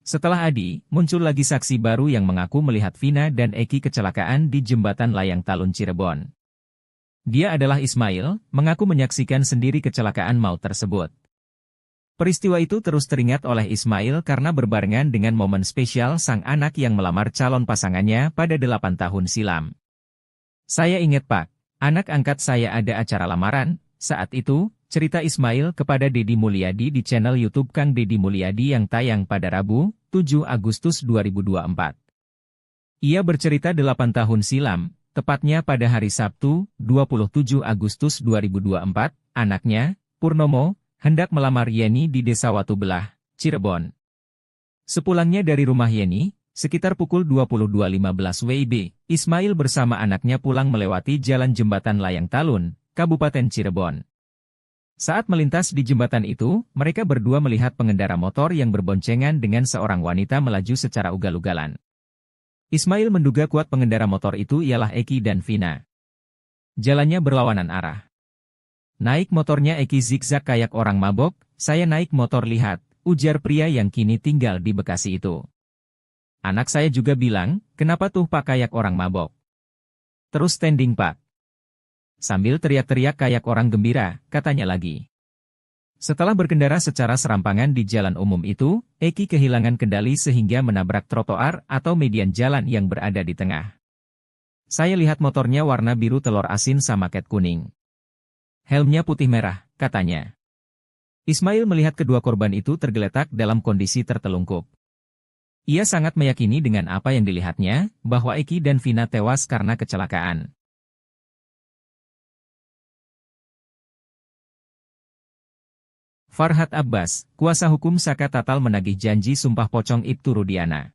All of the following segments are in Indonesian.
Setelah Adi, muncul lagi saksi baru yang mengaku melihat Vina dan Eki kecelakaan di jembatan layang Talun Cirebon. Dia adalah Ismail, mengaku menyaksikan sendiri kecelakaan maut tersebut. Peristiwa itu terus teringat oleh Ismail karena berbarengan dengan momen spesial sang anak yang melamar calon pasangannya pada 8 tahun silam. Saya ingat Pak, anak angkat saya ada acara lamaran, saat itu, cerita Ismail kepada Deddy Mulyadi di channel YouTube Kang Deddy Mulyadi yang tayang pada Rabu, 7 Agustus 2024. Ia bercerita 8 tahun silam, tepatnya pada hari Sabtu, 27 Agustus 2024, anaknya, Purnomo, hendak melamar Yeni di Desa Watubelah, Cirebon. Sepulangnya dari rumah Yeni, sekitar pukul 22.15 WIB, Ismail bersama anaknya pulang melewati jalan jembatan Layang Talun, Kabupaten Cirebon. Saat melintas di jembatan itu, mereka berdua melihat pengendara motor yang berboncengan dengan seorang wanita melaju secara ugal-ugalan. Ismail menduga kuat pengendara motor itu ialah Eki dan Vina. Jalannya berlawanan arah. Naik motornya Eki zigzag kayak orang mabok, saya naik motor lihat, ujar pria yang kini tinggal di Bekasi itu. Anak saya juga bilang, kenapa tuh Pak kayak orang mabok? Terus standing Pak. Sambil teriak-teriak kayak orang gembira, katanya lagi. Setelah berkendara secara serampangan di jalan umum itu, Eki kehilangan kendali sehingga menabrak trotoar atau median jalan yang berada di tengah. Saya lihat motornya warna biru telur asin sama ket kuning. Helmnya putih merah, katanya. Ismail melihat kedua korban itu tergeletak dalam kondisi tertelungkup. Ia sangat meyakini dengan apa yang dilihatnya, bahwa Eki dan Vina tewas karena kecelakaan. Farhad Abbas, kuasa hukum Saka Tatal menagih janji sumpah pocong Ibtu Rudiana.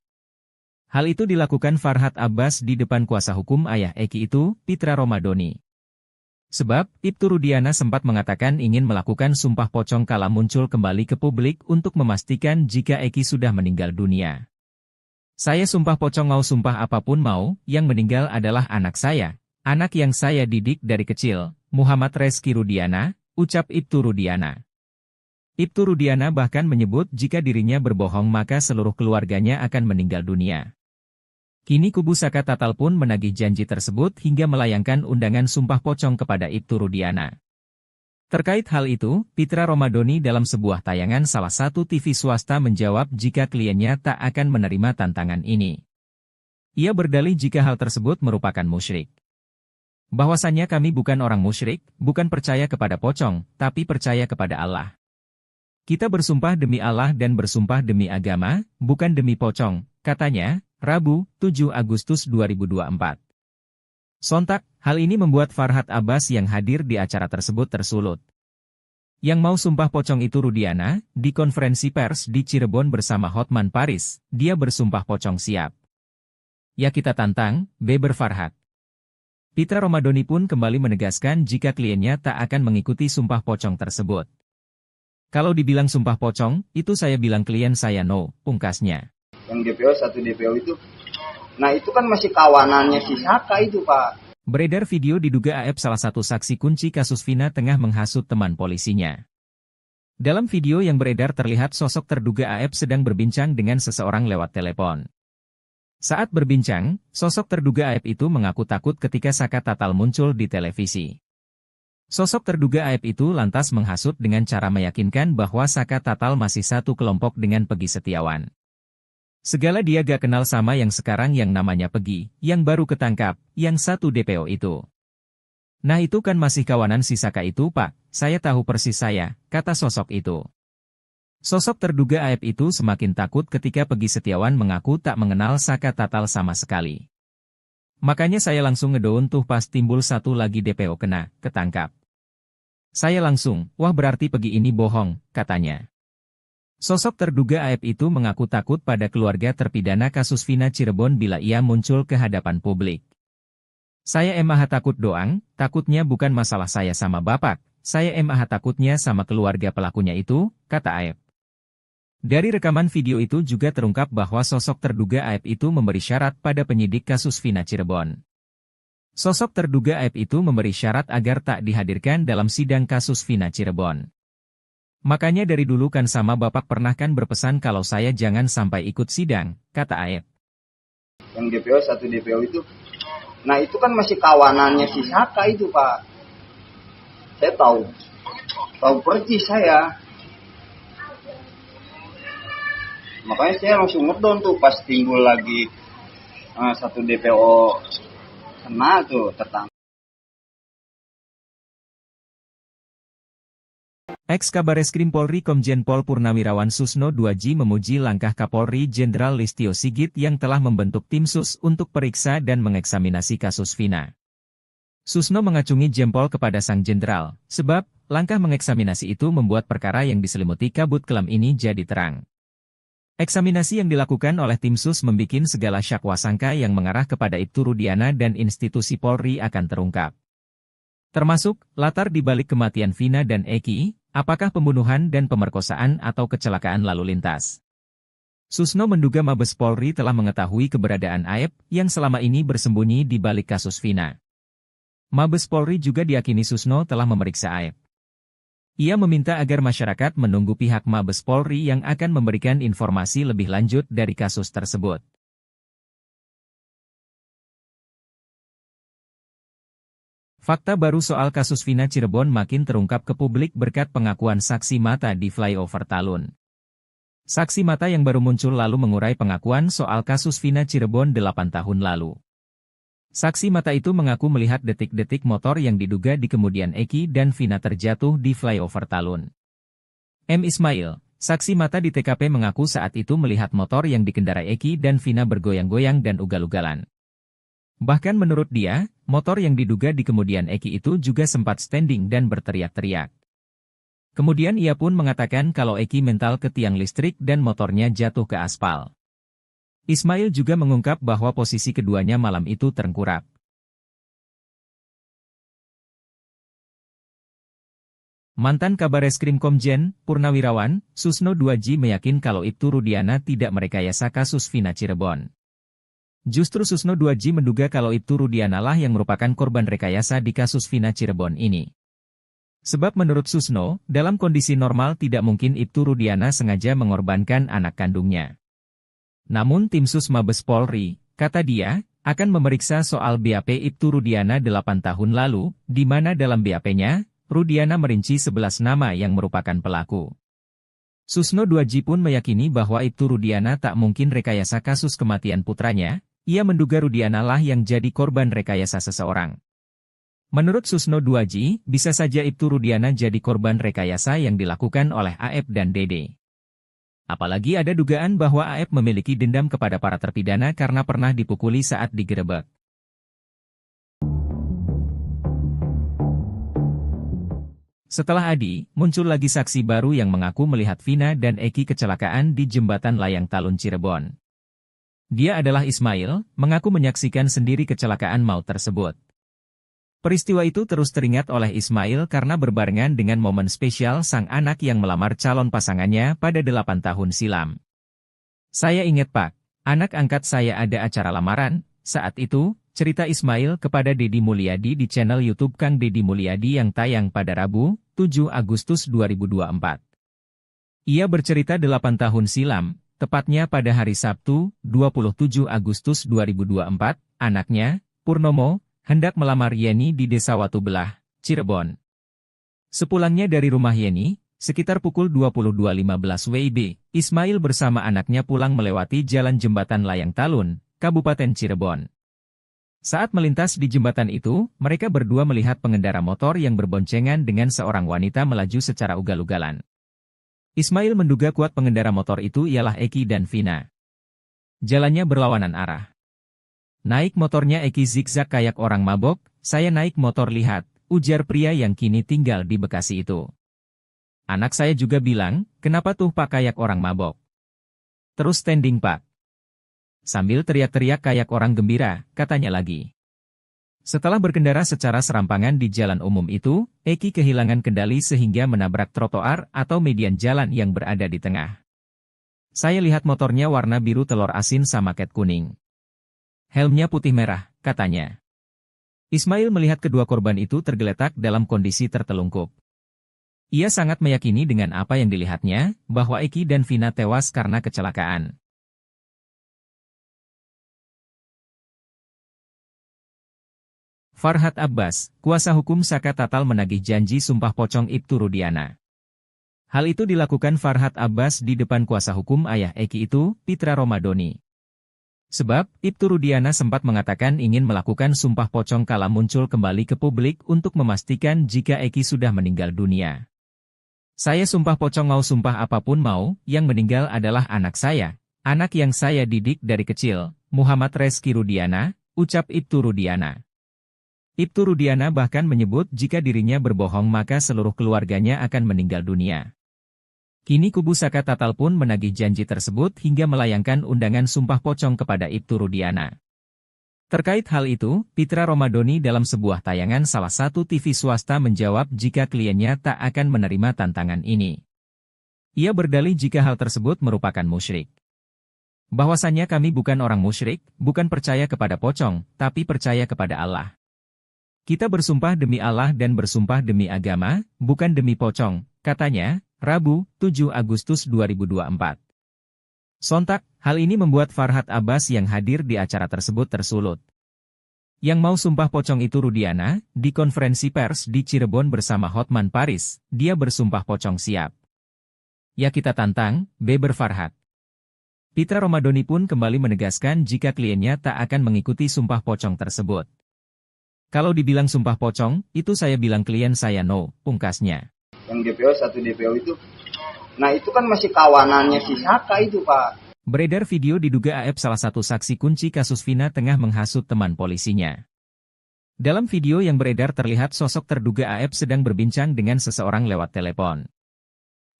Hal itu dilakukan Farhad Abbas di depan kuasa hukum ayah Eki itu, Pitra Romadoni. Sebab, Ibtu Rudiana sempat mengatakan ingin melakukan sumpah pocong kala muncul kembali ke publik untuk memastikan jika Eki sudah meninggal dunia. Saya sumpah pocong mau sumpah apapun mau, yang meninggal adalah anak saya, anak yang saya didik dari kecil, Muhammad Reski Rudiana, ucap Ibtu Rudiana. Ibtu Rudiana bahkan menyebut jika dirinya berbohong maka seluruh keluarganya akan meninggal dunia. Kini kubu Saka Tatal pun menagih janji tersebut hingga melayangkan undangan sumpah pocong kepada Ibtu Rudiana. Terkait hal itu, Pitra Romadoni dalam sebuah tayangan salah satu TV swasta menjawab jika kliennya tak akan menerima tantangan ini. Ia berdalih jika hal tersebut merupakan musyrik. Bahwasannya kami bukan orang musyrik, bukan percaya kepada pocong, tapi percaya kepada Allah. Kita bersumpah demi Allah dan bersumpah demi agama, bukan demi pocong, katanya, Rabu, 7 Agustus 2024. Sontak, hal ini membuat Farhad Abbas yang hadir di acara tersebut tersulut. Yang mau sumpah pocong itu Rudiana, di konferensi pers di Cirebon bersama Hotman Paris, dia bersumpah pocong siap. Ya kita tantang, beber Farhad. Pitra Romadoni pun kembali menegaskan jika kliennya tak akan mengikuti sumpah pocong tersebut. Kalau dibilang sumpah pocong, itu saya bilang klien saya no, pungkasnya. Yang DPO, satu DPO itu, nah itu kan masih kawanannya si Saka itu Pak. Beredar video diduga AF salah satu saksi kunci kasus Vina tengah menghasut teman polisinya. Dalam video yang beredar terlihat sosok terduga AF sedang berbincang dengan seseorang lewat telepon. Saat berbincang, sosok terduga AF itu mengaku takut ketika Saka Tatal muncul di televisi. Sosok terduga AF itu lantas menghasut dengan cara meyakinkan bahwa Saka Tatal masih satu kelompok dengan Pegi Setiawan. Segala dia gak kenal sama yang sekarang yang namanya Pegi, yang baru ketangkap, yang satu DPO itu. Nah itu kan masih kawanan si Saka itu Pak, saya tahu persis saya, kata sosok itu. Sosok terduga AF itu semakin takut ketika Pegi Setiawan mengaku tak mengenal Saka Tatal sama sekali. Makanya saya langsung ngedown tuh pas timbul satu lagi DPO kena, ketangkap. Saya langsung, wah berarti Pegi ini bohong, katanya. Sosok terduga AF itu mengaku takut pada keluarga terpidana kasus Vina Cirebon bila ia muncul ke hadapan publik. Saya emang takut doang, takutnya bukan masalah saya sama bapak, saya emang takutnya sama keluarga pelakunya itu, kata AF. Dari rekaman video itu juga terungkap bahwa sosok terduga AF itu memberi syarat pada penyidik kasus Vina Cirebon. Sosok terduga AF itu memberi syarat agar tak dihadirkan dalam sidang kasus Vina Cirebon. Makanya dari dulu kan sama bapak pernah kan berpesan kalau saya jangan sampai ikut sidang, kata Aep. Yang DPO satu DPO itu, nah itu kan masih kawanannya si Saka itu Pak. Saya tahu persis saya. Makanya saya langsung ngedon tuh pas timbul lagi satu DPO kena tuh tertangkap. Ex-Kabareskrim Polri Komjen Pol Purnawirawan Susno 2J memuji langkah Kapolri Jenderal Listio Sigit yang telah membentuk tim sus untuk periksa dan mengeksaminasi kasus Vina. Susno mengacungi jempol kepada sang jenderal, sebab langkah mengeksaminasi itu membuat perkara yang diselimuti kabut kelam ini jadi terang. Eksaminasi yang dilakukan oleh tim sus membikin segala syakwa sangka yang mengarah kepada Ibtu Rudiana dan institusi Polri akan terungkap. Termasuk, latar dibalik kematian Vina dan Eki, apakah pembunuhan dan pemerkosaan atau kecelakaan lalu lintas. Susno menduga Mabes Polri telah mengetahui keberadaan Aep yang selama ini bersembunyi di balik kasus Vina. Mabes Polri juga diyakini Susno telah memeriksa Aep. Ia meminta agar masyarakat menunggu pihak Mabes Polri yang akan memberikan informasi lebih lanjut dari kasus tersebut. Fakta baru soal kasus Vina Cirebon makin terungkap ke publik berkat pengakuan saksi mata di flyover Talun. Saksi mata yang baru muncul lalu mengurai pengakuan soal kasus Vina Cirebon 8 tahun lalu. Saksi mata itu mengaku melihat detik-detik motor yang diduga dikemudian Eki dan Vina terjatuh di flyover Talun. M. Ismail, saksi mata di TKP mengaku saat itu melihat motor yang dikendarai Eki dan Vina bergoyang-goyang dan ugal-ugalan. Bahkan menurut dia, motor yang diduga dikemudian Eki itu juga sempat standing dan berteriak-teriak. Kemudian ia pun mengatakan kalau Eki mental ke tiang listrik dan motornya jatuh ke aspal. Ismail juga mengungkap bahwa posisi keduanya malam itu terengkurap. Mantan Kabareskrim Komjen Purnawirawan Susno 2J meyakin kalau Ibtu Rudiana tidak merekayasa kasus Vina Cirebon. Justru Susno 2J menduga kalau Ibtu Rudiana lah yang merupakan korban rekayasa di kasus Vina Cirebon ini. Sebab menurut Susno, dalam kondisi normal tidak mungkin Ibtu Rudiana sengaja mengorbankan anak kandungnya. Namun tim sus Mabes Polri, kata dia, akan memeriksa soal BAP Ibtu Rudiana 8 tahun lalu, di mana dalam BAP-nya, Rudiana merinci 11 nama yang merupakan pelaku. Susno 2J pun meyakini bahwa Ibtu Rudiana tak mungkin rekayasa kasus kematian putranya, ia menduga Rudiana lah yang jadi korban rekayasa seseorang. Menurut Susno 2J, bisa saja Ibtu Rudiana jadi korban rekayasa yang dilakukan oleh Aep dan Dede. Apalagi ada dugaan bahwa Aep memiliki dendam kepada para terpidana karena pernah dipukuli saat digerebek. Setelah Adi, muncul lagi saksi baru yang mengaku melihat Vina dan Eki kecelakaan di jembatan layang Talun Cirebon. Dia adalah Ismail, mengaku menyaksikan sendiri kecelakaan maut tersebut. Peristiwa itu terus teringat oleh Ismail karena berbarengan dengan momen spesial sang anak yang melamar calon pasangannya pada 8 tahun silam. Saya ingat Pak, anak angkat saya ada acara lamaran, saat itu, cerita Ismail kepada Deddy Mulyadi di channel YouTube Kang Deddy Mulyadi yang tayang pada Rabu, 7 Agustus 2024. Ia bercerita 8 tahun silam, tepatnya pada hari Sabtu, 27 Agustus 2024, anaknya, Purnomo, hendak melamar Yeni di Desa Watubelah, Cirebon. Sepulangnya dari rumah Yeni, sekitar pukul 22.15 WIB, Ismail bersama anaknya pulang melewati jalan jembatan Layang Talun, Kabupaten Cirebon. Saat melintas di jembatan itu, mereka berdua melihat pengendara motor yang berboncengan dengan seorang wanita melaju secara ugal-ugalan. Ismail menduga kuat pengendara motor itu ialah Eki dan Vina. Jalannya berlawanan arah. Naik motornya Eki zigzag kayak orang mabok, saya naik motor lihat, ujar pria yang kini tinggal di Bekasi itu. Anak saya juga bilang, kenapa tuh Pak kayak orang mabok? Terus standing Pak. Sambil teriak-teriak kayak orang gembira, katanya lagi. Setelah berkendara secara serampangan di jalan umum itu, Eki kehilangan kendali sehingga menabrak trotoar atau median jalan yang berada di tengah. Saya lihat motornya warna biru telur asin sama ket kuning. Helmnya putih merah, katanya. Ismail melihat kedua korban itu tergeletak dalam kondisi tertelungkup. Ia sangat meyakini dengan apa yang dilihatnya, bahwa Eki dan Vina tewas karena kecelakaan. Farhat Abbas, kuasa hukum Saka Tatal menagih janji sumpah pocong Ibtu Rudiana. Hal itu dilakukan Farhat Abbas di depan kuasa hukum ayah Eki itu, Pitra Romadoni. Sebab, Ibtu Rudiana sempat mengatakan ingin melakukan sumpah pocong kala muncul kembali ke publik untuk memastikan jika Eki sudah meninggal dunia. Saya sumpah pocong mau sumpah apapun mau, yang meninggal adalah anak saya, anak yang saya didik dari kecil, Muhammad Reski Rudiana, ucap Ibtu Rudiana. Ibtu Rudiana bahkan menyebut jika dirinya berbohong maka seluruh keluarganya akan meninggal dunia. Kini kubu Saka Tatal pun menagih janji tersebut hingga melayangkan undangan sumpah pocong kepada Ibtu Rudiana. Terkait hal itu, Pitra Romadoni dalam sebuah tayangan salah satu TV swasta menjawab jika kliennya tak akan menerima tantangan ini. Ia berdalih jika hal tersebut merupakan musyrik. Bahwasannya kami bukan orang musyrik, bukan percaya kepada pocong, tapi percaya kepada Allah. Kita bersumpah demi Allah dan bersumpah demi agama, bukan demi pocong, katanya, Rabu, 7 Agustus 2024. Sontak, hal ini membuat Farhat Abbas yang hadir di acara tersebut tersulut. Yang mau sumpah pocong itu Rudiana, di konferensi pers di Cirebon bersama Hotman Paris, dia bersumpah pocong siap. Ya kita tantang, beber Farhat. Pitra Romadoni pun kembali menegaskan jika kliennya tak akan mengikuti sumpah pocong tersebut. Kalau dibilang sumpah pocong, itu saya bilang klien saya no, pungkasnya. Yang DPO, satu DPO itu, nah itu kan masih kawanannya si Saka itu Pak. Beredar video diduga AF salah satu saksi kunci kasus Vina tengah menghasut teman polisinya. Dalam video yang beredar terlihat sosok terduga AF sedang berbincang dengan seseorang lewat telepon.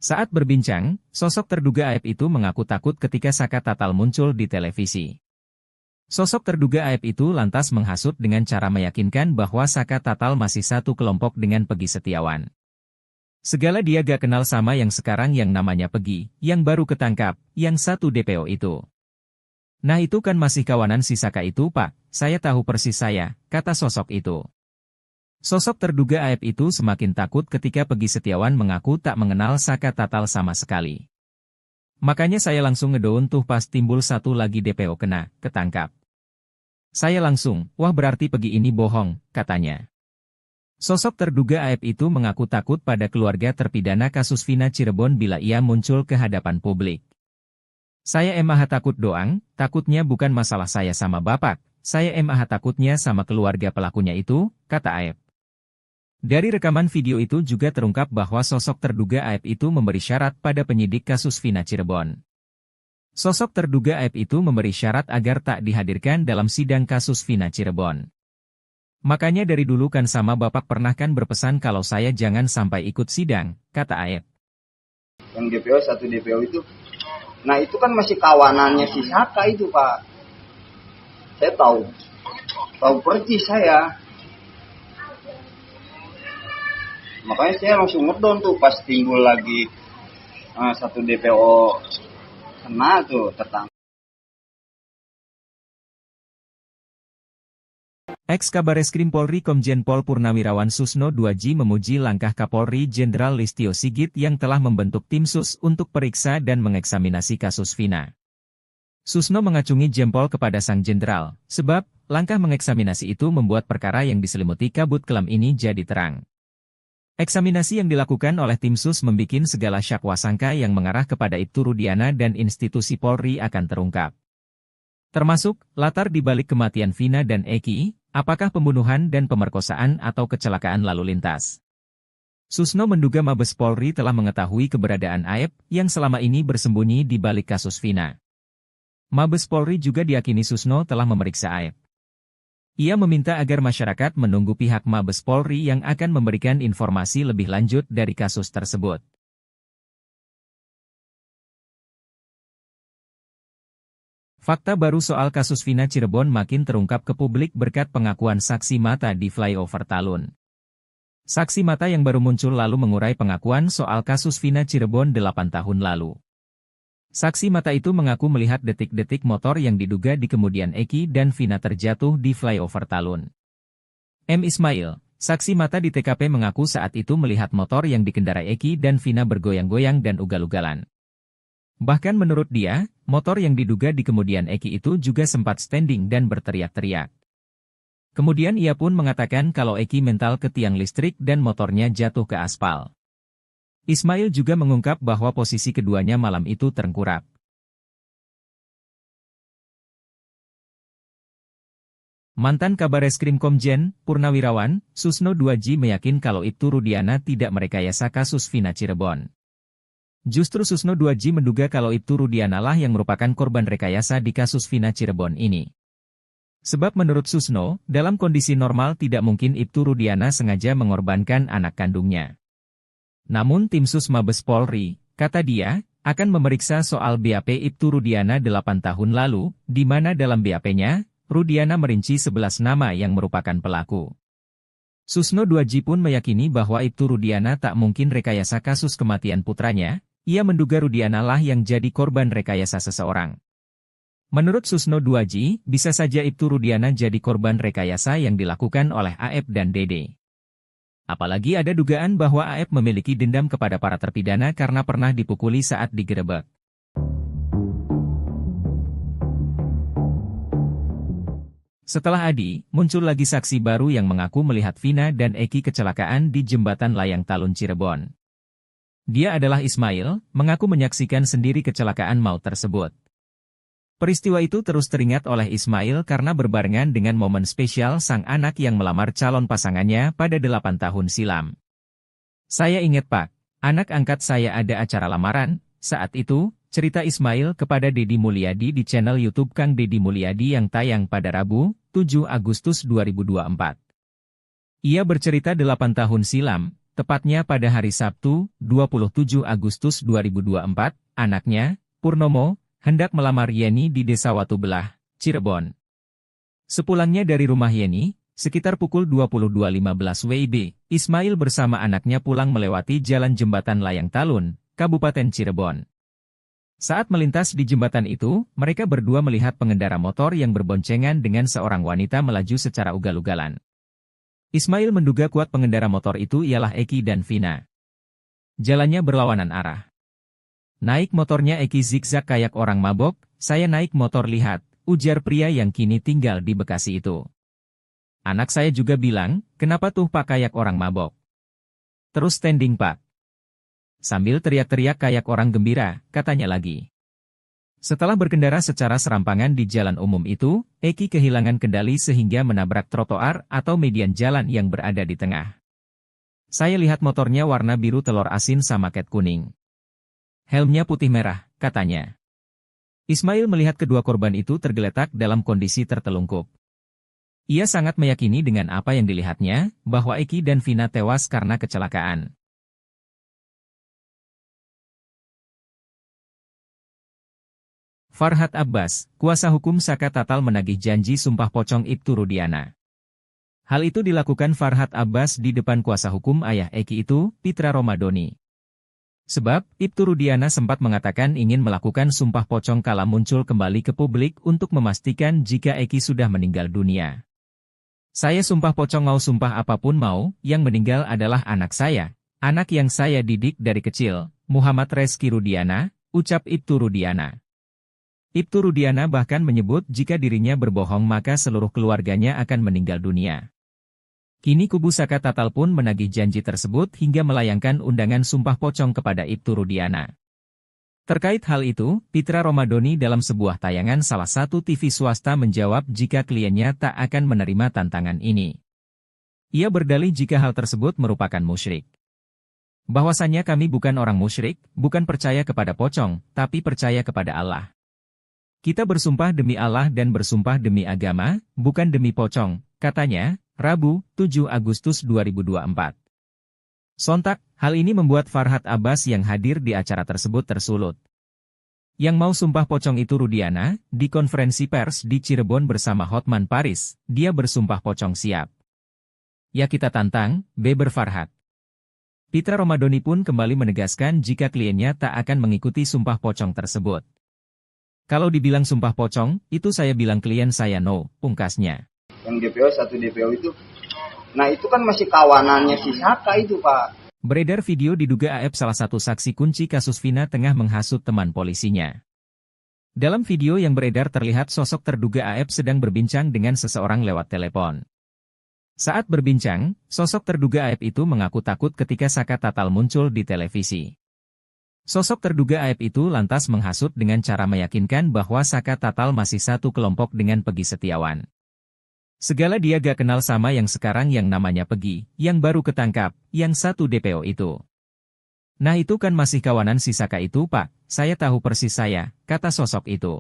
Saat berbincang, sosok terduga AF itu mengaku takut ketika Saka Tatal muncul di televisi. Sosok terduga AF itu lantas menghasut dengan cara meyakinkan bahwa Saka Tatal masih satu kelompok dengan Pegi Setiawan. Segala dia gak kenal sama yang sekarang yang namanya Pegi, yang baru ketangkap, yang satu DPO itu. Nah itu kan masih kawanan si Saka itu Pak, saya tahu persis saya, kata sosok itu. Sosok terduga AF itu semakin takut ketika Pegi Setiawan mengaku tak mengenal Saka Tatal sama sekali. Makanya saya langsung ngedown tuh pas timbul satu lagi DPO kena, ketangkap. Saya langsung, wah berarti Pegi ini bohong, katanya. Sosok terduga AF itu mengaku takut pada keluarga terpidana kasus Vina Cirebon bila ia muncul ke hadapan publik. Saya emang takut doang, takutnya bukan masalah saya sama bapak, saya emang takutnya sama keluarga pelakunya itu, kata AF. Dari rekaman video itu juga terungkap bahwa sosok terduga AF itu memberi syarat pada penyidik kasus Vina Cirebon. Sosok terduga AF itu memberi syarat agar tak dihadirkan dalam sidang kasus Vina Cirebon. Makanya dari dulu kan sama bapak pernah kan berpesan kalau saya jangan sampai ikut sidang, kata AF. Yang DPO, satu DPO itu, nah itu kan masih kawanannya si Saka itu Pak. Saya tahu persis saya. Makanya saya langsung ngedon tuh pas timbul lagi satu DPO kena tuh tertangkap. Ex-Kabareskrim Polri Komjen Pol Purnawirawan Susno 2J memuji langkah Kapolri Jenderal Listio Sigit yang telah membentuk tim sus untuk periksa dan mengeksaminasi kasus Vina. Susno mengacungi jempol kepada sang jenderal, sebab langkah mengeksaminasi itu membuat perkara yang diselimuti kabut kelam ini jadi terang. Eksaminasi yang dilakukan oleh tim sus membikin segala syakwa sangka yang mengarah kepada Ibtu Rudiana dan institusi Polri akan terungkap. Termasuk, latar dibalik kematian Vina dan Eki, apakah pembunuhan dan pemerkosaan atau kecelakaan lalu lintas. Susno menduga Mabes Polri telah mengetahui keberadaan AF yang selama ini bersembunyi di balik kasus Vina. Mabes Polri juga diyakini Susno telah memeriksa AF. Ia meminta agar masyarakat menunggu pihak Mabes Polri yang akan memberikan informasi lebih lanjut dari kasus tersebut. Fakta baru soal kasus Vina Cirebon makin terungkap ke publik berkat pengakuan saksi mata di flyover Talun. Saksi mata yang baru muncul lalu mengurai pengakuan soal kasus Vina Cirebon 8 tahun lalu. Saksi mata itu mengaku melihat detik-detik motor yang diduga dikemudian Eki dan Vina terjatuh di flyover Talun. M. Ismail, Saksi mata di TKP mengaku saat itu melihat motor yang dikendarai Eki dan Vina bergoyang-goyang dan ugal-ugalan. Bahkan menurut dia, motor yang diduga di kemudian Eki itu juga sempat standing dan berteriak-teriak. Kemudian ia pun mengatakan kalau Eki mental ke tiang listrik dan motornya jatuh ke aspal. Ismail juga mengungkap bahwa posisi keduanya malam itu terengkurap. Mantan Kabareskrim Komjen, Purnawirawan, Susno 2J meyakin kalau Ibtu Rudiana tidak merekayasa kasus Vina Cirebon. Justru Susno 2J menduga kalau Ibtu Rudiana lah yang merupakan korban rekayasa di kasus Vina Cirebon ini. Sebab menurut Susno, dalam kondisi normal tidak mungkin Ibtu Rudiana sengaja mengorbankan anak kandungnya. Namun tim Sus Mabes Polri, kata dia, akan memeriksa soal BAP Ibtu Rudiana 8 tahun lalu, di mana dalam BAP-nya, Rudiana merinci 11 nama yang merupakan pelaku. Susno 2J pun meyakini bahwa Ibtu Rudiana tak mungkin rekayasa kasus kematian putranya, ia menduga Rudiana lah yang jadi korban rekayasa seseorang. Menurut Susno 2J, bisa saja Ibtu Rudiana jadi korban rekayasa yang dilakukan oleh AF dan Dede. Apalagi ada dugaan bahwa AF memiliki dendam kepada para terpidana karena pernah dipukuli saat digerebek. Setelah Adi, muncul lagi saksi baru yang mengaku melihat Vina dan Eki kecelakaan di jembatan layang Talun Cirebon. Dia adalah Ismail, mengaku menyaksikan sendiri kecelakaan maut tersebut. Peristiwa itu terus teringat oleh Ismail karena berbarengan dengan momen spesial sang anak yang melamar calon pasangannya pada 8 tahun silam. Saya ingat Pak, anak angkat saya ada acara lamaran, saat itu, cerita Ismail kepada Deddy Mulyadi di channel YouTube Kang Deddy Mulyadi yang tayang pada Rabu, 7 Agustus 2024. Ia bercerita 8 tahun silam, tepatnya pada hari Sabtu, 27 Agustus 2024, anaknya, Purnomo, hendak melamar Yeni di Desa Watubelah, Cirebon. Sepulangnya dari rumah Yeni, sekitar pukul 22.15 WIB, Ismail bersama anaknya pulang melewati jalan jembatan Layang Talun, Kabupaten Cirebon. Saat melintas di jembatan itu, mereka berdua melihat pengendara motor yang berboncengan dengan seorang wanita melaju secara ugal-ugalan. Ismail menduga kuat pengendara motor itu ialah Eki dan Vina. Jalannya berlawanan arah. Naik motornya Eki zigzag kayak orang mabok, saya naik motor lihat, ujar pria yang kini tinggal di Bekasi itu. Anak saya juga bilang, kenapa tuh Pak kayak orang mabok? Terus standing Pak. Sambil teriak-teriak kayak orang gembira, katanya lagi. Setelah berkendara secara serampangan di jalan umum itu, Eki kehilangan kendali sehingga menabrak trotoar atau median jalan yang berada di tengah. Saya lihat motornya warna biru telur asin sama cat kuning. Helmnya putih merah, katanya. Ismail melihat kedua korban itu tergeletak dalam kondisi tertelungkup. Ia sangat meyakini dengan apa yang dilihatnya, bahwa Eki dan Vina tewas karena kecelakaan. Farhad Abbas, kuasa hukum Saka Tatal menagih janji sumpah pocong Ibtu Rudiana. Hal itu dilakukan Farhad Abbas di depan kuasa hukum ayah Eki itu, Pitra Romadoni. Sebab, Ibtu Rudiana sempat mengatakan ingin melakukan sumpah pocong kala muncul kembali ke publik untuk memastikan jika Eki sudah meninggal dunia. Saya sumpah pocong mau sumpah apapun mau, yang meninggal adalah anak saya, anak yang saya didik dari kecil, Muhammad Reski Rudiana, ucap Ibtu Rudiana. Ibtu Rudiana bahkan menyebut jika dirinya berbohong maka seluruh keluarganya akan meninggal dunia. Kini kubu Saka Tatal pun menagih janji tersebut hingga melayangkan undangan sumpah pocong kepada Ibtu Rudiana. Terkait hal itu, Pitra Romadoni dalam sebuah tayangan salah satu TV swasta menjawab jika kliennya tak akan menerima tantangan ini. Ia berdalih jika hal tersebut merupakan musyrik. Bahwasannya kami bukan orang musyrik, bukan percaya kepada pocong, tapi percaya kepada Allah. Kita bersumpah demi Allah dan bersumpah demi agama, bukan demi pocong, katanya, Rabu, 7 Agustus 2024. Sontak, hal ini membuat Farhad Abbas yang hadir di acara tersebut tersulut. Yang mau sumpah pocong itu Rudiana, di konferensi pers di Cirebon bersama Hotman Paris, dia bersumpah pocong siap. Ya kita tantang, beber Farhad. Pitra Romadoni pun kembali menegaskan jika kliennya tak akan mengikuti sumpah pocong tersebut. Kalau dibilang sumpah pocong, itu saya bilang klien saya no, pungkasnya. Yang DPO, satu DPO itu Nah itu kan masih kawanannya si Saka itu Pak. Beredar video diduga AF salah satu saksi kunci kasus Vina tengah menghasut teman polisinya. Dalam video yang beredar terlihat sosok terduga AF sedang berbincang dengan seseorang lewat telepon. Saat berbincang, sosok terduga AF itu mengaku takut ketika Saka Tatal muncul di televisi. Sosok terduga AF itu lantas menghasut dengan cara meyakinkan bahwa Saka Tatal masih satu kelompok dengan Pegi Setiawan. Segala dia gak kenal sama yang sekarang yang namanya Pegi, yang baru ketangkap, yang satu DPO itu. Nah itu kan masih kawanan si Saka itu Pak, saya tahu persis saya, kata sosok itu.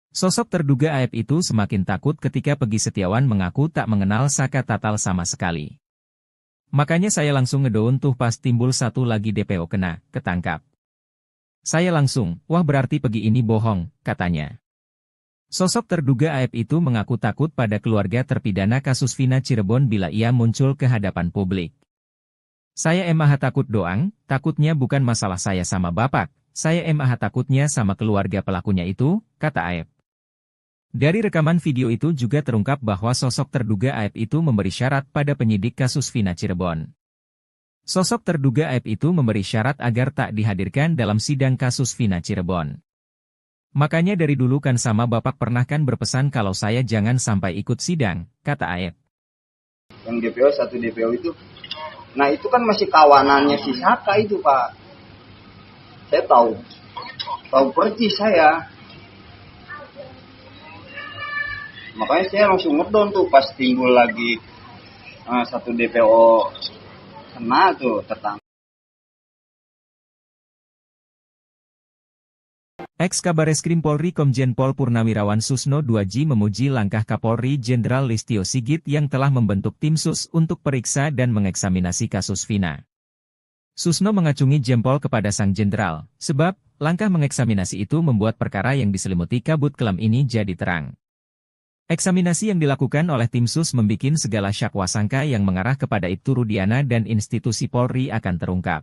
Sosok terduga AF itu semakin takut ketika Pegi Setiawan mengaku tak mengenal Saka Tatal sama sekali. Makanya saya langsung ngedown tuh pas timbul satu lagi DPO kena, ketangkap. Saya langsung, wah berarti Pegi ini bohong, katanya. Sosok terduga AF itu mengaku takut pada keluarga terpidana kasus Vina Cirebon bila ia muncul ke hadapan publik. Saya emah takut doang, takutnya bukan masalah saya sama bapak, saya emah takutnya sama keluarga pelakunya itu, kata AF. Dari rekaman video itu juga terungkap bahwa sosok terduga AF itu memberi syarat pada penyidik kasus Vina Cirebon. Sosok terduga AF itu memberi syarat agar tak dihadirkan dalam sidang kasus Vina Cirebon. Makanya dari dulu kan sama bapak pernah kan berpesan kalau saya jangan sampai ikut sidang, kata AF. Yang DPO, satu DPO itu, nah itu kan masih kawanannya si Saka itu Pak. Saya tahu persis saya. Makanya saya langsung ngedown tuh pas timbul lagi satu DPO kena tuh tertangkap. Ex-Kabareskrim Polri Komjen Pol Purnawirawan Susno 2J memuji langkah Kapolri Jenderal Listio Sigit yang telah membentuk tim sus untuk periksa dan mengeksaminasi kasus Vina. Susno mengacungi jempol kepada sang jenderal, sebab langkah mengeksaminasi itu membuat perkara yang diselimuti kabut kelam ini jadi terang. Eksaminasi yang dilakukan oleh tim sus membikin segala syakwa sangka yang mengarah kepada Ibtu Rudiana dan institusi Polri akan terungkap.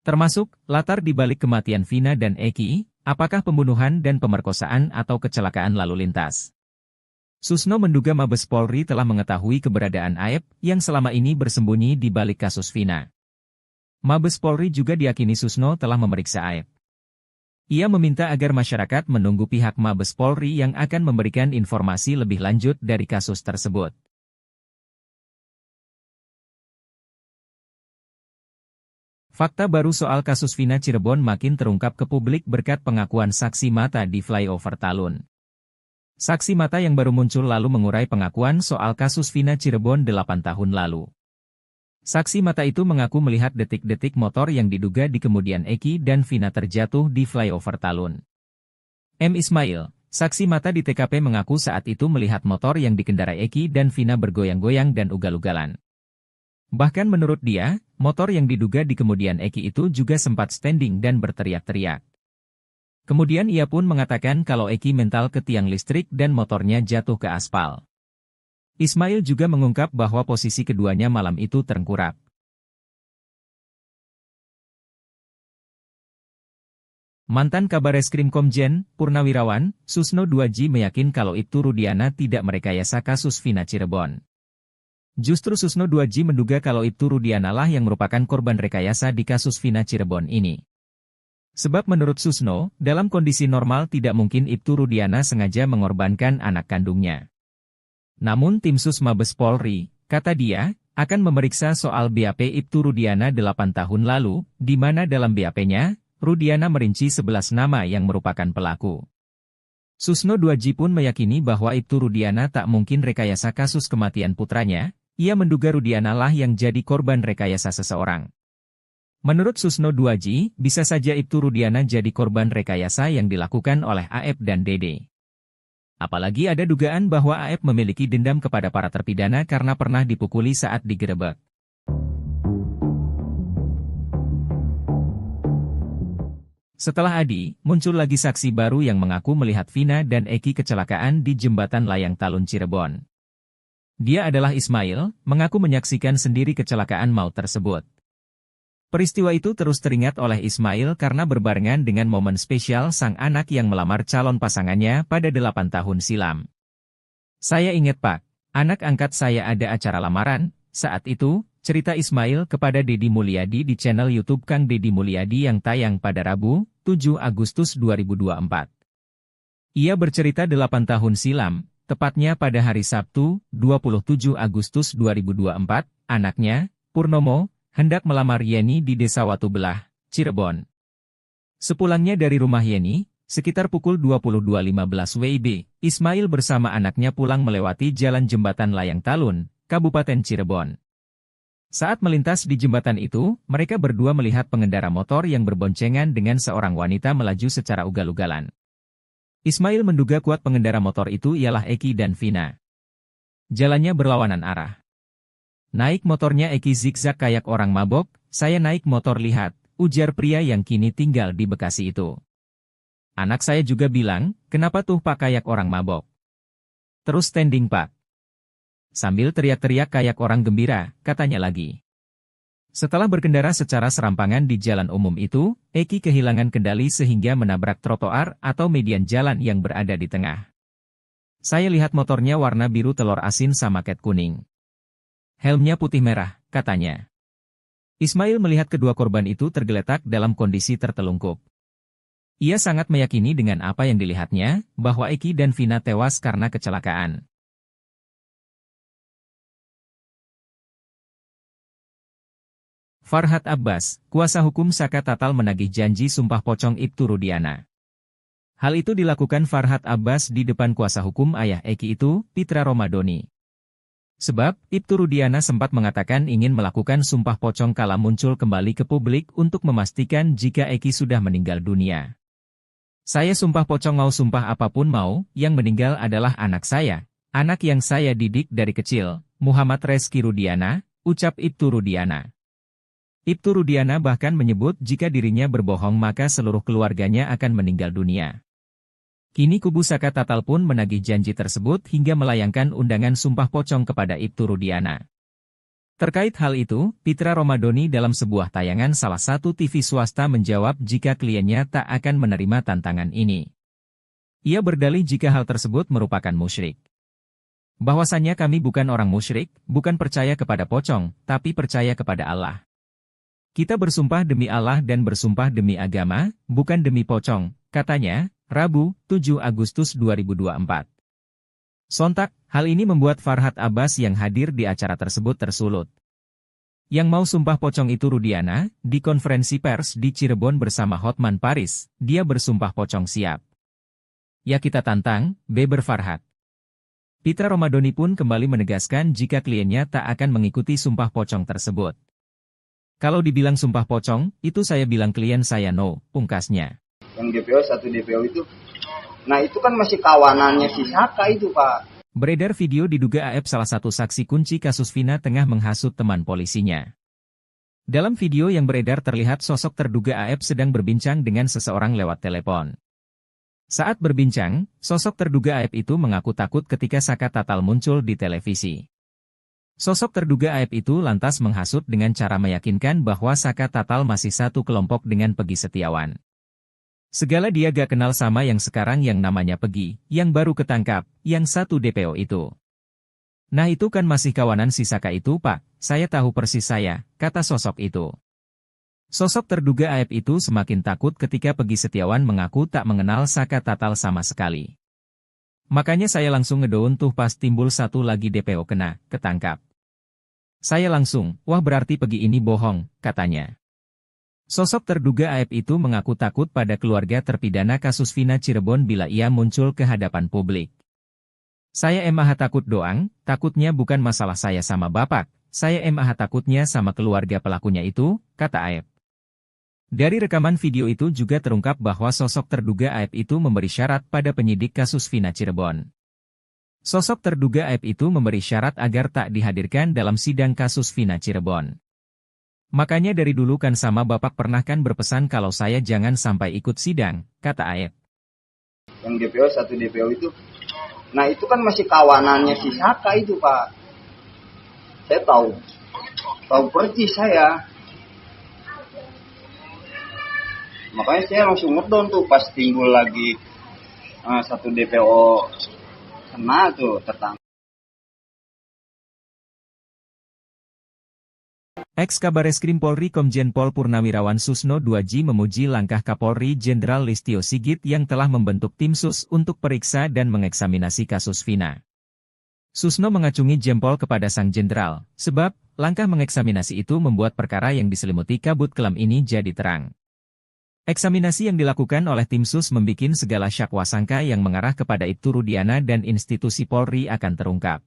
Termasuk, latar dibalik kematian Vina dan Eki, apakah pembunuhan dan pemerkosaan atau kecelakaan lalu lintas. Susno menduga Mabes Polri telah mengetahui keberadaan AF yang selama ini bersembunyi di balik kasus Vina. Mabes Polri juga diyakini Susno telah memeriksa AF. Ia meminta agar masyarakat menunggu pihak Mabes Polri yang akan memberikan informasi lebih lanjut dari kasus tersebut. Fakta baru soal kasus Vina Cirebon makin terungkap ke publik berkat pengakuan saksi mata di flyover Talun. Saksi mata yang baru muncul lalu mengurai pengakuan soal kasus Vina Cirebon 8 tahun lalu. Saksi mata itu mengaku melihat detik-detik motor yang diduga di kemudian Eki dan Vina terjatuh di flyover Talun. M. Ismail, saksi mata di TKP mengaku saat itu melihat motor yang dikendarai Eki dan Vina bergoyang-goyang dan ugal-ugalan. Bahkan menurut dia, motor yang diduga di kemudian Eki itu juga sempat standing dan berteriak-teriak. Kemudian ia pun mengatakan kalau Eki mental ke tiang listrik dan motornya jatuh ke aspal. Ismail juga mengungkap bahwa posisi keduanya malam itu terengkurap. Mantan Kabareskrim Komjen Purnawirawan Susno 2J meyakin kalau Ibtu Rudiana tidak merekayasa kasus Vina Cirebon. Justru Susno 2J menduga kalau Ibtu Rudiana lah yang merupakan korban rekayasa di kasus Vina Cirebon ini. Sebab menurut Susno, dalam kondisi normal tidak mungkin Ibtu Rudiana sengaja mengorbankan anak kandungnya. Namun tim sus Mabes Polri, kata dia, akan memeriksa soal BAP Ibtu Rudiana 8 tahun lalu, di mana dalam BAP-nya, Rudiana merinci 11 nama yang merupakan pelaku. Susno 2J pun meyakini bahwa Ibtu Rudiana tak mungkin rekayasa kasus kematian putranya. Ia menduga Rudiana lah yang jadi korban rekayasa seseorang. Menurut Susno 2J, bisa saja Ibtu Rudiana jadi korban rekayasa yang dilakukan oleh AF dan Dede. Apalagi ada dugaan bahwa AF memiliki dendam kepada para terpidana karena pernah dipukuli saat digerebek. Setelah Adi, muncul lagi saksi baru yang mengaku melihat Vina dan Eki kecelakaan di jembatan layang Talun Cirebon. Dia adalah Ismail, mengaku menyaksikan sendiri kecelakaan maut tersebut. Peristiwa itu terus teringat oleh Ismail karena berbarengan dengan momen spesial sang anak yang melamar calon pasangannya pada 8 tahun silam. Saya ingat Pak, anak angkat saya ada acara lamaran, saat itu, cerita Ismail kepada Deddy Mulyadi di channel YouTube Kang Deddy Mulyadi yang tayang pada Rabu, 7 Agustus 2024. Ia bercerita 8 tahun silam, tepatnya pada hari Sabtu, 27 Agustus 2024, anaknya, Purnomo, hendak melamar Yeni di Desa Watubelah, Cirebon. Sepulangnya dari rumah Yeni, sekitar pukul 22.15 WIB, Ismail bersama anaknya pulang melewati jalan jembatan Layang Talun, Kabupaten Cirebon. Saat melintas di jembatan itu, mereka berdua melihat pengendara motor yang berboncengan dengan seorang wanita melaju secara ugal-ugalan. Ismail menduga kuat pengendara motor itu ialah Eki dan Vina. Jalannya berlawanan arah. Naik motornya Eki zigzag kayak orang mabok, saya naik motor lihat, ujar pria yang kini tinggal di Bekasi itu. Anak saya juga bilang, kenapa tuh Pak kayak orang mabok? Terus standing Pak. Sambil teriak-teriak kayak orang gembira, katanya lagi. Setelah berkendara secara serampangan di jalan umum itu, Eki kehilangan kendali sehingga menabrak trotoar atau median jalan yang berada di tengah. Saya lihat motornya warna biru telur asin sama cat kuning. Helmnya putih merah, katanya. Ismail melihat kedua korban itu tergeletak dalam kondisi tertelungkup. Ia sangat meyakini dengan apa yang dilihatnya, bahwa Eki dan Vina tewas karena kecelakaan. Farhad Abbas, kuasa hukum Saka Tatal menagih janji sumpah pocong Ibtu Rudiana. Hal itu dilakukan Farhad Abbas di depan kuasa hukum ayah Eki itu, Pitra Romadoni. Sebab, Ibtu Rudiana sempat mengatakan ingin melakukan sumpah pocong kala muncul kembali ke publik untuk memastikan jika Eki sudah meninggal dunia. Saya sumpah pocong mau sumpah apapun mau, yang meninggal adalah anak saya, anak yang saya didik dari kecil, Muhammad Reski Rudiana, ucap Ibtu Rudiana. Ibtu Rudiana bahkan menyebut jika dirinya berbohong maka seluruh keluarganya akan meninggal dunia. Kini kubu Saka Tatal pun menagih janji tersebut hingga melayangkan undangan sumpah pocong kepada Ibtu Rudiana. Terkait hal itu, Pitra Romadoni dalam sebuah tayangan salah satu TV swasta menjawab jika kliennya tak akan menerima tantangan ini. Ia berdalih jika hal tersebut merupakan musyrik. Bahwasannya kami bukan orang musyrik, bukan percaya kepada pocong, tapi percaya kepada Allah. Kita bersumpah demi Allah dan bersumpah demi agama, bukan demi pocong, katanya, Rabu, 7 Agustus 2024. Sontak, hal ini membuat Farhad Abbas yang hadir di acara tersebut tersulut. Yang mau sumpah pocong itu Rudiana, di konferensi pers di Cirebon bersama Hotman Paris, dia bersumpah pocong siap. Ya kita tantang, beber Farhad. Pitra Romadoni pun kembali menegaskan jika kliennya tak akan mengikuti sumpah pocong tersebut. Kalau dibilang sumpah pocong, itu saya bilang klien saya no, pungkasnya. Yang DPO, satu DPO itu, nah itu kan masih kawanannya si Saka itu Pak. Beredar video diduga AF salah satu saksi kunci kasus Vina tengah menghasut teman polisinya. Dalam video yang beredar terlihat sosok terduga AF sedang berbincang dengan seseorang lewat telepon. Saat berbincang, sosok terduga AF itu mengaku takut ketika Saka Tatal muncul di televisi. Sosok terduga AF itu lantas menghasut dengan cara meyakinkan bahwa Saka Tatal masih satu kelompok dengan Pegi Setiawan. Segala dia gak kenal sama yang sekarang yang namanya Pegi, yang baru ketangkap, yang satu DPO itu. Nah itu kan masih kawanan si Saka itu Pak, saya tahu persis saya, kata sosok itu. Sosok terduga AF itu semakin takut ketika Pegi Setiawan mengaku tak mengenal Saka Tatal sama sekali. Makanya saya langsung ngedown tuh pas timbul satu lagi DPO kena, ketangkap. Saya langsung, wah berarti Pegi ini bohong, katanya. Sosok terduga AF itu mengaku takut pada keluarga terpidana kasus Vina Cirebon bila ia muncul ke hadapan publik. Saya emah takut doang, takutnya bukan masalah saya sama bapak, saya emah takutnya sama keluarga pelakunya itu, kata AF. Dari rekaman video itu juga terungkap bahwa sosok terduga AF itu memberi syarat pada penyidik kasus Vina Cirebon. Sosok terduga AF itu memberi syarat agar tak dihadirkan dalam sidang kasus Vina Cirebon. Makanya dari dulu kan sama bapak pernah kan berpesan kalau saya jangan sampai ikut sidang, kata AF. Yang DPO, satu DPO itu, nah itu kan masih kawanannya si Saka itu Pak. Saya tahu persis saya. Makanya saya langsung ngedown tuh pas timbul lagi satu DPO kena tuh tertangkap. Ex-Kabareskrim Polri Komjen Pol Purnawirawan Susno 2J memuji langkah Kapolri Jenderal Listio Sigit yang telah membentuk tim sus untuk periksa dan mengeksaminasi kasus Vina. Susno mengacungi jempol kepada sang jenderal, sebab langkah mengeksaminasi itu membuat perkara yang diselimuti kabut kelam ini jadi terang. Eksaminasi yang dilakukan oleh tim sus membikin segala syakwasangka yang mengarah kepada Ibtu Rudiana dan institusi Polri akan terungkap.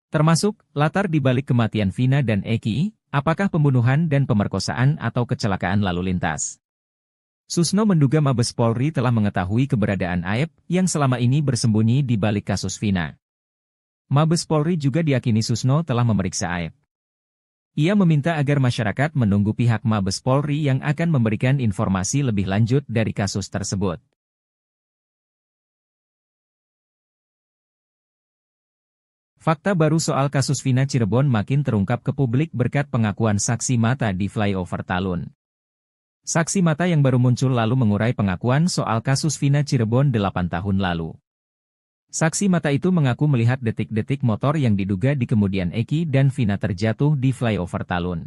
Termasuk latar dibalik kematian Vina dan Eki, apakah pembunuhan dan pemerkosaan atau kecelakaan lalu lintas. Susno menduga Mabes Polri telah mengetahui keberadaan Aep yang selama ini bersembunyi di balik kasus Vina. Mabes Polri juga diyakini Susno telah memeriksa Aep. Ia meminta agar masyarakat menunggu pihak Mabes Polri yang akan memberikan informasi lebih lanjut dari kasus tersebut. Fakta baru soal kasus Vina Cirebon makin terungkap ke publik berkat pengakuan saksi mata di flyover Talun. Saksi mata yang baru muncul lalu mengurai pengakuan soal kasus Vina Cirebon 8 tahun lalu. Saksi mata itu mengaku melihat detik-detik motor yang diduga dikemudian Eki dan Vina terjatuh di flyover Talun.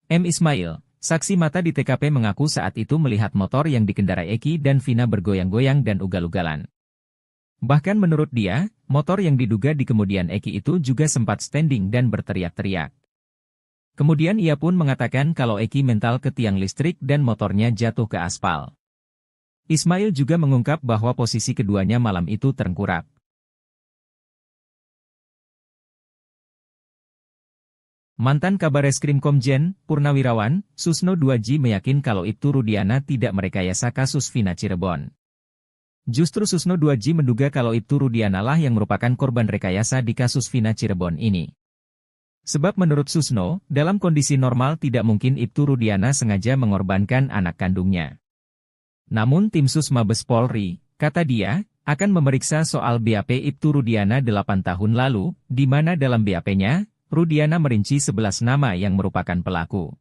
M. Ismail, saksi mata di TKP mengaku saat itu melihat motor yang dikendarai Eki dan Vina bergoyang-goyang dan ugal-ugalan. Bahkan menurut dia, motor yang diduga dikemudian Eki itu juga sempat standing dan berteriak-teriak. Kemudian ia pun mengatakan kalau Eki mental ke tiang listrik dan motornya jatuh ke aspal. Ismail juga mengungkap bahwa posisi keduanya malam itu terengkurap. Mantan Kabareskrim Komjen Purnawirawan Susno 2J meyakin kalau Ibtu Rudiana tidak merekayasa kasus Vina Cirebon. Justru Susno 2J menduga kalau Ibtu Rudiana lah yang merupakan korban rekayasa di kasus Vina Cirebon ini. Sebab menurut Susno, dalam kondisi normal tidak mungkin Ibtu Rudiana sengaja mengorbankan anak kandungnya. Namun tim sus Mabes Polri, kata dia, akan memeriksa soal BAP Ibtu Rudiana 8 tahun lalu, di mana dalam BAP-nya, Rudiana merinci 11 nama yang merupakan pelaku.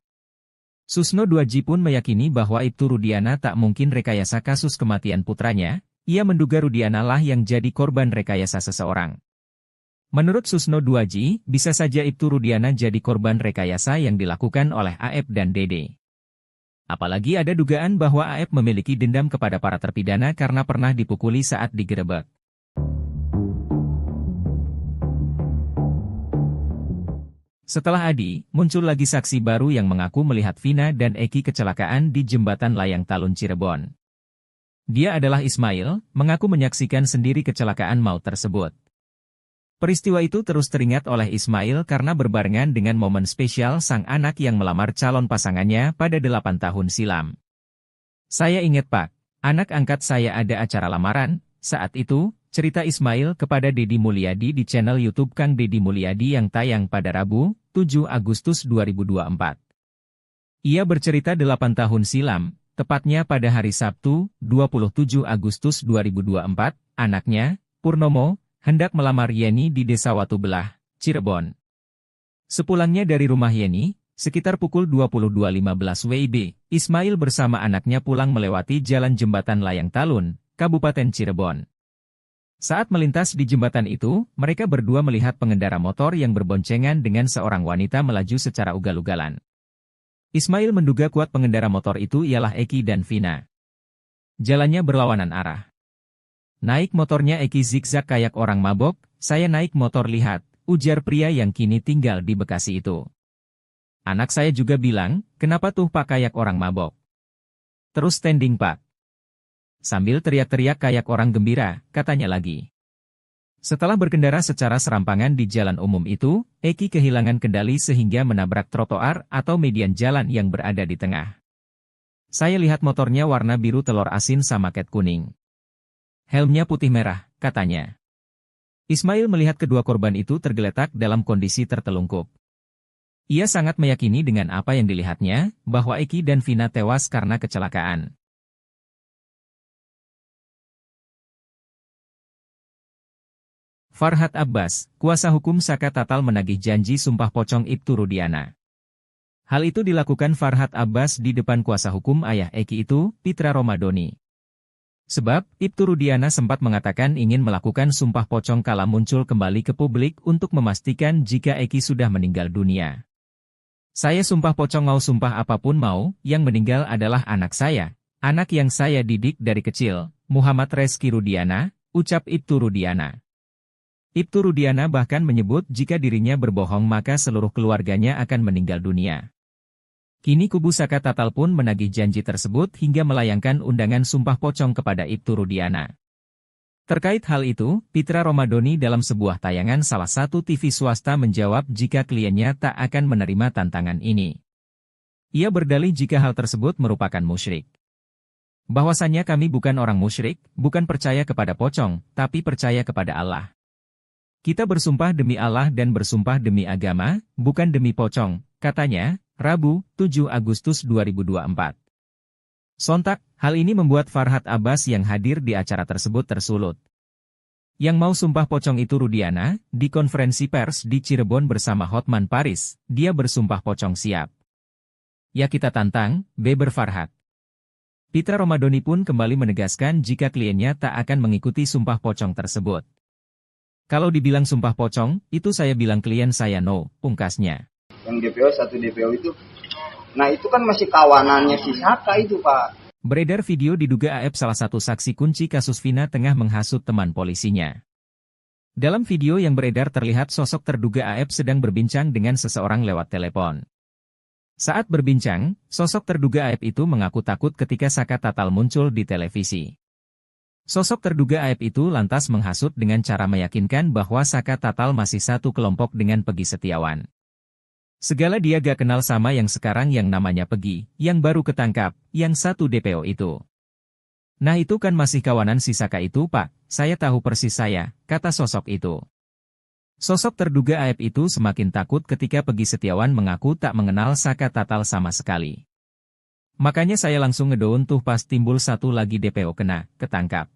Susno 2J pun meyakini bahwa Ibtu Rudiana tak mungkin rekayasa kasus kematian putranya. Ia menduga Rudiana lah yang jadi korban rekayasa seseorang. Menurut Susno 2J, bisa saja Ibtu Rudiana jadi korban rekayasa yang dilakukan oleh Aep dan Dede. Apalagi ada dugaan bahwa Aep memiliki dendam kepada para terpidana karena pernah dipukuli saat digerebek. Setelah Adi, muncul lagi saksi baru yang mengaku melihat Vina dan Eki kecelakaan di jembatan layang Talun Cirebon. Dia adalah Ismail, mengaku menyaksikan sendiri kecelakaan maut tersebut. Peristiwa itu terus teringat oleh Ismail karena berbarengan dengan momen spesial sang anak yang melamar calon pasangannya pada 8 tahun silam. Saya ingat Pak, anak angkat saya ada acara lamaran, saat itu, cerita Ismail kepada Deddy Mulyadi di channel YouTube Kang Deddy Mulyadi yang tayang pada Rabu, 7 Agustus 2024. Ia bercerita 8 tahun silam, tepatnya pada hari Sabtu, 27 Agustus 2024, anaknya, Purnomo, hendak melamar Yeni di Desa Watubelah, Cirebon. Sepulangnya dari rumah Yeni, sekitar pukul 22.15 WIB, Ismail bersama anaknya pulang melewati jalan jembatan Layang Talun, Kabupaten Cirebon. Saat melintas di jembatan itu, mereka berdua melihat pengendara motor yang berboncengan dengan seorang wanita melaju secara ugal-ugalan. Ismail menduga kuat pengendara motor itu ialah Eki dan Vina. Jalannya berlawanan arah. Naik motornya Eki zigzag kayak orang mabok, saya naik motor lihat, ujar pria yang kini tinggal di Bekasi itu. Anak saya juga bilang, kenapa tuh Pak kayak orang mabok? Terus standing Pak. Sambil teriak-teriak kayak orang gembira, katanya lagi. Setelah berkendara secara serampangan di jalan umum itu, Eki kehilangan kendali sehingga menabrak trotoar atau median jalan yang berada di tengah. Saya lihat motornya warna biru telur asin sama ket kuning. Helmnya putih merah, katanya. Ismail melihat kedua korban itu tergeletak dalam kondisi tertelungkup. Ia sangat meyakini dengan apa yang dilihatnya, bahwa Eki dan Vina tewas karena kecelakaan. Farhad Abbas, kuasa hukum Saka Tatal menagih janji sumpah pocong Ibtu Rudiana. Hal itu dilakukan Farhad Abbas di depan kuasa hukum ayah Eki itu, Pitra Romadoni. Sebab, Ibtu Rudiana sempat mengatakan ingin melakukan sumpah pocong kala muncul kembali ke publik untuk memastikan jika Eki sudah meninggal dunia. Saya sumpah pocong mau sumpah apapun mau, yang meninggal adalah anak saya. Anak yang saya didik dari kecil, Muhammad Reski Rudiana, ucap Ibtu Rudiana. Ibtu Rudiana bahkan menyebut jika dirinya berbohong maka seluruh keluarganya akan meninggal dunia. Kini kubu Saka Tatal pun menagih janji tersebut hingga melayangkan undangan sumpah pocong kepada Ibtu Rudiana. Terkait hal itu, Pitra Romadoni dalam sebuah tayangan salah satu TV swasta menjawab jika kliennya tak akan menerima tantangan ini. Ia berdalih jika hal tersebut merupakan musyrik. Bahwasannya kami bukan orang musyrik, bukan percaya kepada pocong, tapi percaya kepada Allah. Kita bersumpah demi Allah dan bersumpah demi agama, bukan demi pocong, katanya, Rabu, 7 Agustus 2024. Sontak, hal ini membuat Farhad Abbas yang hadir di acara tersebut tersulut. Yang mau sumpah pocong itu Rudiana, di konferensi pers di Cirebon bersama Hotman Paris, dia bersumpah pocong siap. Ya kita tantang, beber Farhad. Pitra Romadoni pun kembali menegaskan jika kliennya tak akan mengikuti sumpah pocong tersebut. Kalau dibilang sumpah pocong, itu saya bilang klien saya no, pungkasnya. Yang DPO, satu DPO itu, nah itu kan masih kawanannya si Saka itu Pak. Beredar video diduga AF salah satu saksi kunci kasus Vina tengah menghasut teman polisinya. Dalam video yang beredar terlihat sosok terduga AF sedang berbincang dengan seseorang lewat telepon. Saat berbincang, sosok terduga AF itu mengaku takut ketika Saka Tatal muncul di televisi. Sosok terduga AF itu lantas menghasut dengan cara meyakinkan bahwa Saka Tatal masih satu kelompok dengan Pegi Setiawan. Segala dia gak kenal sama yang sekarang yang namanya Pegi, yang baru ketangkap, yang satu DPO itu. Nah itu kan masih kawanan si Saka itu Pak, saya tahu persis saya, kata sosok itu. Sosok terduga AF itu semakin takut ketika Pegi Setiawan mengaku tak mengenal Saka Tatal sama sekali. Makanya saya langsung ngedown tuh pas timbul satu lagi DPO kena, ketangkap.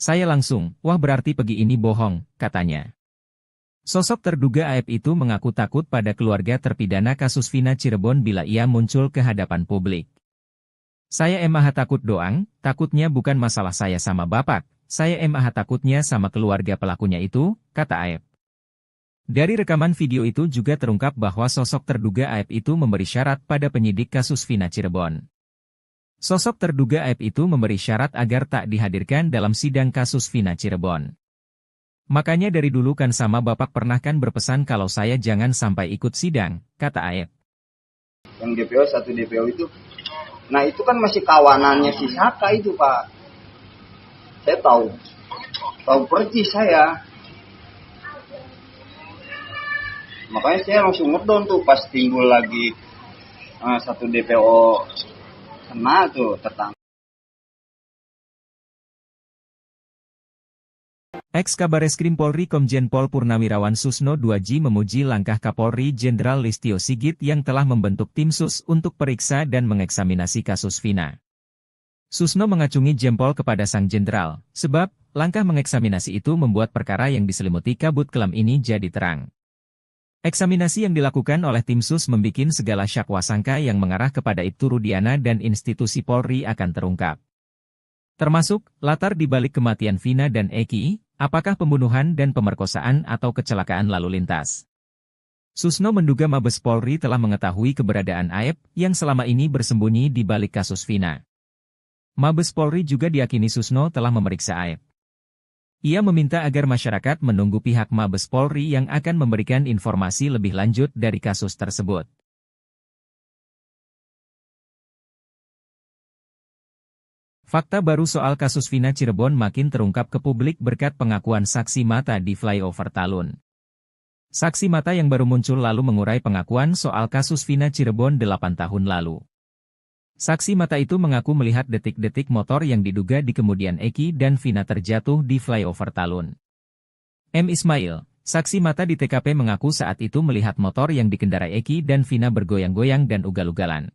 Saya langsung, wah berarti Pegi ini bohong, katanya. Sosok terduga AF itu mengaku takut pada keluarga terpidana kasus Vina Cirebon bila ia muncul ke hadapan publik. Saya emang takut doang, takutnya bukan masalah saya sama bapak, saya emang takutnya sama keluarga pelakunya itu, kata AF. Dari rekaman video itu juga terungkap bahwa sosok terduga AF itu memberi syarat pada penyidik kasus Vina Cirebon. Sosok terduga AF itu memberi syarat agar tak dihadirkan dalam sidang kasus Vina Cirebon. Makanya dari dulu kan sama bapak pernah kan berpesan kalau saya jangan sampai ikut sidang, kata AF. Yang DPO, satu DPO itu, nah itu kan masih kawanannya si Saka itu Pak. Saya tahu persis saya. Makanya saya langsung ngedown tuh pas timbul lagi satu DPO kena tuh tertangkap. Ex-Kabareskrim Polri Komjen Pol Purnawirawan Susno 2J memuji langkah Kapolri Jenderal Listio Sigit yang telah membentuk tim sus untuk periksa dan mengeksaminasi kasus Vina. Susno mengacungi jempol kepada sang jenderal, sebab langkah mengeksaminasi itu membuat perkara yang diselimuti kabut kelam ini jadi terang. Eksaminasi yang dilakukan oleh tim sus membikin segala syakwa sangka yang mengarah kepada Ibtu Rudiana dan institusi Polri akan terungkap. Termasuk, latar dibalik kematian Vina dan Eki, apakah pembunuhan dan pemerkosaan atau kecelakaan lalu lintas. Susno menduga Mabes Polri telah mengetahui keberadaan AF yang selama ini bersembunyi di balik kasus Vina. Mabes Polri juga diyakini Susno telah memeriksa AF. Ia meminta agar masyarakat menunggu pihak Mabes Polri yang akan memberikan informasi lebih lanjut dari kasus tersebut. Fakta baru soal kasus Vina Cirebon makin terungkap ke publik berkat pengakuan saksi mata di flyover Talun. Saksi mata yang baru muncul lalu mengurai pengakuan soal kasus Vina Cirebon 8 tahun lalu. Saksi mata itu mengaku melihat detik-detik motor yang diduga dikemudian Eki dan Vina terjatuh di flyover Talun. M. Ismail, saksi mata di TKP mengaku saat itu melihat motor yang dikendarai Eki dan Vina bergoyang-goyang dan ugal-ugalan.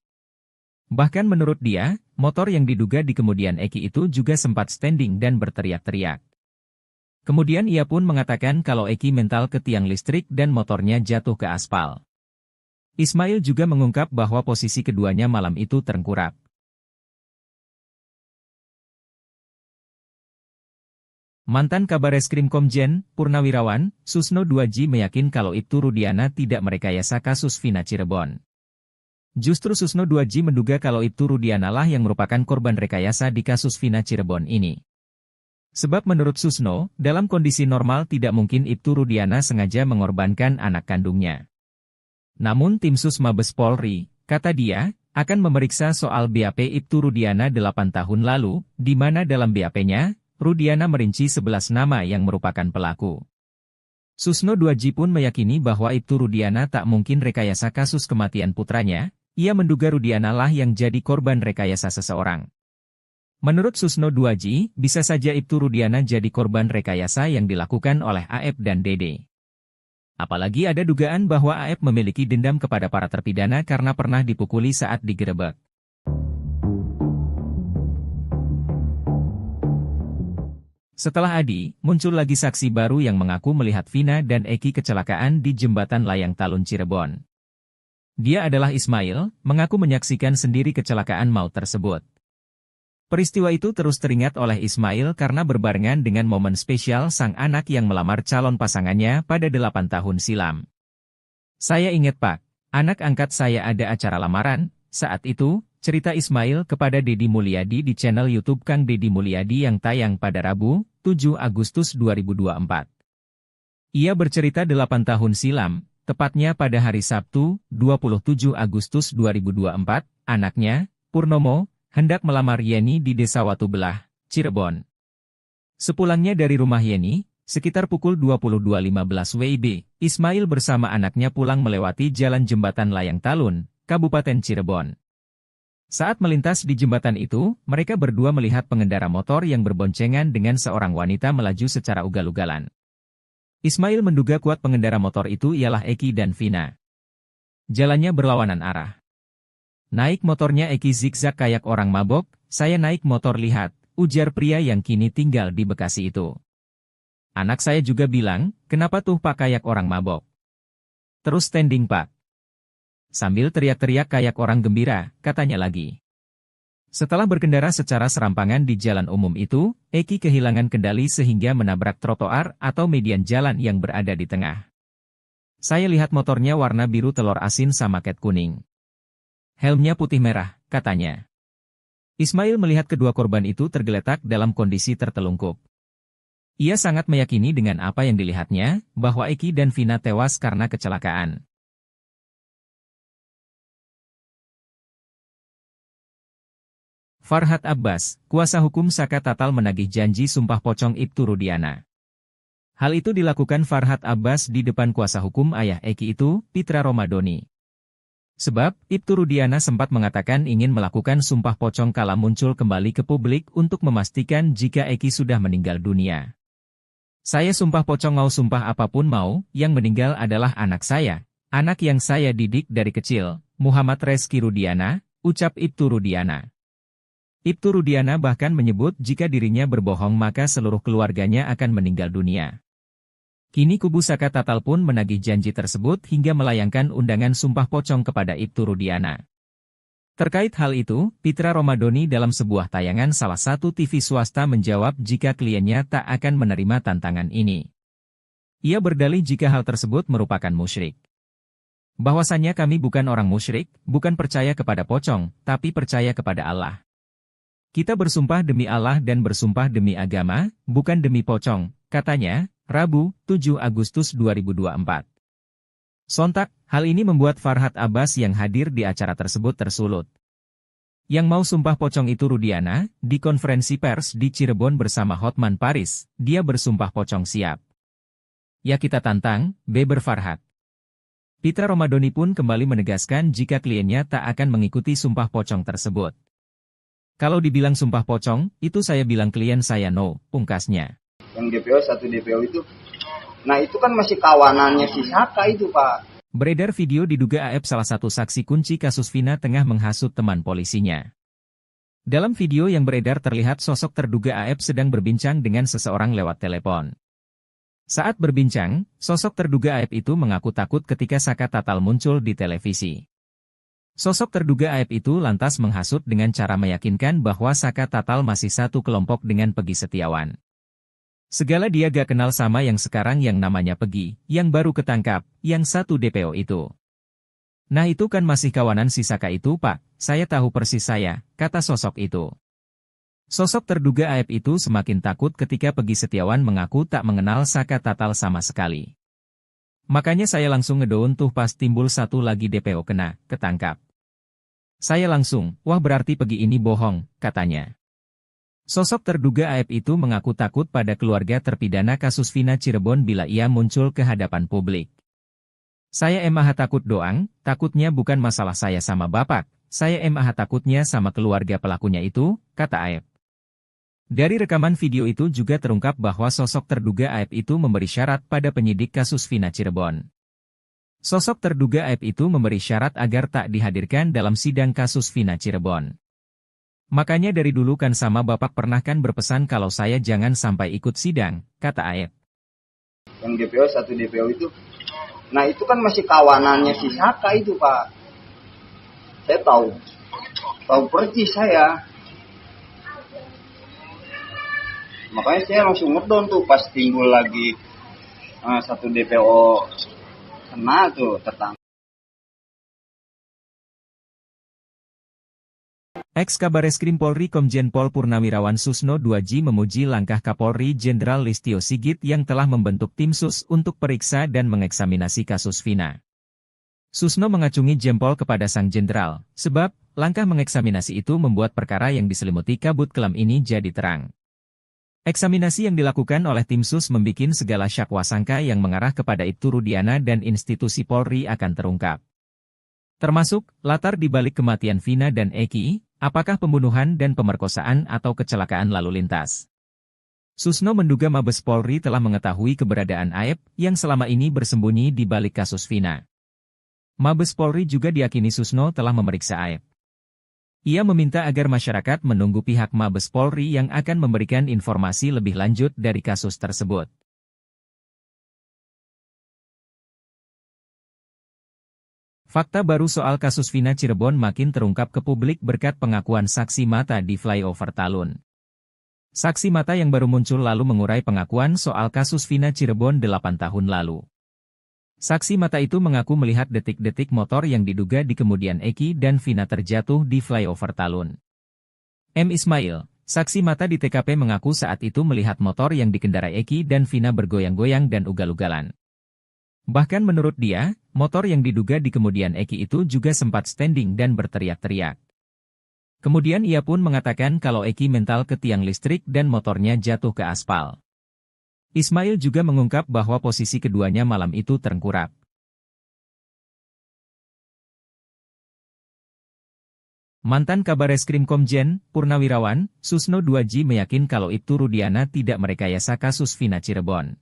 Bahkan menurut dia, motor yang diduga dikemudian Eki itu juga sempat standing dan berteriak-teriak. Kemudian ia pun mengatakan kalau Eki mental ke tiang listrik dan motornya jatuh ke aspal. Ismail juga mengungkap bahwa posisi keduanya malam itu tengkurap. Mantan Kabareskrim Komjen, Purnawirawan, Susno 2J meyakin kalau Ibtu Rudiana tidak merekayasa kasus Vina Cirebon. Justru Susno 2J menduga kalau Ibtu Rudiana lah yang merupakan korban rekayasa di kasus Vina Cirebon ini. Sebab menurut Susno, dalam kondisi normal tidak mungkin Ibtu Rudiana sengaja mengorbankan anak kandungnya. Namun tim Sus Mabes Polri, kata dia, akan memeriksa soal BAP Ibtu Rudiana 8 tahun lalu, di mana dalam BAP-nya, Rudiana merinci 11 nama yang merupakan pelaku. Susno 2J pun meyakini bahwa Ibtu Rudiana tak mungkin rekayasa kasus kematian putranya, ia menduga Rudiana lah yang jadi korban rekayasa seseorang. Menurut Susno 2J, bisa saja Ibtu Rudiana jadi korban rekayasa yang dilakukan oleh AF dan Dede. Apalagi ada dugaan bahwa AF memiliki dendam kepada para terpidana karena pernah dipukuli saat digerebek. Setelah Adi, muncul lagi saksi baru yang mengaku melihat Vina dan Eki kecelakaan di jembatan layang Talun Cirebon. Dia adalah Ismail, mengaku menyaksikan sendiri kecelakaan maut tersebut. Peristiwa itu terus teringat oleh Ismail karena berbarengan dengan momen spesial sang anak yang melamar calon pasangannya pada 8 tahun silam. Saya ingat Pak, anak angkat saya ada acara lamaran, saat itu, cerita Ismail kepada Deddy Mulyadi di channel YouTube Kang Deddy Mulyadi yang tayang pada Rabu, 7 Agustus 2024. Ia bercerita 8 tahun silam, tepatnya pada hari Sabtu, 27 Agustus 2024, anaknya, Purnomo, hendak melamar Yeni di Desa Watubelah, Cirebon. Sepulangnya dari rumah Yeni, sekitar pukul 22.15 WIB, Ismail bersama anaknya pulang melewati jalan jembatan layang Talun, Kabupaten Cirebon. Saat melintas di jembatan itu, mereka berdua melihat pengendara motor yang berboncengan dengan seorang wanita melaju secara ugal-ugalan. Ismail menduga kuat pengendara motor itu ialah Eki dan Vina. Jalannya berlawanan arah. Naik motornya Eki zigzag kayak orang mabok, saya naik motor lihat, ujar pria yang kini tinggal di Bekasi itu. Anak saya juga bilang, kenapa tuh Pak kayak orang mabok? Terus standing Pak. Sambil teriak-teriak kayak orang gembira, katanya lagi. Setelah berkendara secara serampangan di jalan umum itu, Eki kehilangan kendali sehingga menabrak trotoar atau median jalan yang berada di tengah. Saya lihat motornya warna biru telur asin sama cat kuning. Helmnya putih merah, katanya. Ismail melihat kedua korban itu tergeletak dalam kondisi tertelungkup. Ia sangat meyakini dengan apa yang dilihatnya, bahwa Eki dan Vina tewas karena kecelakaan. Farhad Abbas, kuasa hukum Saka Tatal menagih janji sumpah pocong Ibtu Rudiana. Hal itu dilakukan Farhad Abbas di depan kuasa hukum ayah Eki itu, Pitra Romadoni. Sebab, Ibtu Rudiana sempat mengatakan ingin melakukan sumpah pocong kala muncul kembali ke publik untuk memastikan jika Eki sudah meninggal dunia. Saya sumpah pocong mau sumpah apapun mau, yang meninggal adalah anak saya, anak yang saya didik dari kecil, Muhammad Reski Rudiana, ucap Ibtu Rudiana. Ibtu Rudiana bahkan menyebut jika dirinya berbohong maka seluruh keluarganya akan meninggal dunia. Kini kubu Saka Tatal pun menagih janji tersebut hingga melayangkan undangan sumpah pocong kepada Ibtu Rudiana. Terkait hal itu, Pitra Romadoni dalam sebuah tayangan salah satu TV swasta menjawab jika kliennya tak akan menerima tantangan ini. Ia berdalih jika hal tersebut merupakan musyrik. Bahwasannya kami bukan orang musyrik, bukan percaya kepada pocong, tapi percaya kepada Allah. Kita bersumpah demi Allah dan bersumpah demi agama, bukan demi pocong, katanya, Rabu, 7 Agustus 2024. Sontak, hal ini membuat Farhad Abbas yang hadir di acara tersebut tersulut. Yang mau sumpah pocong itu Rudiana, di konferensi pers di Cirebon bersama Hotman Paris, dia bersumpah pocong siap. Ya kita tantang, beber Farhad. Pitra Romadoni pun kembali menegaskan jika kliennya tak akan mengikuti sumpah pocong tersebut. Kalau dibilang sumpah pocong, itu saya bilang klien saya no, pungkasnya. Yang DPO, satu DPO itu, nah itu kan masih kawanannya si Saka itu Pak. Beredar video diduga AF salah satu saksi kunci kasus Vina tengah menghasut teman polisinya. Dalam video yang beredar terlihat sosok terduga AF sedang berbincang dengan seseorang lewat telepon. Saat berbincang, sosok terduga AF itu mengaku takut ketika Saka Tatal muncul di televisi. Sosok terduga AF itu lantas menghasut dengan cara meyakinkan bahwa Saka Tatal masih satu kelompok dengan Peggy Setiawan. Segala dia gak kenal sama yang sekarang yang namanya Pegi, yang baru ketangkap, yang satu DPO itu. Nah itu kan masih kawanan si Saka itu Pak, saya tahu persis saya, kata sosok itu. Sosok terduga Aep itu semakin takut ketika Pegi Setiawan mengaku tak mengenal Saka Tatal sama sekali. Makanya saya langsung ngedown tuh pas timbul satu lagi DPO kena, ketangkap. Saya langsung, wah berarti Pegi ini bohong, katanya. Sosok terduga Aep itu mengaku takut pada keluarga terpidana kasus Vina Cirebon bila ia muncul ke hadapan publik. Saya emah takut doang, takutnya bukan masalah saya sama bapak, saya emah takutnya sama keluarga pelakunya itu, kata Aep. Dari rekaman video itu juga terungkap bahwa sosok terduga Aep itu memberi syarat pada penyidik kasus Vina Cirebon. Sosok terduga Aep itu memberi syarat agar tak dihadirkan dalam sidang kasus Vina Cirebon. Makanya dari dulu kan sama bapak pernah kan berpesan kalau saya jangan sampai ikut sidang, kata Aep. Yang DPO, satu DPO itu, nah itu kan masih kawanannya si Saka itu Pak. Saya tahu persis saya. Makanya saya langsung ngedown tuh pas timbul lagi satu DPO kena tuh tertangkap. Ex-Kabareskrim Polri Komjen Pol Purnawirawan Susno 2J memuji langkah Kapolri Jenderal Listio Sigit yang telah membentuk tim sus untuk periksa dan mengeksaminasi kasus Vina. Susno mengacungi jempol kepada sang jenderal, sebab langkah mengeksaminasi itu membuat perkara yang diselimuti kabut kelam ini jadi terang. Eksaminasi yang dilakukan oleh tim sus membikin segala syakwa sangka yang mengarah kepada Ibtu Rudiana dan institusi Polri akan terungkap. Termasuk, latar dibalik kematian Vina dan Eki, apakah pembunuhan dan pemerkosaan atau kecelakaan lalu lintas. Susno menduga Mabes Polri telah mengetahui keberadaan Aep yang selama ini bersembunyi di balik kasus Vina. Mabes Polri juga diyakini Susno telah memeriksa Aep. Ia meminta agar masyarakat menunggu pihak Mabes Polri yang akan memberikan informasi lebih lanjut dari kasus tersebut. Fakta baru soal kasus Vina Cirebon makin terungkap ke publik berkat pengakuan saksi mata di flyover Talun. Saksi mata yang baru muncul lalu mengurai pengakuan soal kasus Vina Cirebon 8 tahun lalu. Saksi mata itu mengaku melihat detik-detik motor yang diduga di kemudian Eki dan Vina terjatuh di flyover Talun. M. Ismail, saksi mata di TKP mengaku saat itu melihat motor yang dikendarai Eki dan Vina bergoyang-goyang dan ugal-ugalan. Bahkan menurut dia, motor yang diduga di kemudian Eki itu juga sempat standing dan berteriak-teriak. Kemudian ia pun mengatakan kalau Eki mental ke tiang listrik dan motornya jatuh ke aspal. Ismail juga mengungkap bahwa posisi keduanya malam itu terengkurap. Mantan Kabareskrim Komjen Purnawirawan Susno 2J meyakin kalau Ibtu Rudiana tidak merekayasa kasus Vina Cirebon.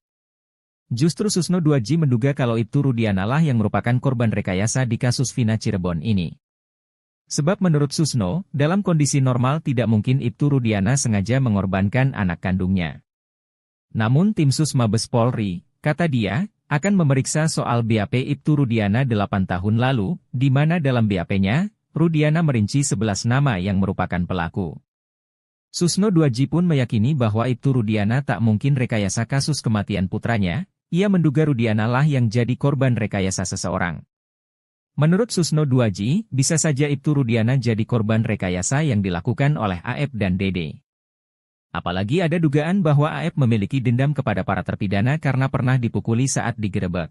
Justru Susno 2J menduga kalau Ibtu Rudiana lah yang merupakan korban rekayasa di kasus Vina Cirebon ini. Sebab menurut Susno, dalam kondisi normal tidak mungkin Ibtu Rudiana sengaja mengorbankan anak kandungnya. Namun tim sus Mabes Polri, kata dia, akan memeriksa soal BAP Ibtu Rudiana 8 tahun lalu, di mana dalam BAP-nya, Rudiana merinci 11 nama yang merupakan pelaku. Susno 2J pun meyakini bahwa Ibtu Rudiana tak mungkin rekayasa kasus kematian putranya. Ia menduga Rudiana lah yang jadi korban rekayasa seseorang. Menurut Susno 2J, bisa saja Ibtu Rudiana jadi korban rekayasa yang dilakukan oleh Aep dan Dede. Apalagi ada dugaan bahwa Aep memiliki dendam kepada para terpidana karena pernah dipukuli saat digerebek.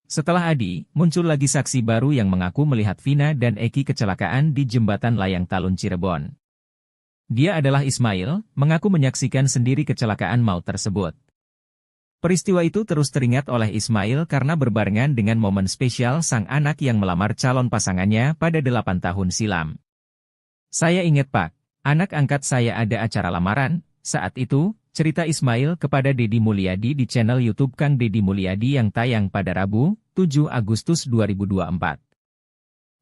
Setelah Adi, muncul lagi saksi baru yang mengaku melihat Vina dan Eki kecelakaan di jembatan layang Talun Cirebon. Dia adalah Ismail, mengaku menyaksikan sendiri kecelakaan maut tersebut. Peristiwa itu terus teringat oleh Ismail karena berbarengan dengan momen spesial sang anak yang melamar calon pasangannya pada 8 tahun silam. Saya ingat Pak, anak angkat saya ada acara lamaran, saat itu, cerita Ismail kepada Deddy Mulyadi di channel YouTube Kang Deddy Mulyadi yang tayang pada Rabu, 7 Agustus 2024.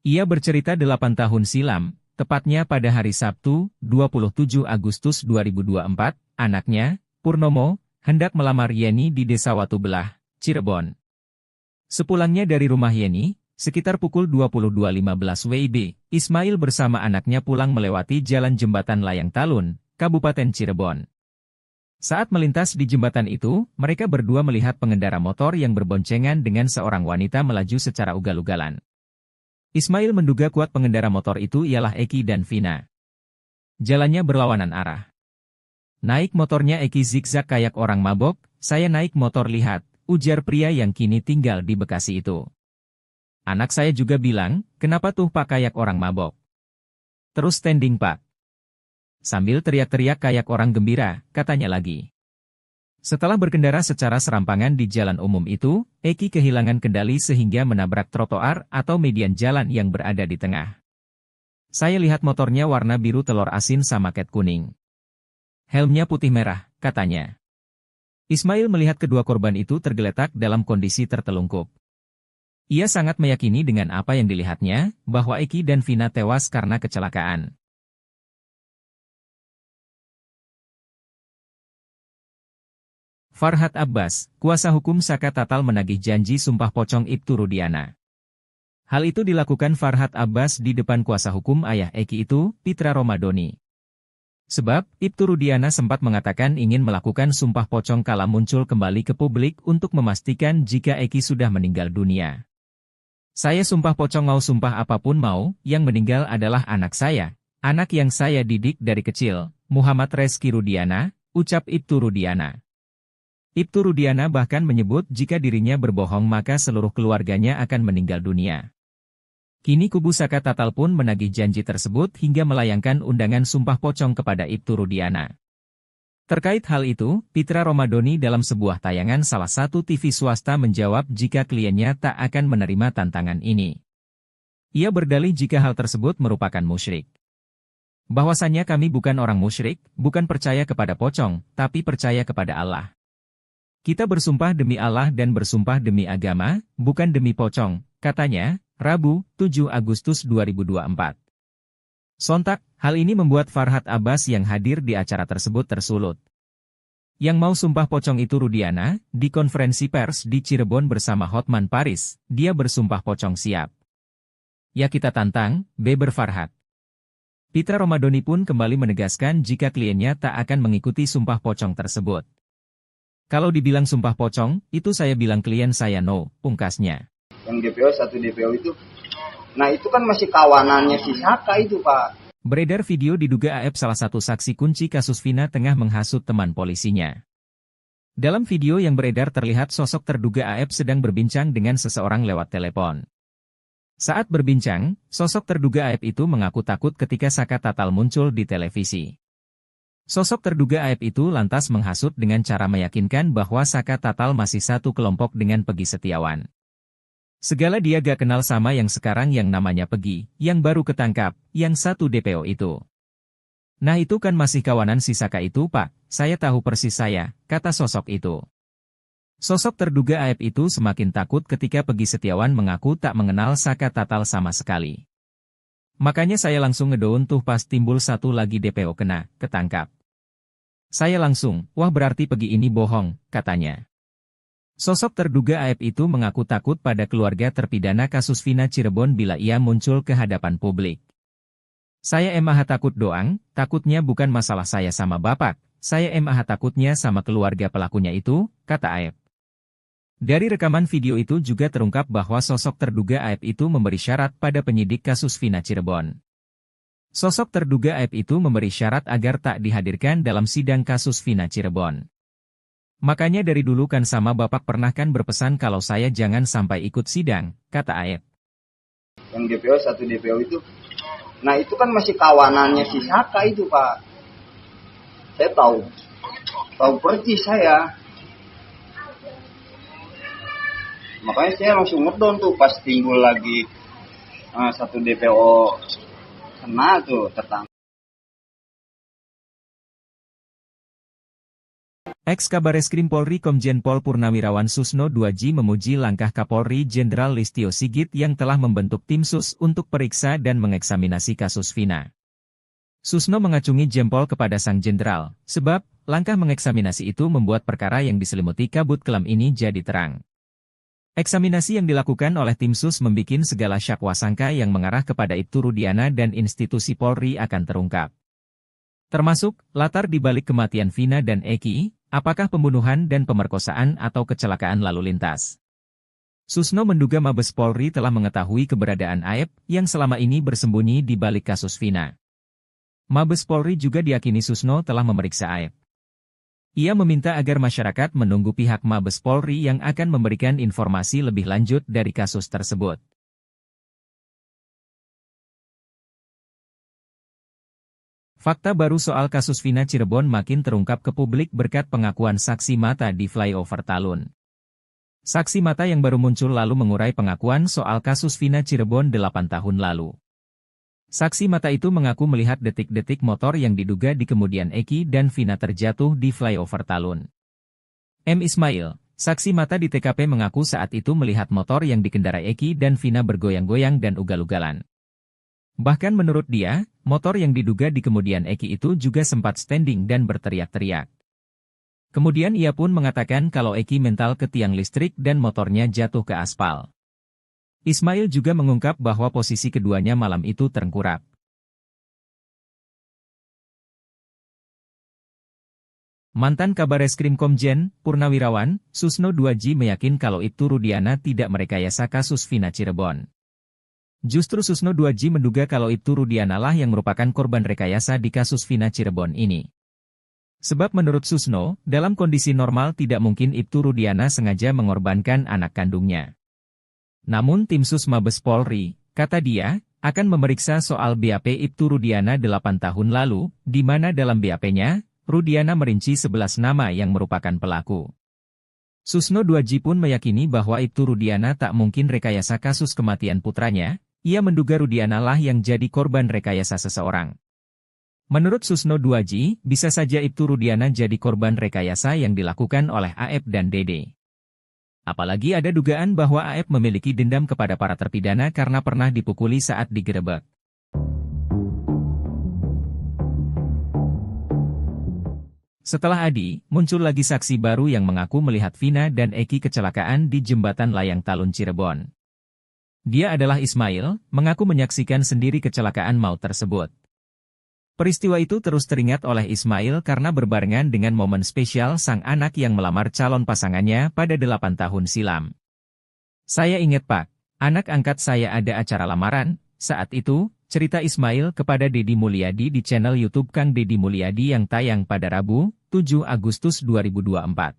Ia bercerita 8 tahun silam, tepatnya pada hari Sabtu, 27 Agustus 2024, anaknya, Purnomo, hendak melamar Yeni di Desa Watubelah, Cirebon. Sepulangnya dari rumah Yeni, Sekitar pukul 22.15 WIB, Ismail bersama anaknya pulang melewati jalan jembatan Layang Talun, Kabupaten Cirebon. Saat melintas di jembatan itu, mereka berdua melihat pengendara motor yang berboncengan dengan seorang wanita melaju secara ugal-ugalan. Ismail menduga kuat pengendara motor itu ialah Eki dan Vina. Jalannya berlawanan arah. Naik motornya Eki zigzag kayak orang mabok, saya naik motor lihat, ujar pria yang kini tinggal di Bekasi itu. Anak saya juga bilang, kenapa tuh Pak kayak orang mabok? Terus standing Pak. Sambil teriak-teriak kayak orang gembira, katanya lagi. Setelah berkendara secara serampangan di jalan umum itu, Eki kehilangan kendali sehingga menabrak trotoar atau median jalan yang berada di tengah. Saya lihat motornya warna biru telur asin sama ket kuning. Helmnya putih merah, katanya. Ismail melihat kedua korban itu tergeletak dalam kondisi tertelungkup. Ia sangat meyakini dengan apa yang dilihatnya, bahwa Eki dan Vina tewas karena kecelakaan. Farhat Abbas, kuasa hukum Saka Tatal menagih janji sumpah pocong Ibtu Rudiana. Hal itu dilakukan Farhat Abbas di depan kuasa hukum ayah Eki itu, Pitra Romadoni. Sebab, Ibtu Rudiana sempat mengatakan ingin melakukan sumpah pocong kala muncul kembali ke publik untuk memastikan jika Eki sudah meninggal dunia. Saya sumpah pocong mau sumpah apapun mau, yang meninggal adalah anak saya, anak yang saya didik dari kecil, Muhammad Reski Rudiana, ucap Ibtu Rudiana. Ibtu Rudiana bahkan menyebut jika dirinya berbohong maka seluruh keluarganya akan meninggal dunia. Kini kubu Saka Tatal pun menagih janji tersebut hingga melayangkan undangan sumpah pocong kepada Ibtu Rudiana. Terkait hal itu, Pitra Romadoni dalam sebuah tayangan salah satu TV swasta menjawab jika kliennya tak akan menerima tantangan ini. Ia berdalih jika hal tersebut merupakan musyrik. Bahwasannya kami bukan orang musyrik, bukan percaya kepada pocong, tapi percaya kepada Allah. Kita bersumpah demi Allah dan bersumpah demi agama, bukan demi pocong, katanya, Rabu, 7 Agustus 2024. Sontak, hal ini membuat Farhat Abbas yang hadir di acara tersebut tersulut. Yang mau sumpah pocong itu Rudiana, di konferensi pers di Cirebon bersama Hotman Paris, dia bersumpah pocong siap. Ya kita tantang, beber Farhat. Pitra Romadoni pun kembali menegaskan jika kliennya tak akan mengikuti sumpah pocong tersebut. Kalau dibilang sumpah pocong, itu saya bilang klien saya no, pungkasnya. Yang DPO, satu DPO itu, nah itu kan masih kawanannya si Saka itu Pak. Beredar video diduga AF salah satu saksi kunci kasus Vina tengah menghasut teman polisinya. Dalam video yang beredar terlihat sosok terduga AF sedang berbincang dengan seseorang lewat telepon. Saat berbincang, sosok terduga AF itu mengaku takut ketika Saka Tatal muncul di televisi. Sosok terduga AF itu lantas menghasut dengan cara meyakinkan bahwa Saka Tatal masih satu kelompok dengan Pegi Setiawan. Segala dia gak kenal sama yang sekarang yang namanya Pegi, yang baru ketangkap, yang satu DPO itu. Nah itu kan masih kawanan si Saka itu Pak, saya tahu persis saya, kata sosok itu. Sosok terduga AF itu semakin takut ketika Pegi Setiawan mengaku tak mengenal Saka Tatal sama sekali. Makanya saya langsung ngedown tuh pas timbul satu lagi DPO kena, ketangkap. Saya langsung, wah berarti Pegi ini bohong, katanya. Sosok terduga AF itu mengaku takut pada keluarga terpidana kasus Vina Cirebon bila ia muncul ke hadapan publik. Saya emah takut doang, takutnya bukan masalah saya sama bapak, saya emah takutnya sama keluarga pelakunya itu, kata AF. Dari rekaman video itu juga terungkap bahwa sosok terduga AF itu memberi syarat pada penyidik kasus Vina Cirebon. Sosok terduga AF itu memberi syarat agar tak dihadirkan dalam sidang kasus Vina Cirebon. Makanya dari dulu kan sama bapak pernah kan berpesan kalau saya jangan sampai ikut sidang, kata AF. Yang DPO, satu DPO itu, nah itu kan masih kawanannya si Saka itu Pak. Saya tahu persis saya. Makanya saya langsung ngedown tuh pas timbul lagi satu DPO kena tuh tertangkap. Ex-Kabareskrim Polri Komjen Pol Purnawirawan Susno 2J memuji langkah Kapolri Jenderal Listio Sigit yang telah membentuk tim sus untuk periksa dan mengeksaminasi kasus Vina. Susno mengacungi jempol kepada sang jenderal, sebab langkah mengeksaminasi itu membuat perkara yang diselimuti kabut kelam ini jadi terang. Eksaminasi yang dilakukan oleh tim sus membikin segala syakwa sangka yang mengarah kepada Ibtu Rudiana dan institusi Polri akan terungkap. Termasuk, latar dibalik kematian Vina dan Eki, apakah pembunuhan dan pemerkosaan atau kecelakaan lalu lintas. Susno menduga Mabes Polri telah mengetahui keberadaan Aep yang selama ini bersembunyi di balik kasus Vina. Mabes Polri juga diyakini Susno telah memeriksa Aep. Ia meminta agar masyarakat menunggu pihak Mabes Polri yang akan memberikan informasi lebih lanjut dari kasus tersebut. Fakta baru soal kasus Vina Cirebon makin terungkap ke publik berkat pengakuan saksi mata di flyover Talun. Saksi mata yang baru muncul lalu mengurai pengakuan soal kasus Vina Cirebon 8 tahun lalu. Saksi mata itu mengaku melihat detik-detik motor yang diduga di kemudian Eki dan Vina terjatuh di flyover Talun. M. Ismail, saksi mata di TKP mengaku saat itu melihat motor yang dikendarai Eki dan Vina bergoyang-goyang dan ugal-ugalan. Bahkan menurut dia, motor yang diduga di kemudian Eki itu juga sempat standing dan berteriak-teriak. Kemudian ia pun mengatakan kalau Eki mental ke tiang listrik dan motornya jatuh ke aspal. Ismail juga mengungkap bahwa posisi keduanya malam itu terengkurap. Mantan Kabareskrim Komjen, Purnawirawan, Susno 2J meyakin kalau Ibtu Rudiana tidak merekayasa kasus Vina Cirebon. Justru Susno 2J menduga kalau Ibtu Rudiana lah yang merupakan korban rekayasa di kasus Vina Cirebon ini. Sebab menurut Susno, dalam kondisi normal tidak mungkin Ibtu Rudiana sengaja mengorbankan anak kandungnya. Namun tim sus Mabes Polri, kata dia, akan memeriksa soal BAP Ibtu Rudiana 8 tahun lalu, di mana dalam BAP-nya, Rudiana merinci 11 nama yang merupakan pelaku. Susno 2J pun meyakini bahwa Ibtu Rudiana tak mungkin rekayasa kasus kematian putranya, ia menduga Rudiana lah yang jadi korban rekayasa seseorang. Menurut Susno 2J, bisa saja Ibtu Rudiana jadi korban rekayasa yang dilakukan oleh Aep dan Dede. Apalagi ada dugaan bahwa Aep memiliki dendam kepada para terpidana karena pernah dipukuli saat digerebek. Setelah Adi, muncul lagi saksi baru yang mengaku melihat Vina dan Eki kecelakaan di jembatan layang Talun Cirebon. Dia adalah Ismail, mengaku menyaksikan sendiri kecelakaan maut tersebut. Peristiwa itu terus teringat oleh Ismail karena berbarengan dengan momen spesial sang anak yang melamar calon pasangannya pada 8 tahun silam. Saya ingat Pak, anak angkat saya ada acara lamaran, saat itu, cerita Ismail kepada Deddy Mulyadi di channel YouTube Kang Deddy Mulyadi yang tayang pada Rabu, 7 Agustus 2024.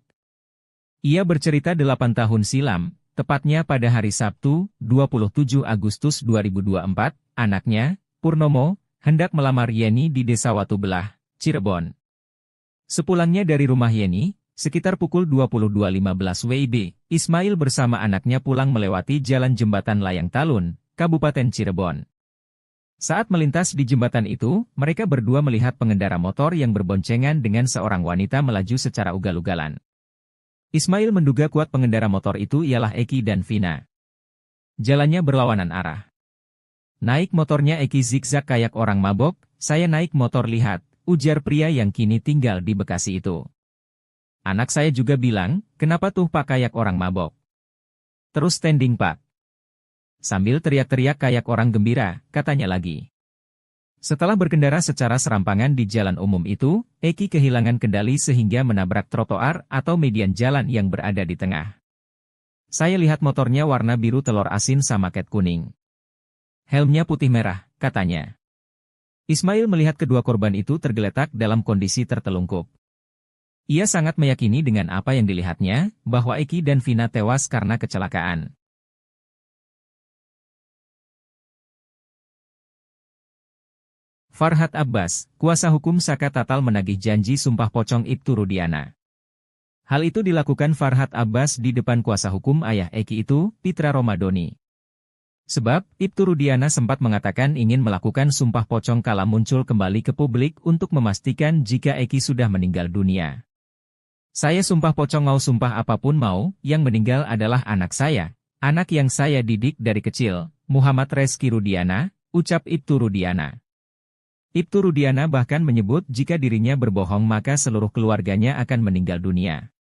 Ia bercerita 8 tahun silam, tepatnya pada hari Sabtu, 27 Agustus 2024, anaknya, Purnomo, hendak melamar Yeni di Desa Watubelah, Cirebon. Sepulangnya dari rumah Yeni, sekitar pukul 22.15 WIB, Ismail bersama anaknya pulang melewati jalan jembatan Layang Talun, Kabupaten Cirebon. Saat melintas di jembatan itu, mereka berdua melihat pengendara motor yang berboncengan dengan seorang wanita melaju secara ugal-ugalan. Ismail menduga kuat pengendara motor itu ialah Eki dan Vina. Jalannya berlawanan arah. Naik motornya Eki zigzag kayak orang mabok, saya naik motor lihat, ujar pria yang kini tinggal di Bekasi itu. Anak saya juga bilang, kenapa tuh Pak kayak orang mabok? Terus standing Pak. Sambil teriak-teriak kayak orang gembira, katanya lagi. Setelah berkendara secara serampangan di jalan umum itu, Eki kehilangan kendali sehingga menabrak trotoar atau median jalan yang berada di tengah. Saya lihat motornya warna biru telur asin sama ket kuning. Helmnya putih merah, katanya. Ismail melihat kedua korban itu tergeletak dalam kondisi tertelungkup. Ia sangat meyakini dengan apa yang dilihatnya, bahwa Eki dan Vina tewas karena kecelakaan. Farhad Abbas, kuasa hukum Saka Tatal menagih janji sumpah pocong Ibtu Rudiana. Hal itu dilakukan Farhad Abbas di depan kuasa hukum ayah Eki itu, Pitra Romadoni. Sebab, Ibtu Rudiana sempat mengatakan ingin melakukan sumpah pocong kala muncul kembali ke publik untuk memastikan jika Eki sudah meninggal dunia. Saya sumpah pocong mau sumpah apapun mau, yang meninggal adalah anak saya, anak yang saya didik dari kecil, Muhammad Reski Rudiana, ucap Ibtu Rudiana. Ibtu Rudiana bahkan menyebut jika dirinya berbohong maka seluruh keluarganya akan meninggal dunia.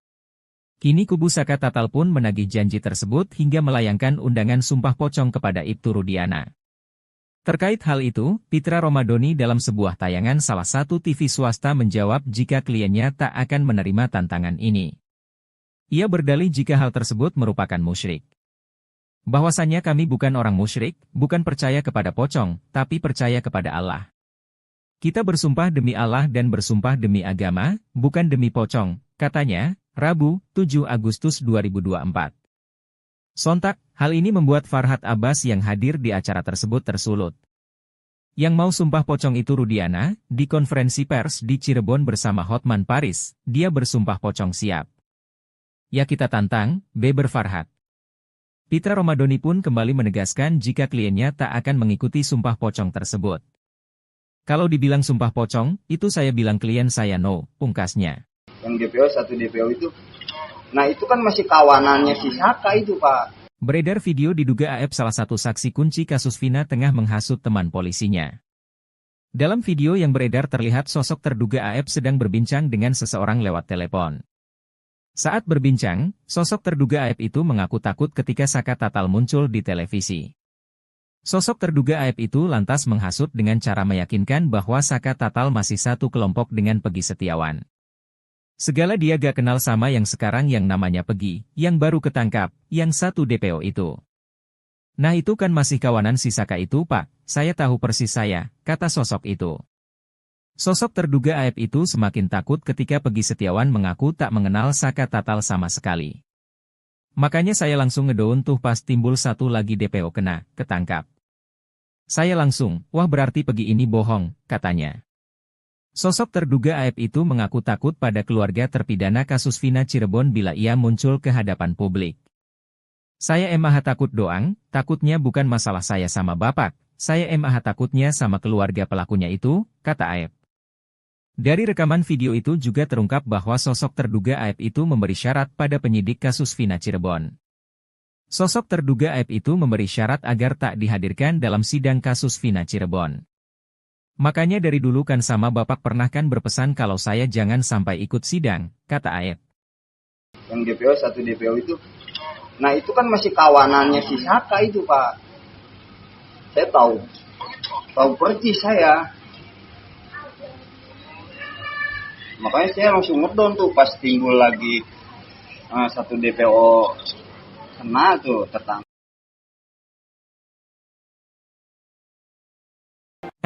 Kini kubu Saka Tatal pun menagih janji tersebut hingga melayangkan undangan sumpah pocong kepada Ibtu Rudiana. Terkait hal itu, Pitra Romadoni dalam sebuah tayangan salah satu TV swasta menjawab jika kliennya tak akan menerima tantangan ini. Ia berdalih jika hal tersebut merupakan musyrik. Bahwasannya kami bukan orang musyrik, bukan percaya kepada pocong, tapi percaya kepada Allah. Kita bersumpah demi Allah dan bersumpah demi agama, bukan demi pocong, katanya, Rabu, 7 Agustus 2024. Sontak, hal ini membuat Farhad Abbas yang hadir di acara tersebut tersulut. Yang mau sumpah pocong itu Rudiana, di konferensi pers di Cirebon bersama Hotman Paris, dia bersumpah pocong siap. Ya kita tantang, beber Farhad. Pitra Romadoni pun kembali menegaskan jika kliennya tak akan mengikuti sumpah pocong tersebut. Kalau dibilang sumpah pocong, itu saya bilang klien saya no, pungkasnya. Yang DPO, satu DPO itu, nah itu kan masih kawanannya si Saka itu Pak. Beredar video diduga AF salah satu saksi kunci kasus Vina tengah menghasut teman polisinya. Dalam video yang beredar terlihat sosok terduga AF sedang berbincang dengan seseorang lewat telepon. Saat berbincang, sosok terduga AF itu mengaku takut ketika Saka Tatal muncul di televisi. Sosok terduga AF itu lantas menghasut dengan cara meyakinkan bahwa Saka Tatal masih satu kelompok dengan Pegi Setiawan. Segala dia gak kenal sama yang sekarang yang namanya Pegi, yang baru ketangkap, yang satu DPO itu. Nah itu kan masih kawanan si Saka itu Pak, saya tahu persis saya, kata sosok itu. Sosok terduga AF itu semakin takut ketika Pegi Setiawan mengaku tak mengenal Saka Tatal sama sekali. Makanya saya langsung ngedown tuh pas timbul satu lagi DPO kena, ketangkap. Saya langsung, wah berarti Pegi ini bohong, katanya. Sosok terduga AF itu mengaku takut pada keluarga terpidana kasus Vina Cirebon bila ia muncul ke hadapan publik. Saya emang takut doang, takutnya bukan masalah saya sama bapak, saya emang takutnya sama keluarga pelakunya itu, kata AF. Dari rekaman video itu juga terungkap bahwa sosok terduga AF itu memberi syarat pada penyidik kasus Vina Cirebon. Sosok terduga AF itu memberi syarat agar tak dihadirkan dalam sidang kasus Vina Cirebon. Makanya dari dulu kan sama bapak pernah kan berpesan kalau saya jangan sampai ikut sidang, kata AF. Yang DPO, satu DPO itu, nah itu kan masih kawanannya si Saka itu Pak. Saya tahu persis saya. Makanya saya langsung ngedown tuh pas timbul lagi satu DPO kena tuh tertangkap.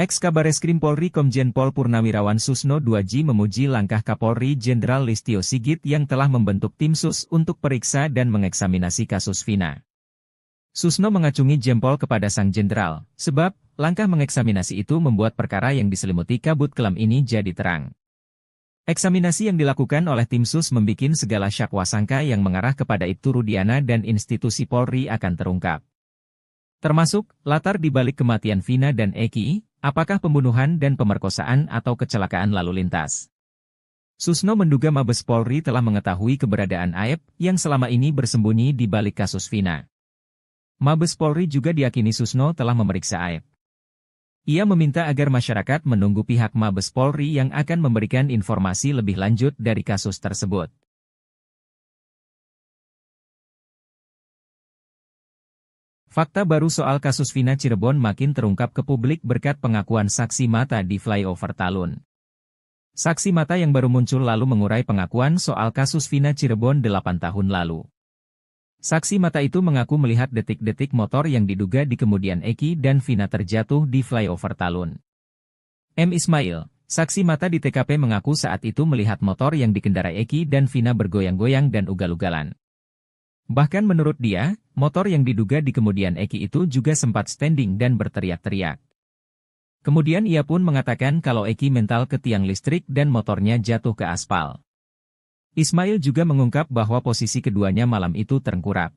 Ex-Kabareskrim Polri Komjen Pol Purnawirawan Susno 2J memuji langkah Kapolri Jenderal Listio Sigit yang telah membentuk tim sus untuk periksa dan mengeksaminasi kasus Vina. Susno mengacungi jempol kepada sang jenderal, sebab langkah mengeksaminasi itu membuat perkara yang diselimuti kabut kelam ini jadi terang. Eksaminasi yang dilakukan oleh tim sus membikin segala syakwa sangka yang mengarah kepada Ibtu Rudiana dan institusi Polri akan terungkap. Termasuk, latar dibalik kematian Vina dan Eki, apakah pembunuhan dan pemerkosaan atau kecelakaan lalu lintas. Susno menduga Mabes Polri telah mengetahui keberadaan AF yang selama ini bersembunyi di balik kasus Vina. Mabes Polri juga diyakini Susno telah memeriksa AF. Ia meminta agar masyarakat menunggu pihak Mabes Polri yang akan memberikan informasi lebih lanjut dari kasus tersebut. Fakta baru soal kasus Vina Cirebon makin terungkap ke publik berkat pengakuan saksi mata di flyover Talun. Saksi mata yang baru muncul lalu mengurai pengakuan soal kasus Vina Cirebon 8 tahun lalu. Saksi mata itu mengaku melihat detik-detik motor yang diduga di kemudian Eki dan Vina terjatuh di flyover Talun. M. Ismail, saksi mata di TKP mengaku saat itu melihat motor yang dikendarai Eki dan Vina bergoyang-goyang dan ugal-ugalan. Bahkan menurut dia, motor yang diduga di kemudian Eki itu juga sempat standing dan berteriak-teriak. Kemudian ia pun mengatakan kalau Eki mental ke tiang listrik dan motornya jatuh ke aspal. Ismail juga mengungkap bahwa posisi keduanya malam itu terengkurap.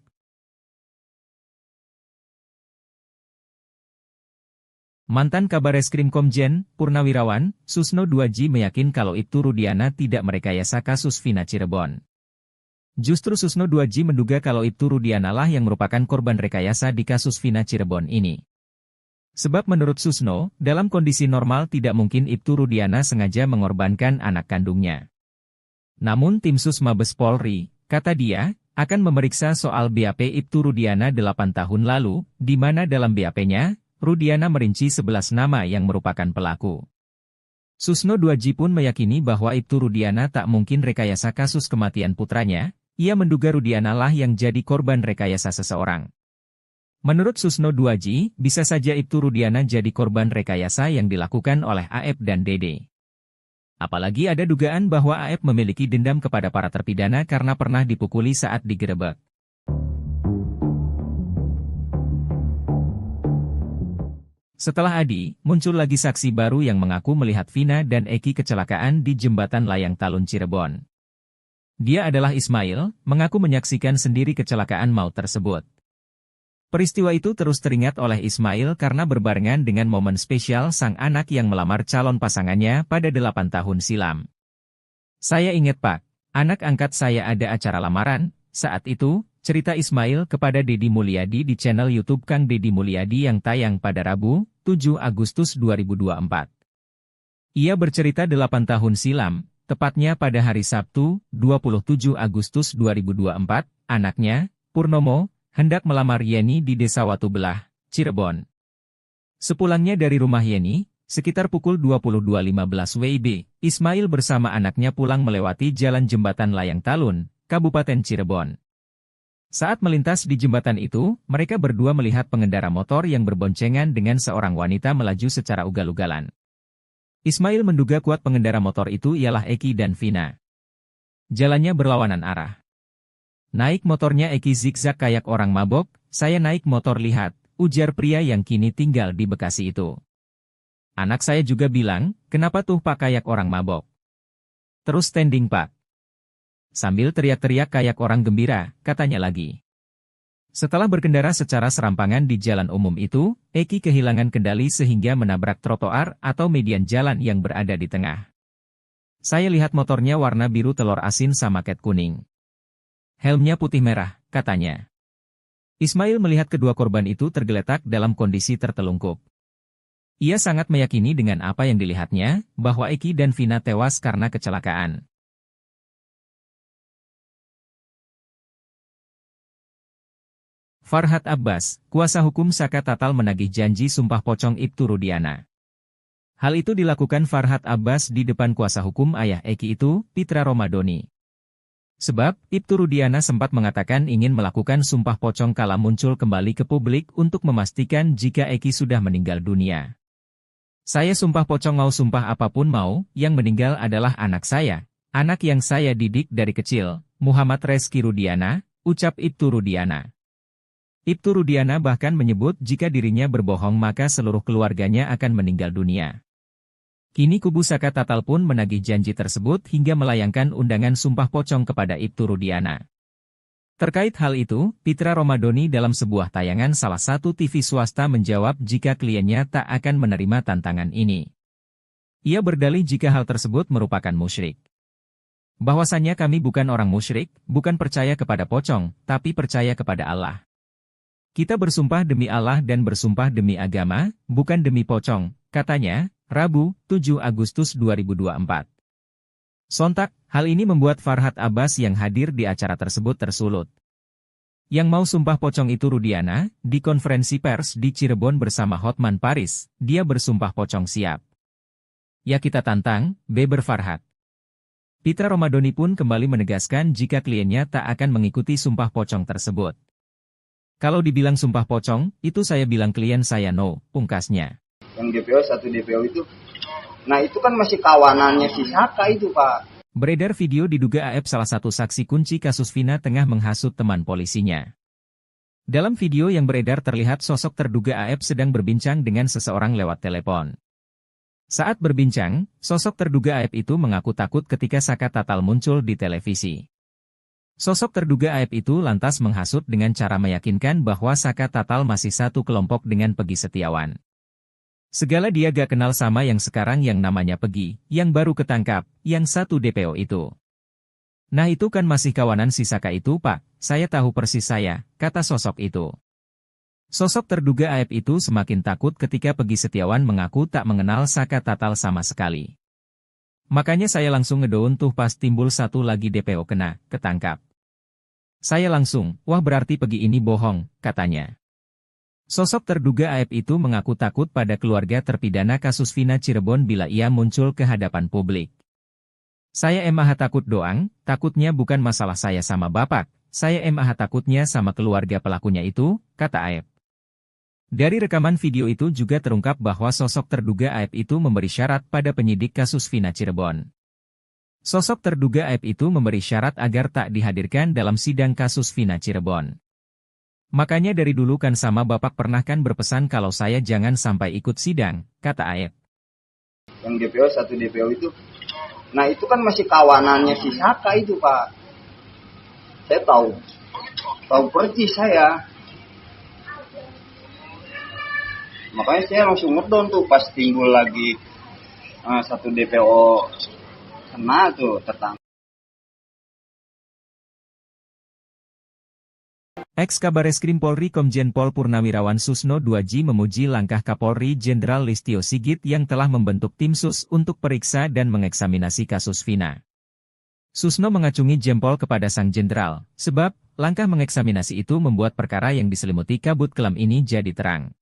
Mantan Kabareskrim Komjen Purnawirawan Susno 2J meyakin kalau Ibtu Rudiana tidak merekayasa kasus Vina Cirebon. Justru Susno 2J menduga kalau Ibtu Rudiana lah yang merupakan korban rekayasa di kasus Vina Cirebon ini. Sebab menurut Susno, dalam kondisi normal tidak mungkin Ibtu Rudiana sengaja mengorbankan anak kandungnya. Namun tim sus Mabes Polri, Kata dia, akan memeriksa soal BAP Ibtu Rudiana 8 tahun lalu, di mana dalam BAP-nya, Rudiana merinci 11 nama yang merupakan pelaku. Susno 2J pun meyakini bahwa Ibtu Rudiana tak mungkin rekayasa kasus kematian putranya, ia menduga Rudiana lah yang jadi korban rekayasa seseorang. Menurut Susno 2J, bisa saja Ibtu Rudiana jadi korban rekayasa yang dilakukan oleh AF dan Dede. Apalagi ada dugaan bahwa AF memiliki dendam kepada para terpidana karena pernah dipukuli saat digerebek. Setelah Adi, muncul lagi saksi baru yang mengaku melihat Vina dan Eki kecelakaan di jembatan layang Talun Cirebon. Dia adalah Ismail, mengaku menyaksikan sendiri kecelakaan maut tersebut. Peristiwa itu terus teringat oleh Ismail karena berbarengan dengan momen spesial sang anak yang melamar calon pasangannya pada 8 tahun silam. Saya ingat Pak, anak angkat saya ada acara lamaran, saat itu, cerita Ismail kepada Deddy Mulyadi di channel YouTube Kang Deddy Mulyadi yang tayang pada Rabu, 7 Agustus 2024. Ia bercerita 8 tahun silam, tepatnya pada hari Sabtu, 27 Agustus 2024, anaknya, Purnomo, hendak melamar Yeni di Desa Watubelah, Cirebon. Sepulangnya dari rumah Yeni, sekitar pukul 22.15 WIB, Ismail bersama anaknya pulang melewati jalan jembatan Layang Talun, Kabupaten Cirebon. Saat melintas di jembatan itu, mereka berdua melihat pengendara motor yang berboncengan dengan seorang wanita melaju secara ugal-ugalan. Ismail menduga kuat pengendara motor itu ialah Eki dan Vina. Jalannya berlawanan arah. Naik motornya Eki zigzag kayak orang mabok, saya naik motor lihat, ujar pria yang kini tinggal di Bekasi itu. Anak saya juga bilang, kenapa tuh Pak kayak orang mabok? Terus standing Pak. Sambil teriak-teriak kayak orang gembira, katanya lagi. Setelah berkendara secara serampangan di jalan umum itu, Eki kehilangan kendali sehingga menabrak trotoar atau median jalan yang berada di tengah. Saya lihat motornya warna biru telur asin sama cat kuning. Helmnya putih merah, katanya. Ismail melihat kedua korban itu tergeletak dalam kondisi tertelungkup. Ia sangat meyakini dengan apa yang dilihatnya, bahwa Eki dan Vina tewas karena kecelakaan. Farhat Abbas, kuasa hukum Saka Tatal menagih janji sumpah pocong Ibtu Rudiana. Hal itu dilakukan Farhat Abbas di depan kuasa hukum ayah Eki itu, Pitra Romadoni. Sebab, Ibtu Rudiana sempat mengatakan ingin melakukan sumpah pocong kala muncul kembali ke publik untuk memastikan jika Eki sudah meninggal dunia. Saya sumpah pocong mau sumpah apapun mau, yang meninggal adalah anak saya, anak yang saya didik dari kecil, Muhammad Reski Rudiana, ucap Ibtu Rudiana. Ibtu Rudiana bahkan menyebut jika dirinya berbohong maka seluruh keluarganya akan meninggal dunia. Kini kubu Saka Tatal pun menagih janji tersebut hingga melayangkan undangan sumpah pocong kepada Ibtu Rudiana. Terkait hal itu, Pitra Romadoni dalam sebuah tayangan salah satu TV swasta menjawab jika kliennya tak akan menerima tantangan ini. Ia berdalih jika hal tersebut merupakan musyrik. Bahwasannya kami bukan orang musyrik, bukan percaya kepada pocong, tapi percaya kepada Allah. Kita bersumpah demi Allah dan bersumpah demi agama, bukan demi pocong, katanya, Rabu, 7 Agustus 2024. Sontak, hal ini membuat Farhat Abbas yang hadir di acara tersebut tersulut. Yang mau sumpah pocong itu Rudiana, di konferensi pers di Cirebon bersama Hotman Paris, dia bersumpah pocong siap. Ya kita tantang, beber Farhat. Pitra Romadoni pun kembali menegaskan jika kliennya tak akan mengikuti sumpah pocong tersebut. Kalau dibilang sumpah pocong, itu saya bilang klien saya no, pungkasnya. Yang DPO, satu DPO itu, nah itu kan masih kawanannya si Saka itu Pak. Beredar video diduga AF salah satu saksi kunci kasus Vina tengah menghasut teman polisinya. Dalam video yang beredar terlihat sosok terduga AF sedang berbincang dengan seseorang lewat telepon. Saat berbincang, sosok terduga AF itu mengaku takut ketika Saka Tatal muncul di televisi. Sosok terduga AF itu lantas menghasut dengan cara meyakinkan bahwa Saka Tatal masih satu kelompok dengan Pegi Setiawan. Segala dia gak kenal sama yang sekarang yang namanya Pegi, yang baru ketangkap, yang satu DPO itu. Nah itu kan masih kawanan si Saka itu Pak, saya tahu persis saya, kata sosok itu. Sosok terduga AF itu semakin takut ketika Pegi Setiawan mengaku tak mengenal Saka Tatal sama sekali. Makanya saya langsung ngedown tuh pas timbul satu lagi DPO kena, ketangkap. Saya langsung, wah berarti Pegi ini bohong, katanya. Sosok terduga AF itu mengaku takut pada keluarga terpidana kasus Vina Cirebon bila ia muncul ke hadapan publik. Saya emang takut doang, takutnya bukan masalah saya sama bapak, saya emang takutnya sama keluarga pelakunya itu, kata AF. Dari rekaman video itu juga terungkap bahwa sosok terduga AF itu memberi syarat pada penyidik kasus Vina Cirebon. Sosok terduga AF itu memberi syarat agar tak dihadirkan dalam sidang kasus Vina Cirebon. Makanya dari dulu kan sama bapak pernah kan berpesan kalau saya jangan sampai ikut sidang, kata AF. Yang DPO, satu DPO itu, nah itu kan masih kawanannya si Saka itu Pak. Saya tahu persis saya. Makanya saya langsung ngedon tuh pas timbul lagi satu DPO kena tuh tetangga. Ex-Kabareskrim Polri Komjen Pol Purnawirawan Susno Duaji memuji langkah Kapolri Jenderal Listio Sigit yang telah membentuk tim sus untuk periksa dan mengeksaminasi kasus Vina. Susno mengacungi jempol kepada sang jenderal, sebab langkah mengeksaminasi itu membuat perkara yang diselimuti kabut kelam ini jadi terang.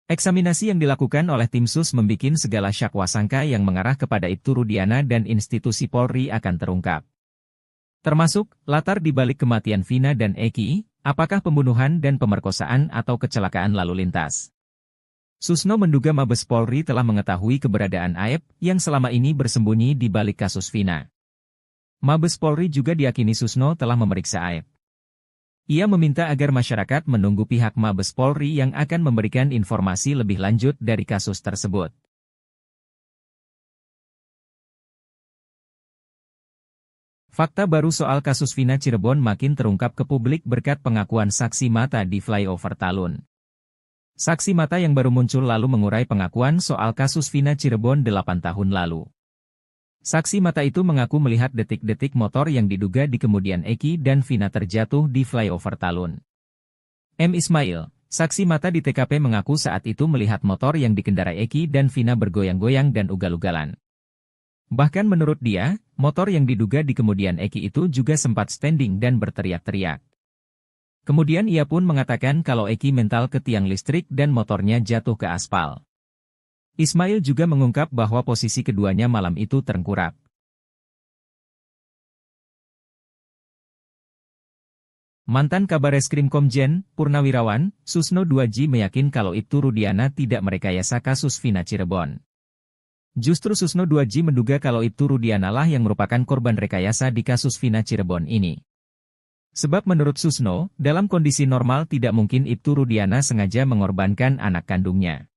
Eksaminasi yang dilakukan oleh tim sus membikin segala syakwa sangka yang mengarah kepada Ibtu Rudiana dan institusi Polri akan terungkap. Termasuk, latar dibalik kematian Vina dan Eki, apakah pembunuhan dan pemerkosaan atau kecelakaan lalu lintas. Susno menduga Mabes Polri telah mengetahui keberadaan AF yang selama ini bersembunyi di balik kasus Vina. Mabes Polri juga diyakini Susno telah memeriksa AF. Ia meminta agar masyarakat menunggu pihak Mabes Polri yang akan memberikan informasi lebih lanjut dari kasus tersebut. Fakta baru soal kasus Vina Cirebon makin terungkap ke publik berkat pengakuan saksi mata di flyover Talun. Saksi mata yang baru muncul lalu mengurai pengakuan soal kasus Vina Cirebon 8 tahun lalu. Saksi mata itu mengaku melihat detik-detik motor yang diduga di kemudian Eki dan Vina terjatuh di flyover Talun. M. Ismail, saksi mata di TKP mengaku saat itu melihat motor yang dikendarai Eki dan Vina bergoyang-goyang dan ugal-ugalan. Bahkan menurut dia, motor yang diduga di kemudian Eki itu juga sempat standing dan berteriak-teriak. Kemudian ia pun mengatakan kalau Eki mental ke tiang listrik dan motornya jatuh ke aspal. Ismail juga mengungkap bahwa posisi keduanya malam itu tengkurap. Mantan Kabareskrim Komjen Purnawirawan Susno Duaji meyakin kalau Ibtu Rudiana tidak merekayasa kasus Vina Cirebon. Justru Susno Duaji menduga kalau Ibtu Rudiana lah yang merupakan korban rekayasa di kasus Vina Cirebon ini. Sebab menurut Susno, dalam kondisi normal tidak mungkin Ibtu Rudiana sengaja mengorbankan anak kandungnya.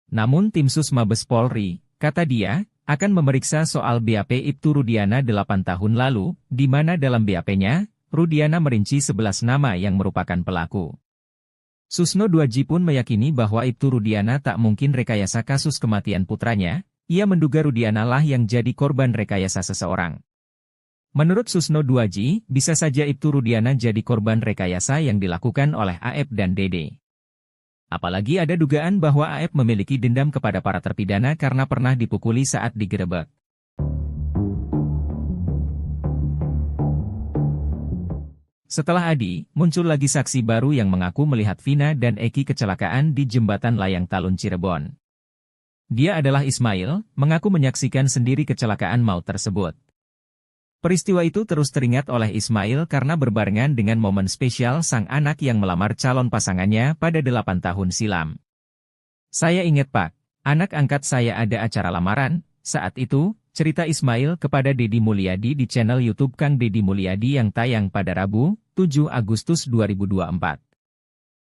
Namun tim sus Mabes Polri, kata dia, akan memeriksa soal BAP Ibtu Rudiana 8 tahun lalu, di mana dalam BAP-nya, Rudiana merinci 11 nama yang merupakan pelaku. Susno Duaji pun meyakini bahwa Ibtu Rudiana tak mungkin rekayasa kasus kematian putranya, ia menduga Rudiana lah yang jadi korban rekayasa seseorang. Menurut Susno Duaji, bisa saja Ibtu Rudiana jadi korban rekayasa yang dilakukan oleh AF dan Dede. Apalagi ada dugaan bahwa AF memiliki dendam kepada para terpidana karena pernah dipukuli saat digerebek. Setelah Adi, muncul lagi saksi baru yang mengaku melihat Vina dan Eki kecelakaan di jembatan layang Talun Cirebon. Dia adalah Ismail, mengaku menyaksikan sendiri kecelakaan maut tersebut. Peristiwa itu terus teringat oleh Ismail karena berbarengan dengan momen spesial sang anak yang melamar calon pasangannya pada 8 tahun silam. Saya ingat Pak, anak angkat saya ada acara lamaran, saat itu, cerita Ismail kepada Deddy Mulyadi di channel YouTube Kang Deddy Mulyadi yang tayang pada Rabu, 7 Agustus 2024.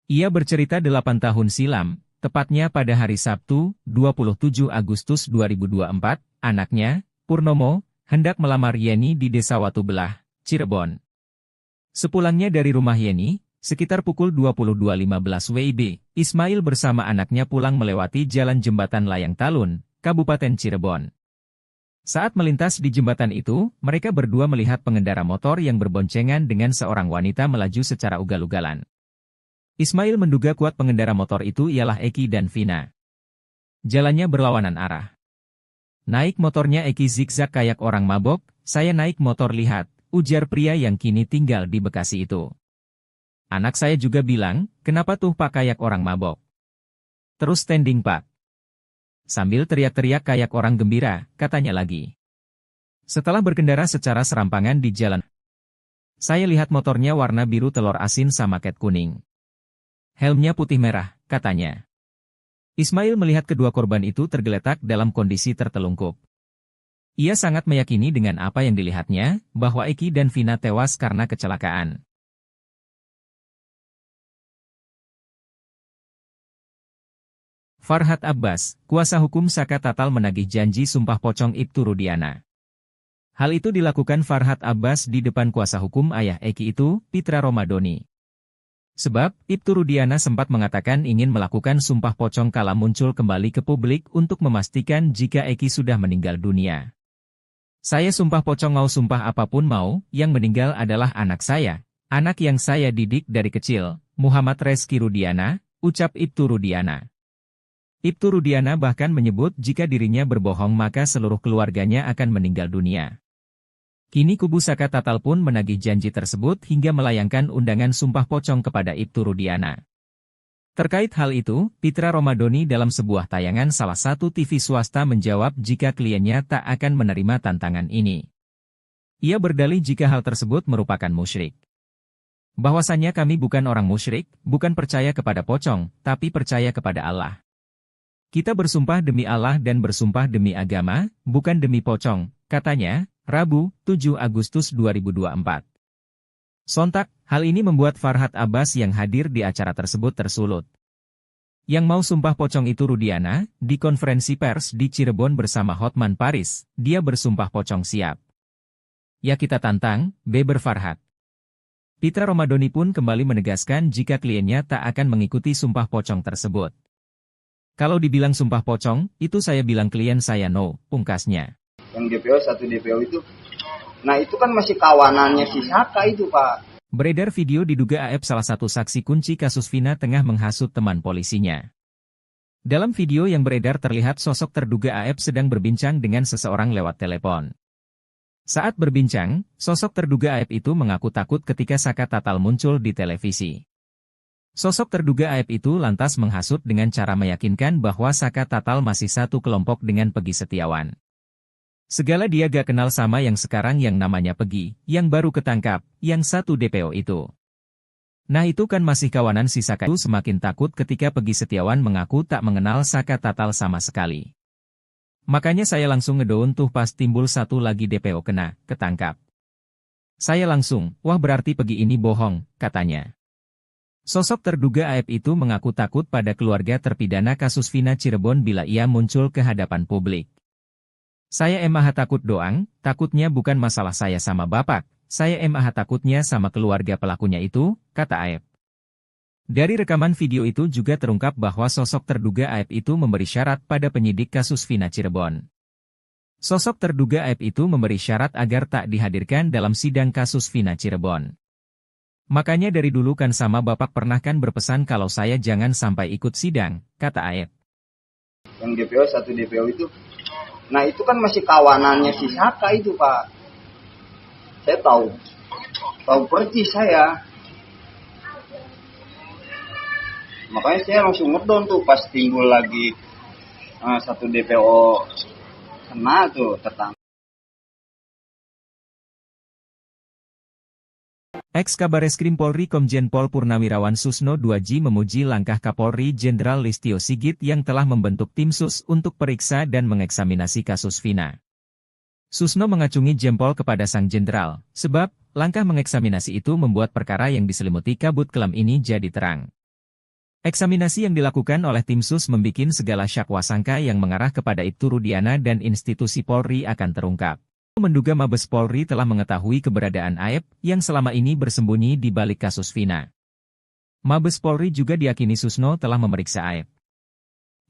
Ia bercerita 8 tahun silam, tepatnya pada hari Sabtu, 27 Agustus 2024, anaknya, Purnomo, hendak melamar Yeni di Desa Watu Belah, Cirebon. Sepulangnya dari rumah Yeni, sekitar pukul 22.15 WIB, Ismail bersama anaknya pulang melewati jalan jembatan Layang Talun, Kabupaten Cirebon. Saat melintas di jembatan itu, mereka berdua melihat pengendara motor yang berboncengan dengan seorang wanita melaju secara ugal-ugalan. Ismail menduga kuat pengendara motor itu ialah Eki dan Vina. Jalannya berlawanan arah. Naik motornya Eki zigzag kayak orang mabok, saya naik motor lihat, ujar pria yang kini tinggal di Bekasi itu. Anak saya juga bilang, kenapa tuh Pak kayak orang mabok? Terus standing Pak. Sambil teriak-teriak kayak orang gembira, katanya lagi. Setelah berkendara secara serampangan di jalan, saya lihat motornya warna biru telur asin sama cat kuning. Helmnya putih merah, katanya. Ismail melihat kedua korban itu tergeletak dalam kondisi tertelungkup. Ia sangat meyakini dengan apa yang dilihatnya, bahwa Eki dan Vina tewas karena kecelakaan. Farhat Abbas, kuasa hukum Saka Tatal menagih janji sumpah pocong Ibtu Rudiana. Hal itu dilakukan Farhat Abbas di depan kuasa hukum ayah Eki itu, Pitra Romadoni. Sebab, Ibtu Rudiana sempat mengatakan ingin melakukan sumpah pocong kala muncul kembali ke publik untuk memastikan jika Eki sudah meninggal dunia. Saya sumpah pocong mau sumpah apapun mau, yang meninggal adalah anak saya, anak yang saya didik dari kecil, Muhammad Reski Rudiana, ucap Ibtu Rudiana. Ibtu Rudiana bahkan menyebut jika dirinya berbohong maka seluruh keluarganya akan meninggal dunia. Kini kubu Saka Tatal pun menagih janji tersebut hingga melayangkan undangan sumpah pocong kepada Ibtu Rudiana. Terkait hal itu, Pitra Romadoni dalam sebuah tayangan salah satu TV swasta menjawab jika kliennya tak akan menerima tantangan ini. Ia berdalih jika hal tersebut merupakan musyrik. Bahwasannya kami bukan orang musyrik, bukan percaya kepada pocong, tapi percaya kepada Allah. Kita bersumpah demi Allah dan bersumpah demi agama, bukan demi pocong, katanya, Rabu, 7 Agustus 2024. Sontak, hal ini membuat Farhat Abbas yang hadir di acara tersebut tersulut. Yang mau sumpah pocong itu Rudiana, di konferensi pers di Cirebon bersama Hotman Paris, dia bersumpah pocong siap. Ya kita tantang, beber Farhat. Pitra Romadoni pun kembali menegaskan jika kliennya tak akan mengikuti sumpah pocong tersebut. Kalau dibilang sumpah pocong, itu saya bilang klien saya no, pungkasnya. Yang DPO, satu DPO itu, nah itu kan masih kawanannya si Saka itu Pak. Beredar video diduga AF salah satu saksi kunci kasus Vina tengah menghasut teman polisinya. Dalam video yang beredar terlihat sosok terduga AF sedang berbincang dengan seseorang lewat telepon. Saat berbincang, sosok terduga AF itu mengaku takut ketika Saka Tatal muncul di televisi. Sosok terduga AF itu lantas menghasut dengan cara meyakinkan bahwa Saka Tatal masih satu kelompok dengan Pegi Setiawan. Segala dia gak kenal sama yang sekarang yang namanya Pegi, yang baru ketangkap, yang satu DPO itu. Nah itu kan masih kawanan si Saka itu semakin takut ketika Pegi Setiawan mengaku tak mengenal Saka Tatal sama sekali. Makanya saya langsung ngedown tuh pas timbul satu lagi DPO kena, ketangkap. Saya langsung, wah berarti Pegi ini bohong, katanya. Sosok terduga AF itu mengaku takut pada keluarga terpidana kasus Vina Cirebon bila ia muncul ke hadapan publik. Saya emah takut doang, takutnya bukan masalah saya sama bapak, saya emah takutnya sama keluarga pelakunya itu, kata AF. Dari rekaman video itu juga terungkap bahwa sosok terduga AF itu memberi syarat pada penyidik kasus Vina Cirebon. Sosok terduga AF itu memberi syarat agar tak dihadirkan dalam sidang kasus Vina Cirebon. Makanya dari dulu kan sama bapak pernah kan berpesan kalau saya jangan sampai ikut sidang, kata AF. Yang DPO, satu DPO itu, nah itu kan masih kawanannya si Saka itu Pak. Saya tahu persis saya. Makanya saya langsung ngedon tuh pas timbul lagi satu DPO kena tuh tertangkap. Ex-Kabareskrim Polri Komjen Pol Purnawirawan Susno 2J memuji langkah Kapolri Jenderal Listio Sigit yang telah membentuk tim sus untuk periksa dan mengeksaminasi kasus Vina. Susno mengacungi jempol kepada sang jenderal, sebab langkah mengeksaminasi itu membuat perkara yang diselimuti kabut kelam ini jadi terang. Eksaminasi yang dilakukan oleh tim sus membikin segala syakwa sangka yang mengarah kepada Ibtu Rudiana dan institusi Polri akan terungkap. Menduga Mabes Polri telah mengetahui keberadaan AF yang selama ini bersembunyi di balik kasus Vina. Mabes Polri juga diyakini Susno telah memeriksa AF.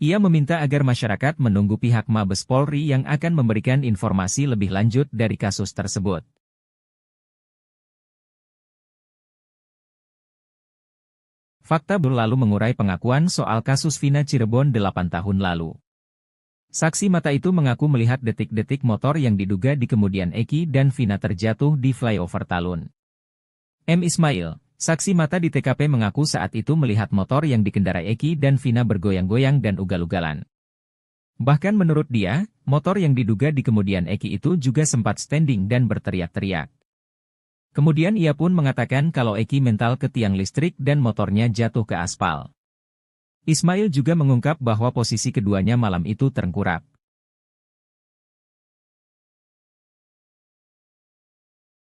Ia meminta agar masyarakat menunggu pihak Mabes Polri yang akan memberikan informasi lebih lanjut dari kasus tersebut. Fakta berlalu mengurai pengakuan soal kasus Vina Cirebon 8 tahun lalu. Saksi mata itu mengaku melihat detik-detik motor yang diduga dikemudian Eki dan Vina terjatuh di flyover Talun. M. Ismail, saksi mata di TKP mengaku saat itu melihat motor yang dikendarai Eki dan Vina bergoyang-goyang dan ugal-ugalan. Bahkan menurut dia, motor yang diduga dikemudian Eki itu juga sempat standing dan berteriak-teriak. Kemudian ia pun mengatakan kalau Eki mental ke tiang listrik dan motornya jatuh ke aspal. Ismail juga mengungkap bahwa posisi keduanya malam itu terengkurap.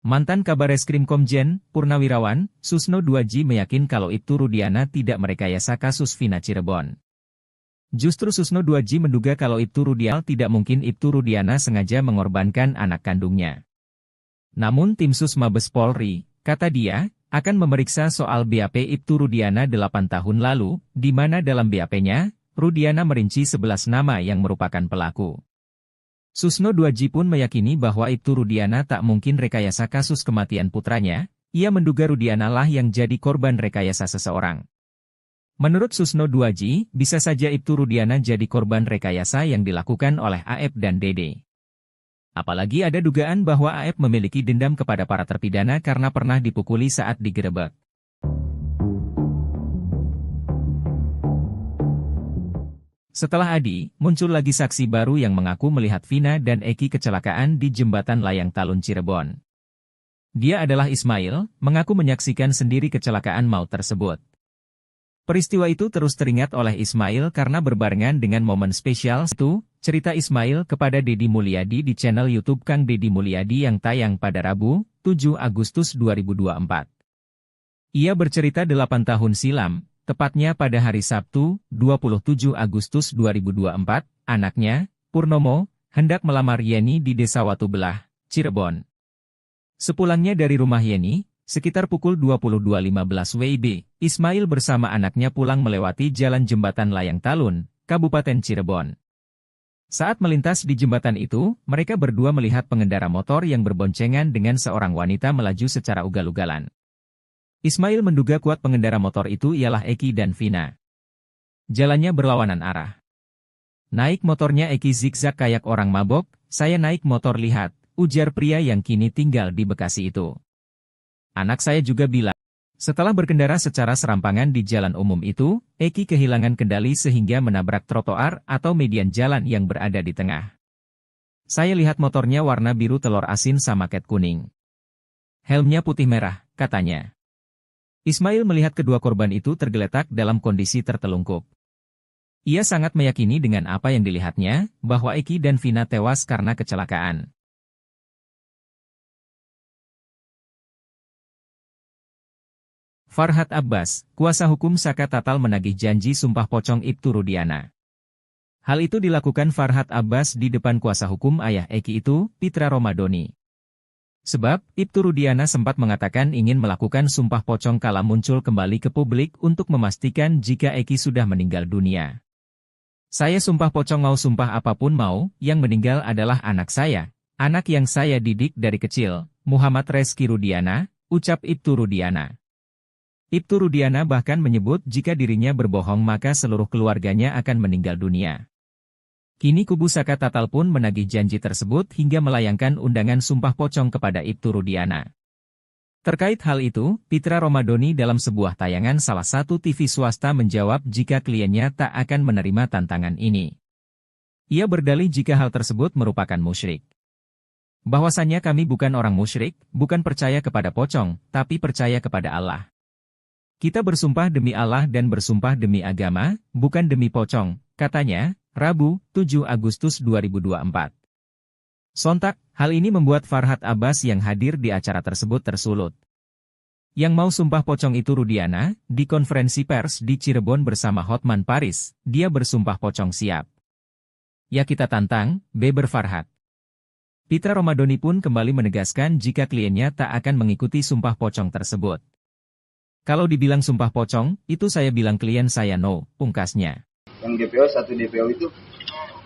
Mantan Kabareskrim Komjen, Purnawirawan, Susno 2J meyakin kalau Ibtu Rudiana tidak merekayasa kasus Vina Cirebon. Justru Susno 2J menduga kalau Ibtu Rudiana tidak mungkin Ibtu Rudiana sengaja mengorbankan anak kandungnya. Namun tim Sus Mabes Polri, kata dia, akan memeriksa soal BAP Ibtu Rudiana 8 tahun lalu, di mana dalam BAP-nya, Rudiana merinci 11 nama yang merupakan pelaku. Susno 2J pun meyakini bahwa Ibtu Rudiana tak mungkin rekayasa kasus kematian putranya, ia menduga Rudiana lah yang jadi korban rekayasa seseorang. Menurut Susno 2J, bisa saja Ibtu Rudiana jadi korban rekayasa yang dilakukan oleh AF dan Dede. Apalagi ada dugaan bahwa AF memiliki dendam kepada para terpidana karena pernah dipukuli saat digerebek. Setelah Adi, muncul lagi saksi baru yang mengaku melihat Vina dan Eki kecelakaan di jembatan layang Talun Cirebon. Dia adalah Ismail, mengaku menyaksikan sendiri kecelakaan maut tersebut. Peristiwa itu terus teringat oleh Ismail karena berbarengan dengan momen spesial itu, cerita Ismail kepada Deddy Mulyadi di channel YouTube Kang Deddy Mulyadi yang tayang pada Rabu, 7 Agustus 2024. Ia bercerita 8 tahun silam, tepatnya pada hari Sabtu, 27 Agustus 2024, anaknya, Purnomo, hendak melamar Yeni di Desa Watubelah, Cirebon. Sepulangnya dari rumah Yeni, sekitar pukul 22.15 WIB, Ismail bersama anaknya pulang melewati jalan jembatan layang Talun, Kabupaten Cirebon. Saat melintas di jembatan itu, mereka berdua melihat pengendara motor yang berboncengan dengan seorang wanita melaju secara ugal-ugalan. Ismail menduga kuat pengendara motor itu ialah Eki dan Vina. Jalannya berlawanan arah. Naik motornya Eki zigzag kayak orang mabok, saya naik motor lihat, ujar pria yang kini tinggal di Bekasi itu. Anak saya juga bilang, setelah berkendara secara serampangan di jalan umum itu, Eki kehilangan kendali sehingga menabrak trotoar atau median jalan yang berada di tengah. Saya lihat motornya warna biru telur asin sama ket kuning. Helmnya putih merah, katanya. Ismail melihat kedua korban itu tergeletak dalam kondisi tertelungkup. Ia sangat meyakini dengan apa yang dilihatnya, bahwa Eki dan Vina tewas karena kecelakaan. Farhat Abbas, kuasa hukum Saka Tatal menagih janji sumpah pocong Ibtu Rudiana. Hal itu dilakukan Farhat Abbas di depan kuasa hukum ayah Eki itu, Pitra Romadoni. Sebab, Ibtu Rudiana sempat mengatakan ingin melakukan sumpah pocong kala muncul kembali ke publik untuk memastikan jika Eki sudah meninggal dunia. Saya sumpah pocong mau sumpah apapun mau, yang meninggal adalah anak saya, anak yang saya didik dari kecil, Muhammad Reski Rudiana, ucap Ibtu Rudiana. Ibtu Rudiana bahkan menyebut jika dirinya berbohong maka seluruh keluarganya akan meninggal dunia. Kini kubu Saka Tatal pun menagih janji tersebut hingga melayangkan undangan sumpah pocong kepada Ibtu Rudiana. Terkait hal itu, Pitra Romadoni dalam sebuah tayangan salah satu TV swasta menjawab jika kliennya tak akan menerima tantangan ini. Ia berdalih jika hal tersebut merupakan musyrik. Bahwasannya kami bukan orang musyrik, bukan percaya kepada pocong, tapi percaya kepada Allah. Kita bersumpah demi Allah dan bersumpah demi agama, bukan demi pocong, katanya, Rabu, 7 Agustus 2024. Sontak, hal ini membuat Farhat Abbas yang hadir di acara tersebut tersulut. Yang mau sumpah pocong itu Rudiana, di konferensi pers di Cirebon bersama Hotman Paris, dia bersumpah pocong siap. Ya kita tantang, beber Farhat. Pitra Romadoni pun kembali menegaskan jika kliennya tak akan mengikuti sumpah pocong tersebut. Kalau dibilang sumpah pocong, itu saya bilang klien saya no, pungkasnya. Yang DPO, satu DPO itu,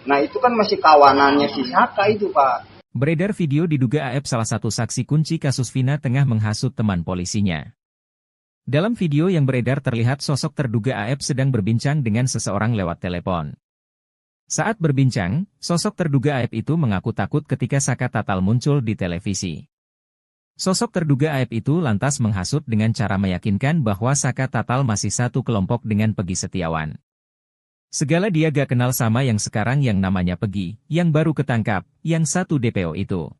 nah itu kan masih kawanannya si Saka itu Pak. Beredar video diduga AF salah satu saksi kunci kasus Vina tengah menghasut teman polisinya. Dalam video yang beredar terlihat sosok terduga AF sedang berbincang dengan seseorang lewat telepon. Saat berbincang, sosok terduga Aep itu mengaku takut ketika Saka Tatal muncul di televisi. Sosok terduga Aep itu lantas menghasut dengan cara meyakinkan bahwa Saka Tatal masih satu kelompok dengan Pegi Setiawan. Segala dia gak kenal sama yang sekarang yang namanya Pegi, yang baru ketangkap, yang satu DPO itu.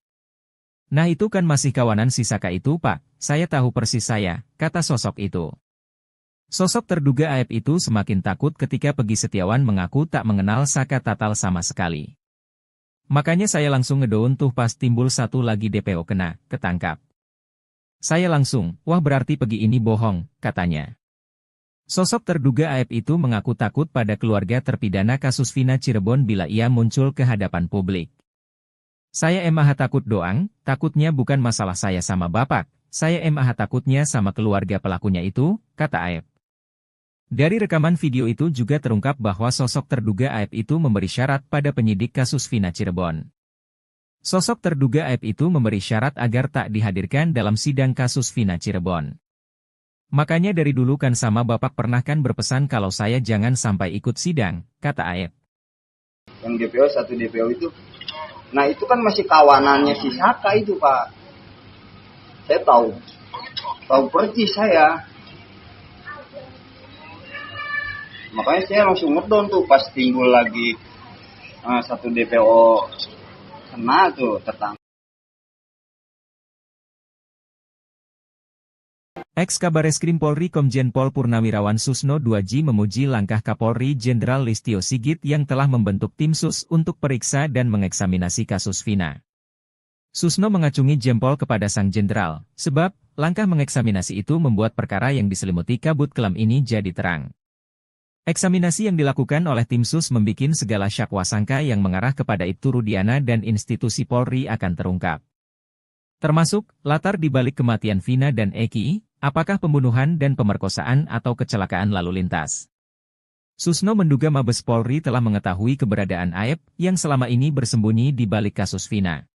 Nah itu kan masih kawanan si Saka itu Pak, saya tahu persis saya, kata sosok itu. Sosok terduga Aep itu semakin takut ketika Pegi Setiawan mengaku tak mengenal Saka Tatal sama sekali. Makanya saya langsung ngedown tuh pas timbul satu lagi DPO kena, ketangkap. Saya langsung, wah berarti Pegi ini bohong, katanya. Sosok terduga Aep itu mengaku takut pada keluarga terpidana kasus Vina Cirebon bila ia muncul ke hadapan publik. Saya emang takut doang, takutnya bukan masalah saya sama bapak, saya emang takutnya sama keluarga pelakunya itu, kata Aep. Dari rekaman video itu juga terungkap bahwa sosok terduga Aep itu memberi syarat pada penyidik kasus Vina Cirebon. Sosok terduga Aep itu memberi syarat agar tak dihadirkan dalam sidang kasus Vina Cirebon. Makanya dari dulu kan sama bapak pernah kan berpesan kalau saya jangan sampai ikut sidang, kata Aep. Yang DPO, satu DPO itu, nah itu kan masih kawanannya si Saka itu Pak. Saya tahu persis saya. Makanya saya langsung ngedown tuh pas timbul lagi satu DPO kena tuh tertangkap. Ex-Kabareskrim Polri Komjen Pol Purnawirawan Susno Duaji memuji langkah Kapolri Jenderal Listio Sigit yang telah membentuk tim sus untuk periksa dan mengeksaminasi kasus Vina. Susno mengacungi jempol kepada sang jenderal, sebab langkah mengeksaminasi itu membuat perkara yang diselimuti kabut kelam ini jadi terang. Eksaminasi yang dilakukan oleh tim sus membikin segala syakwa sangka yang mengarah kepada Ibtu Rudiana dan institusi Polri akan terungkap. Termasuk, latar dibalik kematian Vina dan Eki, apakah pembunuhan dan pemerkosaan atau kecelakaan lalu lintas. Susno menduga Mabes Polri telah mengetahui keberadaan Aep yang selama ini bersembunyi di balik kasus Vina.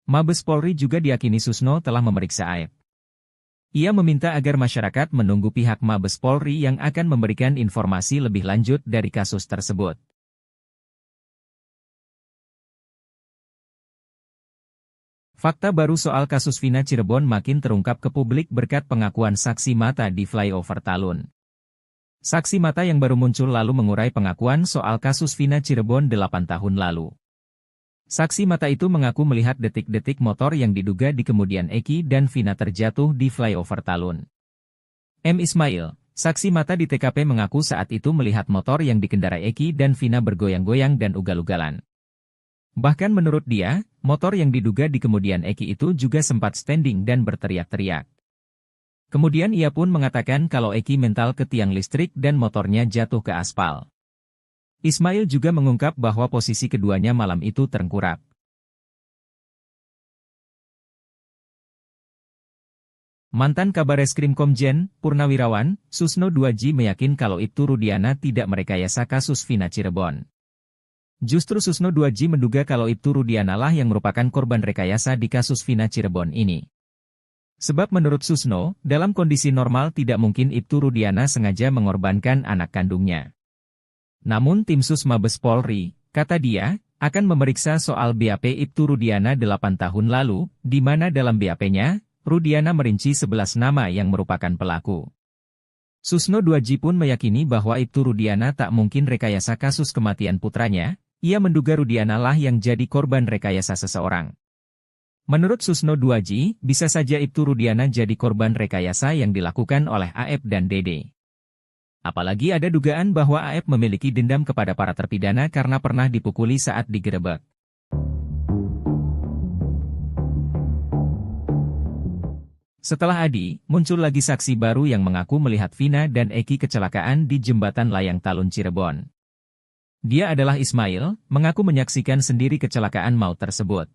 Mabes Polri juga diyakini Susno telah memeriksa Aep. Ia meminta agar masyarakat menunggu pihak Mabes Polri yang akan memberikan informasi lebih lanjut dari kasus tersebut. Fakta baru soal kasus Vina Cirebon makin terungkap ke publik berkat pengakuan saksi mata di flyover Talun. Saksi mata yang baru muncul lalu mengurai pengakuan soal kasus Vina Cirebon 8 tahun lalu. Saksi mata itu mengaku melihat detik-detik motor yang diduga di kemudian Eki dan Vina terjatuh di flyover Talun. M. Ismail, saksi mata di TKP mengaku saat itu melihat motor yang dikendarai Eki dan Vina bergoyang-goyang dan ugal-ugalan. Bahkan menurut dia, motor yang diduga di kemudian Eki itu juga sempat standing dan berteriak-teriak. Kemudian ia pun mengatakan kalau Eki mental ke tiang listrik dan motornya jatuh ke aspal. Ismail juga mengungkap bahwa posisi keduanya malam itu tengkurap. Mantan Kabareskrim Komjen Purnawirawan Susno Duaji meyakin kalau Ibtu Rudiana tidak merekayasa kasus Vina Cirebon. Justru Susno Duaji menduga kalau Ibtu Rudiana lah yang merupakan korban rekayasa di kasus Vina Cirebon ini. Sebab menurut Susno, dalam kondisi normal tidak mungkin Ibtu Rudiana sengaja mengorbankan anak kandungnya. Namun tim sus Mabes Polri, kata dia, akan memeriksa soal BAP Ibtu Rudiana 8 tahun lalu, di mana dalam BAP-nya, Rudiana merinci 11 nama yang merupakan pelaku. Susno Duaji pun meyakini bahwa Ibtu Rudiana tak mungkin rekayasa kasus kematian putranya, ia menduga Rudiana lah yang jadi korban rekayasa seseorang. Menurut Susno Duaji, bisa saja Ibtu Rudiana jadi korban rekayasa yang dilakukan oleh Aep dan Dede. Apalagi ada dugaan bahwa Aep memiliki dendam kepada para terpidana karena pernah dipukuli saat digerebek. Setelah Adi, muncul lagi saksi baru yang mengaku melihat Vina dan Eki kecelakaan di jembatan layang Talun Cirebon. Dia adalah Ismail, mengaku menyaksikan sendiri kecelakaan maut tersebut.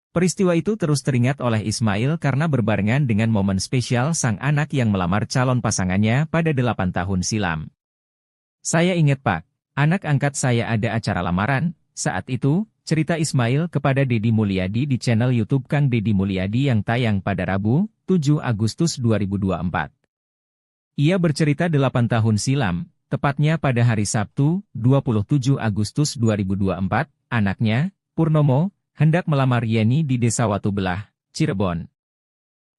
Peristiwa itu terus teringat oleh Ismail karena berbarengan dengan momen spesial sang anak yang melamar calon pasangannya pada 8 tahun silam. Saya ingat Pak, anak angkat saya ada acara lamaran, saat itu, cerita Ismail kepada Deddy Mulyadi di channel YouTube Kang Deddy Mulyadi yang tayang pada Rabu, 7 Agustus 2024. Ia bercerita 8 tahun silam, tepatnya pada hari Sabtu, 27 Agustus 2024, anaknya, Purnomo, hendak melamar Yeni di Desa Watu Belah, Cirebon.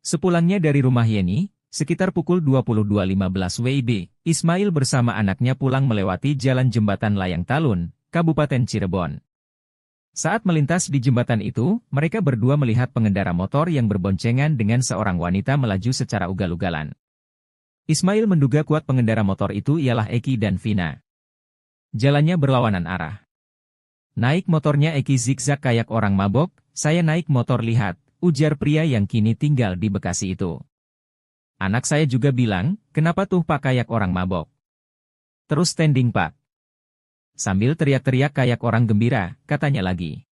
Sepulangnya dari rumah Yeni, sekitar pukul 22.15 WIB, Ismail bersama anaknya pulang melewati jalan jembatan Layang Talun, Kabupaten Cirebon. Saat melintas di jembatan itu, mereka berdua melihat pengendara motor yang berboncengan dengan seorang wanita melaju secara ugal-ugalan. Ismail menduga kuat pengendara motor itu ialah Eki dan Vina. Jalannya berlawanan arah. Naik motornya Eki zigzag kayak orang mabok, saya naik motor lihat, ujar pria yang kini tinggal di Bekasi itu. Anak saya juga bilang, kenapa tuh Pak kayak orang mabok? Terus standing Pak. Sambil teriak-teriak kayak orang gembira, katanya lagi.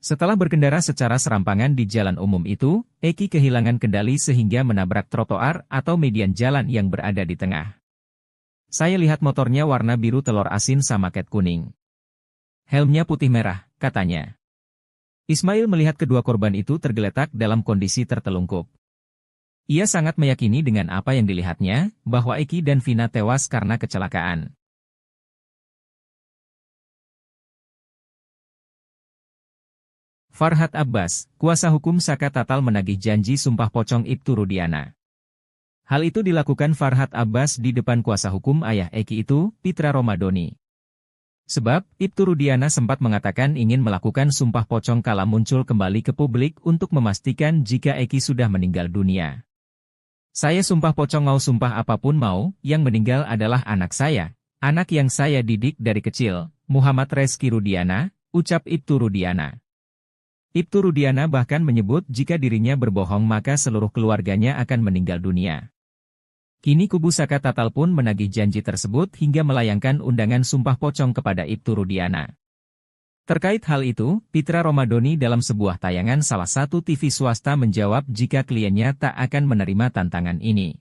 Setelah berkendara secara serampangan di jalan umum itu, Eki kehilangan kendali sehingga menabrak trotoar atau median jalan yang berada di tengah. Saya lihat motornya warna biru telur asin sama cat kuning. Helmnya putih merah, katanya. Ismail melihat kedua korban itu tergeletak dalam kondisi tertelungkup. Ia sangat meyakini dengan apa yang dilihatnya, bahwa Eki dan Vina tewas karena kecelakaan. Farhat Abbas, kuasa hukum Saka Tatal menagih janji sumpah pocong Ibtu Rudiana. Hal itu dilakukan Farhat Abbas di depan kuasa hukum ayah Eki itu, Pitra Romadoni. Sebab, Ibtu Rudiana sempat mengatakan ingin melakukan sumpah pocong kala muncul kembali ke publik untuk memastikan jika Eki sudah meninggal dunia. Saya sumpah pocong mau sumpah apapun mau, yang meninggal adalah anak saya, anak yang saya didik dari kecil, Muhammad Reski Rudiana, ucap Ibtu Rudiana. Ibtu Rudiana bahkan menyebut jika dirinya berbohong maka seluruh keluarganya akan meninggal dunia. Kini kubu Saka Tatal pun menagih janji tersebut hingga melayangkan undangan sumpah pocong kepada Ibtu Rudiana. Terkait hal itu, Pitra Romadoni dalam sebuah tayangan salah satu TV swasta menjawab jika kliennya tak akan menerima tantangan ini.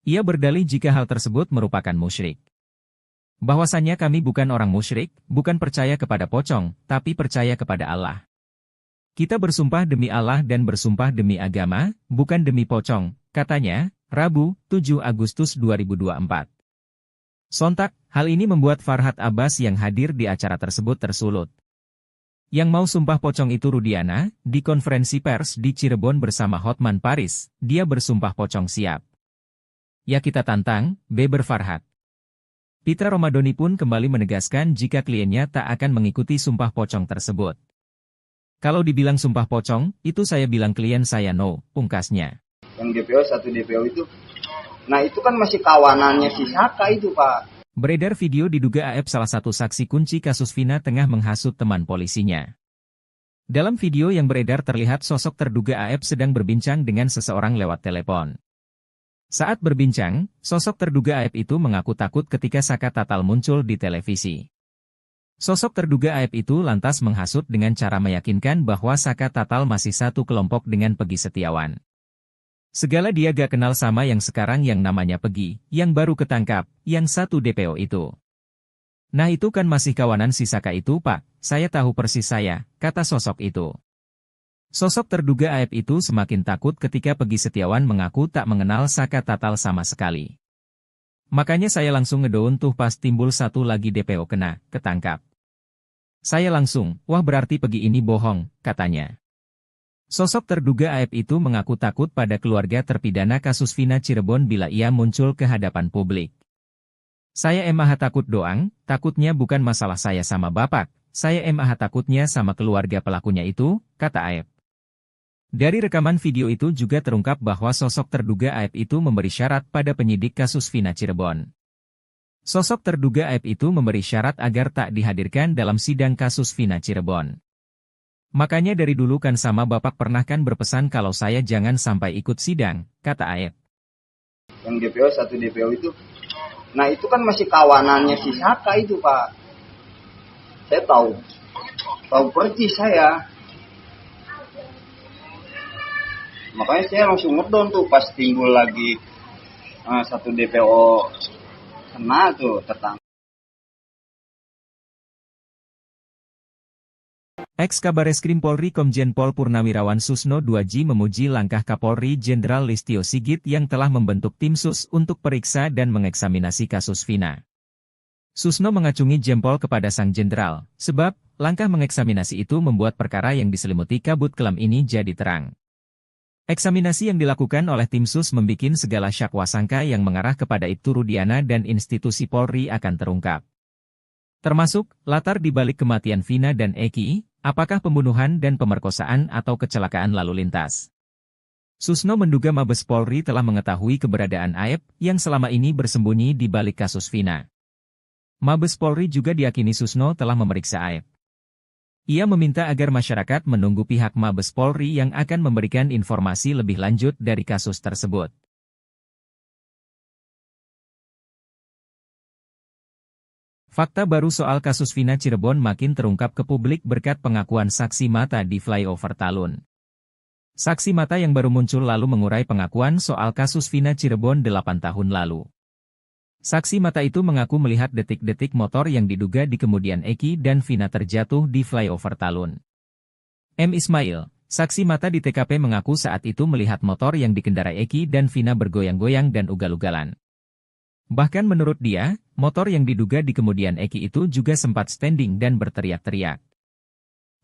Ia berdalih jika hal tersebut merupakan musyrik. Bahwasannya kami bukan orang musyrik, bukan percaya kepada pocong, tapi percaya kepada Allah. Kita bersumpah demi Allah dan bersumpah demi agama, bukan demi pocong, katanya, Rabu, 7 Agustus 2024. Sontak, hal ini membuat Farhat Abbas yang hadir di acara tersebut tersulut. Yang mau sumpah pocong itu Rudiana, di konferensi pers di Cirebon bersama Hotman Paris, dia bersumpah pocong siap. Ya kita tantang, beber Farhat. Pitra Romadoni pun kembali menegaskan jika kliennya tak akan mengikuti sumpah pocong tersebut. Kalau dibilang sumpah pocong, itu saya bilang klien saya no, pungkasnya. Yang DPO, satu DPO itu, nah itu kan masih kawanannya si Saka itu Pak. Beredar video diduga AF salah satu saksi kunci kasus Vina tengah menghasut teman polisinya. Dalam video yang beredar terlihat sosok terduga AF sedang berbincang dengan seseorang lewat telepon. Saat berbincang, sosok terduga AF itu mengaku takut ketika Saka Tatal muncul di televisi. Sosok terduga AF itu lantas menghasut dengan cara meyakinkan bahwa Saka Tatal masih satu kelompok dengan Pegi Setiawan. Segala dia gak kenal sama yang sekarang yang namanya Pegi, yang baru ketangkap, yang satu DPO itu. Nah itu kan masih kawanan si Saka itu Pak, saya tahu persis saya, kata sosok itu. Sosok terduga AF itu semakin takut ketika Pegi Setiawan mengaku tak mengenal Saka Tatal sama sekali. Makanya saya langsung ngedown tuh pas timbul satu lagi DPO kena, ketangkap. Saya langsung, wah berarti Pegi ini bohong, katanya. Sosok terduga AF itu mengaku takut pada keluarga terpidana kasus Vina Cirebon bila ia muncul ke hadapan publik. Saya emah takut doang, takutnya bukan masalah saya sama bapak, saya emah takutnya sama keluarga pelakunya itu, kata AF. Dari rekaman video itu juga terungkap bahwa sosok terduga AF itu memberi syarat pada penyidik kasus Vina Cirebon. Sosok terduga AF itu memberi syarat agar tak dihadirkan dalam sidang kasus Vina Cirebon. Makanya dari dulu kan sama bapak pernah kan berpesan kalau saya jangan sampai ikut sidang, kata AF. Yang DPO, satu DPO itu, nah itu kan masih kawanannya si Saka itu Pak. Saya tahu persis saya. Makanya saya langsung ngedown tuh pas timbul lagi satu DPO kena tuh tertangkap. Ex-Kabareskrim Polri Komjen Pol Purnawirawan Susno 2J memuji langkah Kapolri Jenderal Listio Sigit yang telah membentuk tim sus untuk periksa dan mengeksaminasi kasus Vina. Susno mengacungi jempol kepada sang jenderal, sebab langkah mengeksaminasi itu membuat perkara yang diselimuti kabut kelam ini jadi terang. Eksaminasi yang dilakukan oleh tim sus membikin segala syakwasangka yang mengarah kepada Ibtu Rudiana dan institusi Polri akan terungkap. Termasuk latar dibalik kematian Vina dan Eki, apakah pembunuhan dan pemerkosaan atau kecelakaan lalu lintas. Susno menduga Mabes Polri telah mengetahui keberadaan Aep yang selama ini bersembunyi di balik kasus Vina. Mabes Polri juga diyakini Susno telah memeriksa Aep. Ia meminta agar masyarakat menunggu pihak Mabes Polri yang akan memberikan informasi lebih lanjut dari kasus tersebut. Fakta baru soal kasus Vina Cirebon makin terungkap ke publik berkat pengakuan saksi mata di flyover Talun. Saksi mata yang baru muncul lalu mengurai pengakuan soal kasus Vina Cirebon 8 tahun lalu. Saksi mata itu mengaku melihat detik-detik motor yang diduga di kemudian Eki dan Vina terjatuh di flyover Talun. M. Ismail, saksi mata di TKP mengaku saat itu melihat motor yang dikendarai Eki dan Vina bergoyang-goyang dan ugal-ugalan. Bahkan menurut dia, motor yang diduga di kemudian Eki itu juga sempat standing dan berteriak-teriak.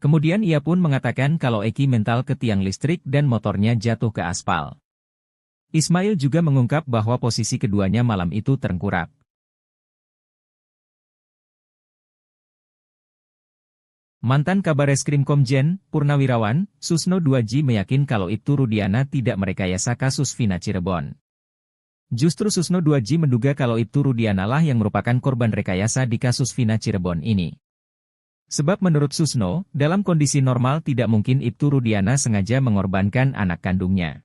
Kemudian ia pun mengatakan kalau Eki mental ke tiang listrik dan motornya jatuh ke aspal. Ismail juga mengungkap bahwa posisi keduanya malam itu terengkurap. Mantan Kabareskrim Komjen Purnawirawan Susno 2J meyakin kalau Ibtu Rudiana tidak merekayasa kasus Vina Cirebon. Justru Susno 2J menduga kalau Ibtu Rudiana lah yang merupakan korban rekayasa di kasus Vina Cirebon ini. Sebab menurut Susno, dalam kondisi normal tidak mungkin Ibtu Rudiana sengaja mengorbankan anak kandungnya.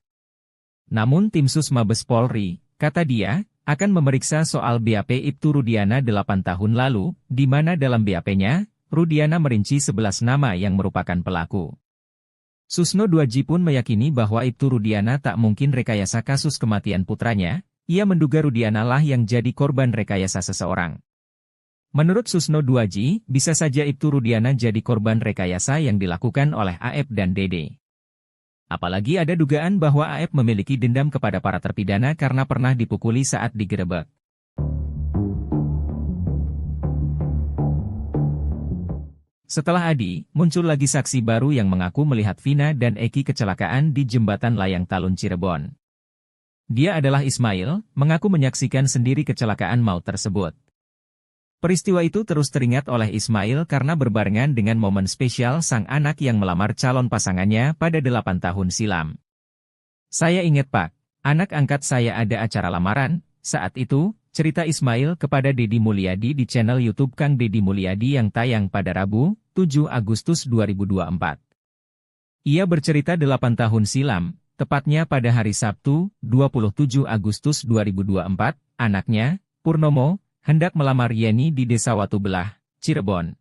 Namun tim sus Mabes Polri, kata dia, akan memeriksa soal BAP Ibtu Rudiana 8 tahun lalu, di mana dalam BAP-nya, Rudiana merinci 11 nama yang merupakan pelaku. Susno 2J pun meyakini bahwa Ibtu Rudiana tak mungkin rekayasa kasus kematian putranya, ia menduga Rudiana lah yang jadi korban rekayasa seseorang. Menurut Susno 2J, bisa saja Ibtu Rudiana jadi korban rekayasa yang dilakukan oleh Aep dan Dede. Apalagi ada dugaan bahwa Aep memiliki dendam kepada para terpidana karena pernah dipukuli saat digerebek. Setelah Adi, muncul lagi saksi baru yang mengaku melihat Vina dan Eki kecelakaan di jembatan layang Talun Cirebon. Dia adalah Ismail, mengaku menyaksikan sendiri kecelakaan maut tersebut. Peristiwa itu terus teringat oleh Ismail karena berbarengan dengan momen spesial sang anak yang melamar calon pasangannya pada 8 tahun silam. Saya ingat Pak, anak angkat saya ada acara lamaran, saat itu, cerita Ismail kepada Deddy Mulyadi di channel YouTube Kang Deddy Mulyadi yang tayang pada Rabu, 7 Agustus 2024. Ia bercerita 8 tahun silam, tepatnya pada hari Sabtu, 27 Agustus 2024, anaknya, Purnomo, hendak melamar Yeni di Desa Watubelah, Cirebon.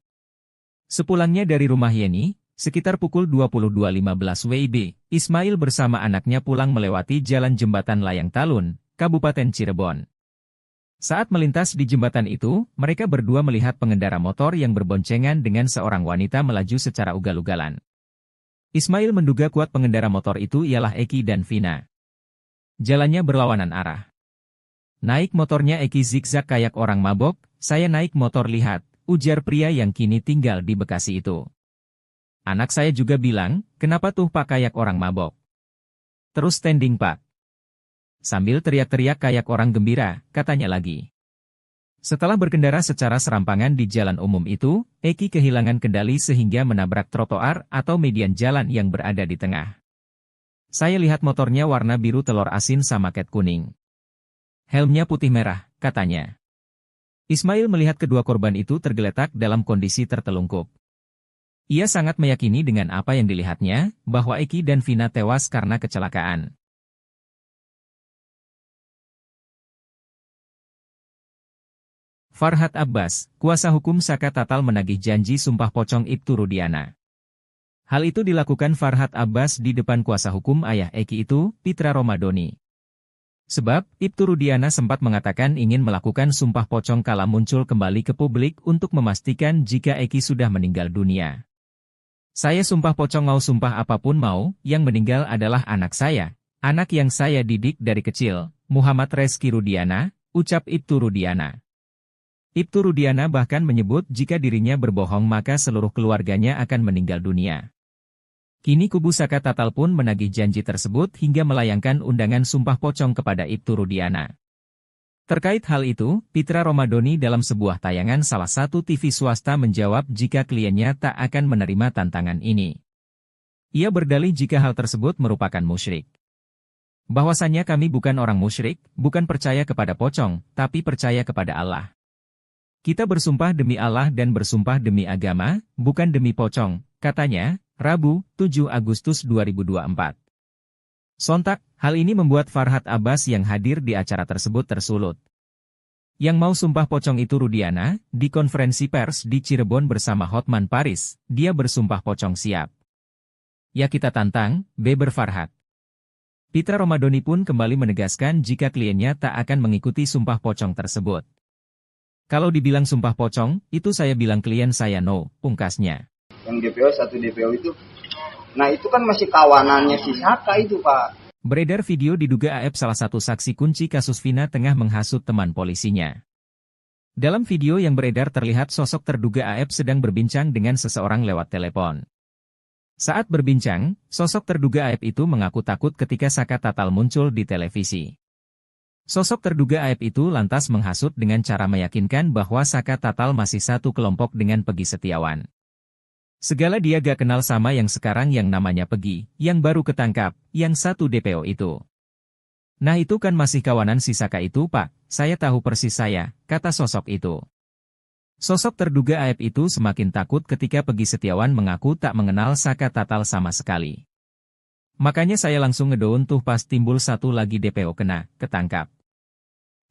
Sepulangnya dari rumah Yeni, sekitar pukul 22.15 WIB, Ismail bersama anaknya pulang melewati jalan jembatan Layang Talun, Kabupaten Cirebon. Saat melintas di jembatan itu, mereka berdua melihat pengendara motor yang berboncengan dengan seorang wanita melaju secara ugal-ugalan. Ismail menduga kuat pengendara motor itu ialah Eki dan Vina. Jalannya berlawanan arah. Naik motornya Eki zigzag kayak orang mabok, saya naik motor lihat, ujar pria yang kini tinggal di Bekasi itu. Anak saya juga bilang, kenapa tuh Pak kayak orang mabok? Terus standing Pak. Sambil teriak-teriak kayak orang gembira, katanya lagi. Setelah berkendara secara serampangan di jalan umum itu, Eki kehilangan kendali sehingga menabrak trotoar atau median jalan yang berada di tengah. Saya lihat motornya warna biru telur asin sama ket kuning. Helmnya putih merah, katanya. Ismail melihat kedua korban itu tergeletak dalam kondisi tertelungkup. Ia sangat meyakini dengan apa yang dilihatnya, bahwa Eki dan Vina tewas karena kecelakaan. Farhad Abbas, kuasa hukum Saka Tatal menagih janji sumpah pocong Ibtu Rudiana. Hal itu dilakukan Farhad Abbas di depan kuasa hukum ayah Eki itu, Pitra Romadoni. Sebab, Ibtu Rudiana sempat mengatakan ingin melakukan sumpah pocong kala muncul kembali ke publik untuk memastikan jika Eki sudah meninggal dunia. Saya sumpah pocong mau sumpah apapun mau, yang meninggal adalah anak saya. Anak yang saya didik dari kecil, Muhammad Reski Rudiana, ucap Ibtu Rudiana. Ibtu Rudiana bahkan menyebut jika dirinya berbohong maka seluruh keluarganya akan meninggal dunia. Kini kubu Saka Tatal pun menagih janji tersebut hingga melayangkan undangan sumpah pocong kepada Ibtu Rudiana. Terkait hal itu, Pitra Romadoni dalam sebuah tayangan salah satu TV swasta menjawab jika kliennya tak akan menerima tantangan ini. Ia berdalih jika hal tersebut merupakan musyrik. Bahwasannya kami bukan orang musyrik, bukan percaya kepada pocong, tapi percaya kepada Allah. Kita bersumpah demi Allah dan bersumpah demi agama, bukan demi pocong, katanya, Rabu, 7 Agustus 2024. Sontak, hal ini membuat Farhad Abbas yang hadir di acara tersebut tersulut. Yang mau sumpah pocong itu Rudiana, di konferensi pers di Cirebon bersama Hotman Paris, dia bersumpah pocong siap. Ya kita tantang, beber Farhad. Pitra Romadoni pun kembali menegaskan jika kliennya tak akan mengikuti sumpah pocong tersebut. Kalau dibilang sumpah pocong, itu saya bilang klien saya no, pungkasnya. Yang DPO, satu DPO itu, nah itu kan masih kawanannya si Saka itu Pak. Beredar video diduga AF salah satu saksi kunci kasus Vina tengah menghasut teman polisinya. Dalam video yang beredar terlihat sosok terduga AF sedang berbincang dengan seseorang lewat telepon. Saat berbincang, sosok terduga AF itu mengaku takut ketika Saka Tatal muncul di televisi. Sosok terduga AF itu lantas menghasut dengan cara meyakinkan bahwa Saka Tatal masih satu kelompok dengan Pegi Setiawan. Segala dia gak kenal sama yang sekarang yang namanya Pegi, yang baru ketangkap, yang satu DPO itu. Nah itu kan masih kawanan si Saka itu Pak, saya tahu persis saya, kata sosok itu. Sosok terduga AF itu semakin takut ketika Pegi Setiawan mengaku tak mengenal Saka Tatal sama sekali. Makanya saya langsung ngedown tuh pas timbul satu lagi DPO kena, ketangkap.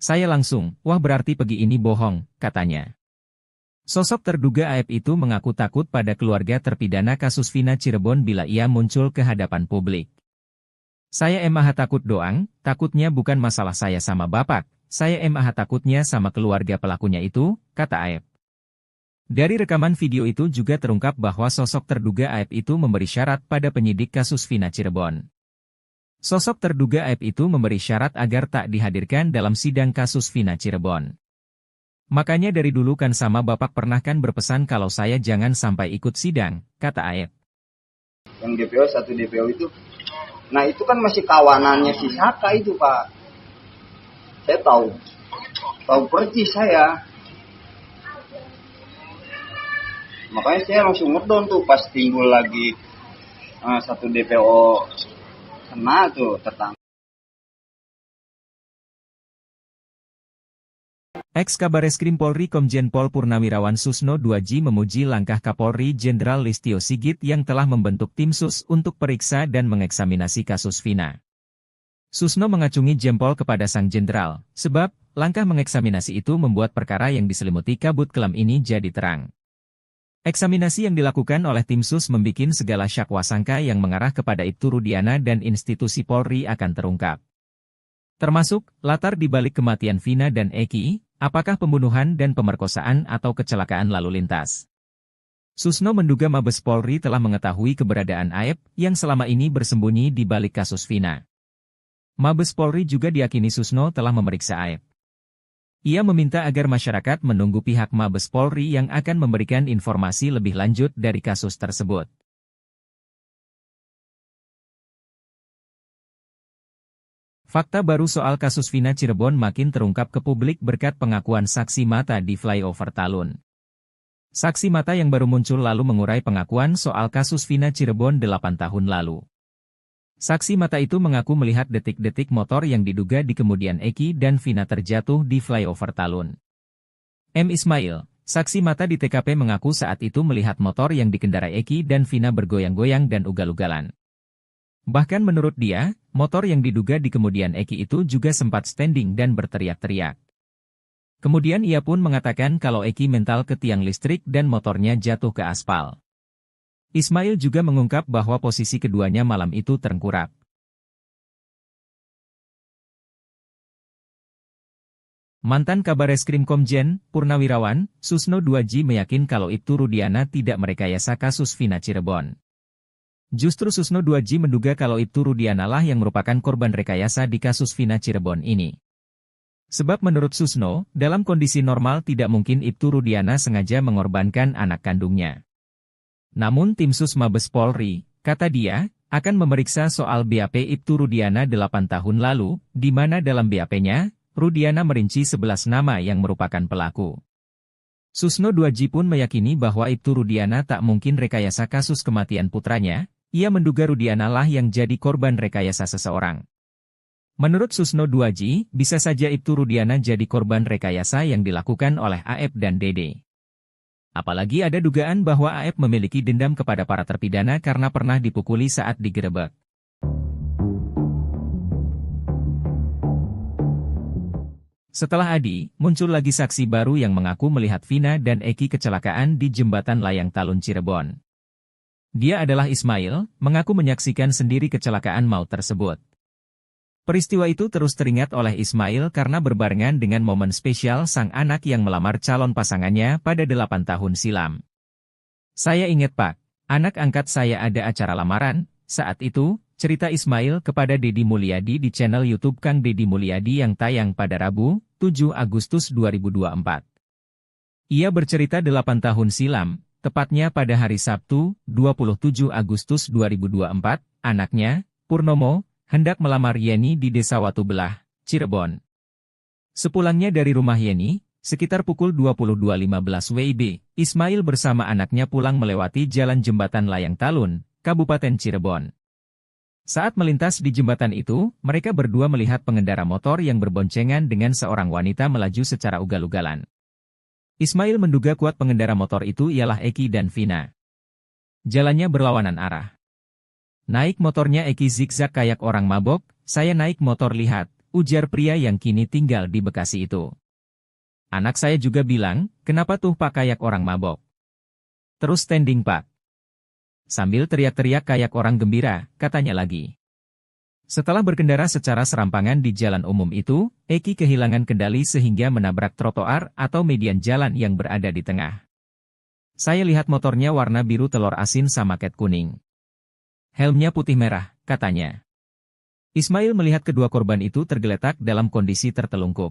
Saya langsung, wah berarti Pegi ini bohong, katanya. Sosok terduga AF itu mengaku takut pada keluarga terpidana kasus Vina Cirebon bila ia muncul ke hadapan publik. Saya emang takut doang, takutnya bukan masalah saya sama bapak, saya emang takutnya sama keluarga pelakunya itu, kata AF. Dari rekaman video itu juga terungkap bahwa sosok terduga AF itu memberi syarat pada penyidik kasus Vina Cirebon. Sosok terduga AF itu memberi syarat agar tak dihadirkan dalam sidang kasus Vina Cirebon. Makanya dari dulu kan sama bapak pernah kan berpesan kalau saya jangan sampai ikut sidang, kata AF. Yang DPO, satu DPO itu, nah itu kan masih kawanannya si Saka itu Pak. Saya tahu persis saya. Makanya saya langsung ngedown tuh pas timbul lagi satu DPO kena tuh tertangkap. Ex-Kabareskrim Polri Komjen Pol Purnawirawan Susno 2J memuji langkah Kapolri Jenderal Listio Sigit yang telah membentuk tim sus untuk periksa dan mengeksaminasi kasus Vina. Susno mengacungi jempol kepada sang jenderal, sebab langkah mengeksaminasi itu membuat perkara yang diselimuti kabut kelam ini jadi terang. Eksaminasi yang dilakukan oleh tim sus membikin segala syakwa sangka yang mengarah kepada Ibtu Rudiana dan institusi Polri akan terungkap. Termasuk, latar dibalik kematian Vina dan Eki, apakah pembunuhan dan pemerkosaan atau kecelakaan lalu lintas. Susno menduga Mabes Polri telah mengetahui keberadaan AF yang selama ini bersembunyi di balik kasus Vina. Mabes Polri juga diyakini Susno telah memeriksa AF. Ia meminta agar masyarakat menunggu pihak Mabes Polri yang akan memberikan informasi lebih lanjut dari kasus tersebut. Fakta baru soal kasus Vina Cirebon makin terungkap ke publik berkat pengakuan saksi mata di flyover Talun. Saksi mata yang baru muncul lalu mengurai pengakuan soal kasus Vina Cirebon 8 tahun lalu. Saksi mata itu mengaku melihat detik-detik motor yang diduga di kemudian Eki dan Vina terjatuh di flyover Talun. M. Ismail, saksi mata di TKP mengaku saat itu melihat motor yang dikendarai Eki dan Vina bergoyang-goyang dan ugal-ugalan. Bahkan menurut dia, motor yang diduga di kemudian Eki itu juga sempat standing dan berteriak-teriak. Kemudian ia pun mengatakan kalau Eki mental ke tiang listrik dan motornya jatuh ke aspal. Ismail juga mengungkap bahwa posisi keduanya malam itu tengkurap. Mantan Kabareskrim Komjen, Purnawirawan, Susno 2J meyakin kalau Ibtu Rudiana tidak merekayasa kasus Vina Cirebon. Justru Susno 2J menduga kalau Ibtu Rudiana lah yang merupakan korban rekayasa di kasus Vina Cirebon ini. Sebab menurut Susno, dalam kondisi normal tidak mungkin Ibtu Rudiana sengaja mengorbankan anak kandungnya. Namun tim Sus Mabes Polri, kata dia, akan memeriksa soal BAP Ibtu Rudiana 8 tahun lalu, di mana dalam BAP-nya, Rudiana merinci 11 nama yang merupakan pelaku. Susno 2J pun meyakini bahwa Ibtu Rudiana tak mungkin rekayasa kasus kematian putranya, ia menduga Rudiana lah yang jadi korban rekayasa seseorang. Menurut Susno 2J, bisa saja Ibtu Rudiana jadi korban rekayasa yang dilakukan oleh AF dan Dede. Apalagi ada dugaan bahwa AF memiliki dendam kepada para terpidana karena pernah dipukuli saat digerebek. Setelah Adi, muncul lagi saksi baru yang mengaku melihat Vina dan Eki kecelakaan di jembatan layang Talun Cirebon. Dia adalah Ismail, mengaku menyaksikan sendiri kecelakaan maut tersebut. Peristiwa itu terus teringat oleh Ismail karena berbarengan dengan momen spesial sang anak yang melamar calon pasangannya pada 8 tahun silam. Saya ingat Pak, anak angkat saya ada acara lamaran, saat itu, cerita Ismail kepada Deddy Mulyadi di channel YouTube Kang Deddy Mulyadi yang tayang pada Rabu, 7 Agustus 2024. Ia bercerita 8 tahun silam, tepatnya pada hari Sabtu, 27 Agustus 2024, anaknya, Purnomo, hendak melamar Yeni di Desa Watubelah, Cirebon. Sepulangnya dari rumah Yeni, sekitar pukul 22.15 WIB, Ismail bersama anaknya pulang melewati jalan jembatan Layang Talun, Kabupaten Cirebon. Saat melintas di jembatan itu, mereka berdua melihat pengendara motor yang berboncengan dengan seorang wanita melaju secara ugal-ugalan. Ismail menduga kuat pengendara motor itu ialah Eki dan Vina. Jalannya berlawanan arah. Naik motornya Eki zigzag kayak orang mabok, saya naik motor lihat, ujar pria yang kini tinggal di Bekasi itu. Anak saya juga bilang, kenapa tuh Pak kayak orang mabok? Terus standing Pak. Sambil teriak-teriak kayak orang gembira, katanya lagi. Setelah berkendara secara serampangan di jalan umum itu, Eki kehilangan kendali sehingga menabrak trotoar atau median jalan yang berada di tengah. Saya lihat motornya warna biru telur asin sama ket kuning. Helmnya putih merah, katanya. Ismail melihat kedua korban itu tergeletak dalam kondisi tertelungkup.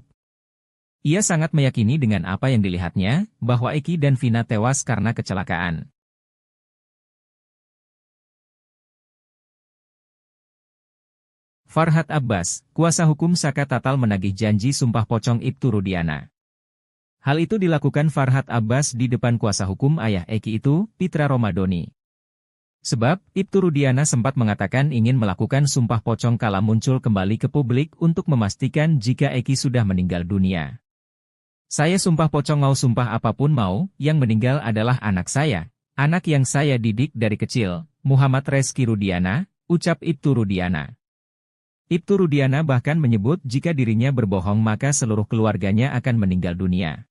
Ia sangat meyakini dengan apa yang dilihatnya, bahwa Eki dan Vina tewas karena kecelakaan. Farhad Abbas, kuasa hukum Saka Tatal menagih janji sumpah pocong Ibtu Rudiana. Hal itu dilakukan Farhad Abbas di depan kuasa hukum ayah Eki itu, Pitra Romadoni. Sebab, Ibtu Rudiana sempat mengatakan ingin melakukan sumpah pocong kala muncul kembali ke publik untuk memastikan jika Eki sudah meninggal dunia. Saya sumpah pocong mau sumpah apapun mau, yang meninggal adalah anak saya, anak yang saya didik dari kecil, Muhammad Reski Rudiana, ucap Ibtu Rudiana. Ibtu Rudiana bahkan menyebut jika dirinya berbohong maka seluruh keluarganya akan meninggal dunia.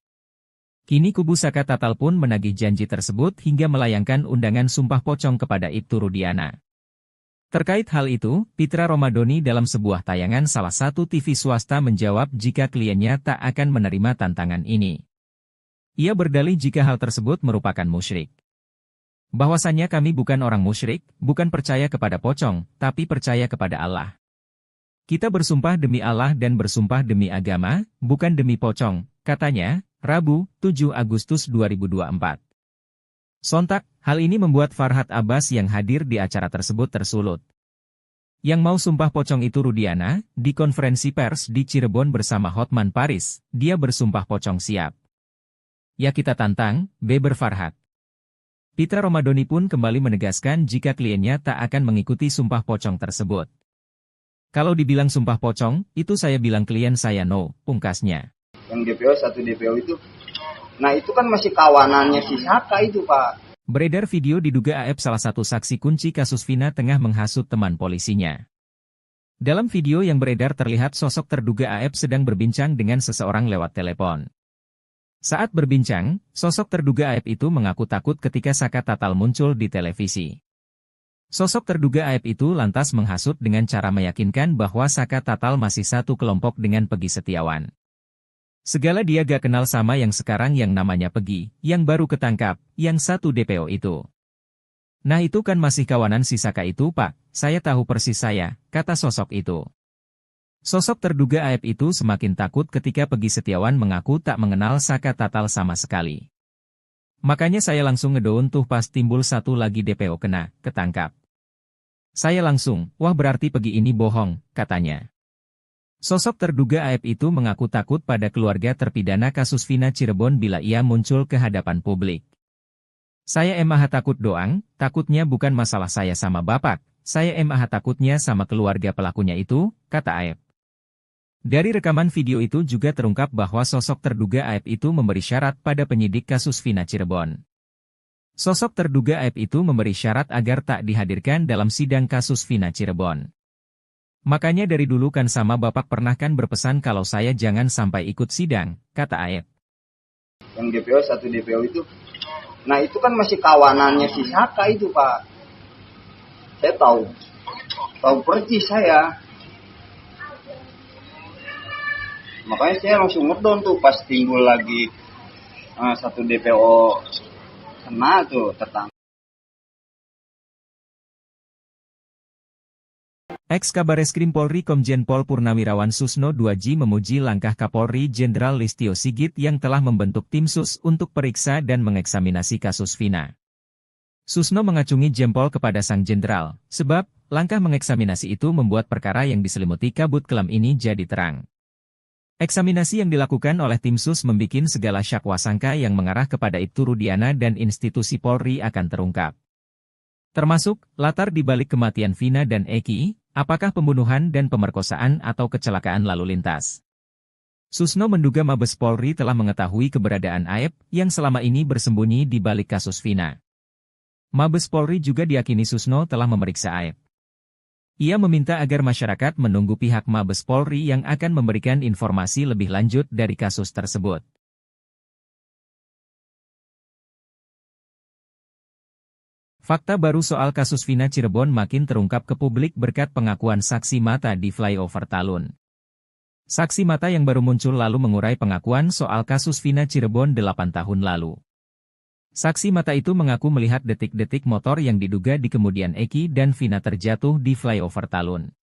Kini kubu Saka Tatal pun menagih janji tersebut hingga melayangkan undangan sumpah pocong kepada Ibtu Rudiana. Terkait hal itu, Pitra Romadoni dalam sebuah tayangan salah satu TV swasta menjawab jika kliennya tak akan menerima tantangan ini. Ia berdalih jika hal tersebut merupakan musyrik. Bahwasannya kami bukan orang musyrik, bukan percaya kepada pocong, tapi percaya kepada Allah. Kita bersumpah demi Allah dan bersumpah demi agama, bukan demi pocong, katanya, Rabu, 7 Agustus 2024. Sontak, hal ini membuat Farhad Abbas yang hadir di acara tersebut tersulut. Yang mau sumpah pocong itu Rudiana, di konferensi pers di Cirebon bersama Hotman Paris, dia bersumpah pocong siap. Ya kita tantang, beber Farhad. Pitra Romadoni pun kembali menegaskan jika kliennya tak akan mengikuti sumpah pocong tersebut. Kalau dibilang sumpah pocong, itu saya bilang klien saya no, pungkasnya. Yang DPO, satu DPO itu, nah itu kan masih kawanannya si Saka itu Pak. Beredar video diduga AF salah satu saksi kunci kasus Vina tengah menghasut teman polisinya. Dalam video yang beredar terlihat sosok terduga AF sedang berbincang dengan seseorang lewat telepon. Saat berbincang, sosok terduga AF itu mengaku takut ketika Saka Tatal muncul di televisi. Sosok terduga AF itu lantas menghasut dengan cara meyakinkan bahwa Saka Tatal masih satu kelompok dengan Peggy Setiawan. Segala dia gak kenal sama yang sekarang yang namanya Pegi, yang baru ketangkap, yang satu DPO itu. Nah itu kan masih kawanan si Saka itu Pak, saya tahu persis saya, kata sosok itu. Sosok terduga Aep itu semakin takut ketika Pegi Setiawan mengaku tak mengenal Saka Tatal sama sekali. Makanya saya langsung ngedown tuh pas timbul satu lagi DPO kena, ketangkap. Saya langsung, wah berarti Pegi ini bohong, katanya. Sosok terduga Aep itu mengaku takut pada keluarga terpidana kasus Vina Cirebon bila ia muncul ke hadapan publik. Saya emang takut doang, takutnya bukan masalah saya sama bapak, saya emang takutnya sama keluarga pelakunya itu, kata Aep. Dari rekaman video itu juga terungkap bahwa sosok terduga Aep itu memberi syarat pada penyidik kasus Vina Cirebon. Sosok terduga Aep itu memberi syarat agar tak dihadirkan dalam sidang kasus Vina Cirebon. Makanya dari dulu kan sama bapak pernah kan berpesan kalau saya jangan sampai ikut sidang, kata Aep. Yang DPO, satu DPO itu, nah itu kan masih kawanannya si Saka itu Pak. Saya tahu persis saya. Makanya saya langsung ngedon tuh pas timbul lagi satu DPO kena tuh tertangkap. Ex-Kabareskrim Polri Komjen Pol Purnawirawan Susno 2J memuji langkah Kapolri Jenderal Listio Sigit yang telah membentuk tim sus untuk periksa dan mengeksaminasi kasus Vina. Susno mengacungi jempol kepada sang jenderal, sebab langkah mengeksaminasi itu membuat perkara yang diselimuti kabut kelam ini jadi terang. Eksaminasi yang dilakukan oleh tim sus membikin segala syakwa sangka yang mengarah kepada Ibtu Rudiana dan institusi Polri akan terungkap. Termasuk, latar di balik kematian Vina dan Eki, apakah pembunuhan dan pemerkosaan atau kecelakaan lalu lintas. Susno menduga Mabes Polri telah mengetahui keberadaan Aep yang selama ini bersembunyi di balik kasus Vina. Mabes Polri juga diyakini Susno telah memeriksa Aep. Ia meminta agar masyarakat menunggu pihak Mabes Polri yang akan memberikan informasi lebih lanjut dari kasus tersebut. Fakta baru soal kasus Vina Cirebon makin terungkap ke publik berkat pengakuan saksi mata di flyover Talun. Saksi mata yang baru muncul lalu mengurai pengakuan soal kasus Vina Cirebon 8 tahun lalu. Saksi mata itu mengaku melihat detik-detik motor yang diduga di kemudian Eki dan Vina terjatuh di flyover Talun.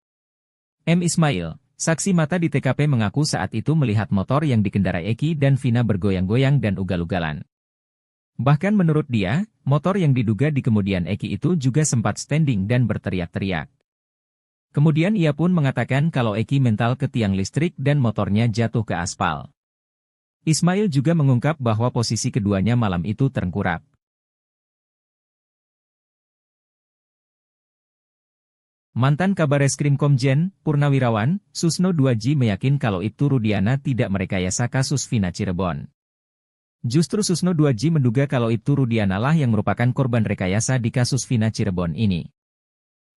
M. Ismail, saksi mata di TKP mengaku saat itu melihat motor yang dikendarai Eki dan Vina bergoyang-goyang dan ugal-ugalan. Bahkan menurut dia, motor yang diduga di kemudian Eki itu juga sempat standing dan berteriak-teriak. Kemudian ia pun mengatakan kalau Eki mental ke tiang listrik dan motornya jatuh ke aspal. Ismail juga mengungkap bahwa posisi keduanya malam itu tengkurap. Mantan Kabareskrim Komjen Purnawirawan Susno 2J meyakin kalau Ibtu Rudiana tidak merekayasa kasus Vina Cirebon. Justru Susno 2J menduga kalau Ibtu Rudiana lah yang merupakan korban rekayasa di kasus Vina Cirebon ini.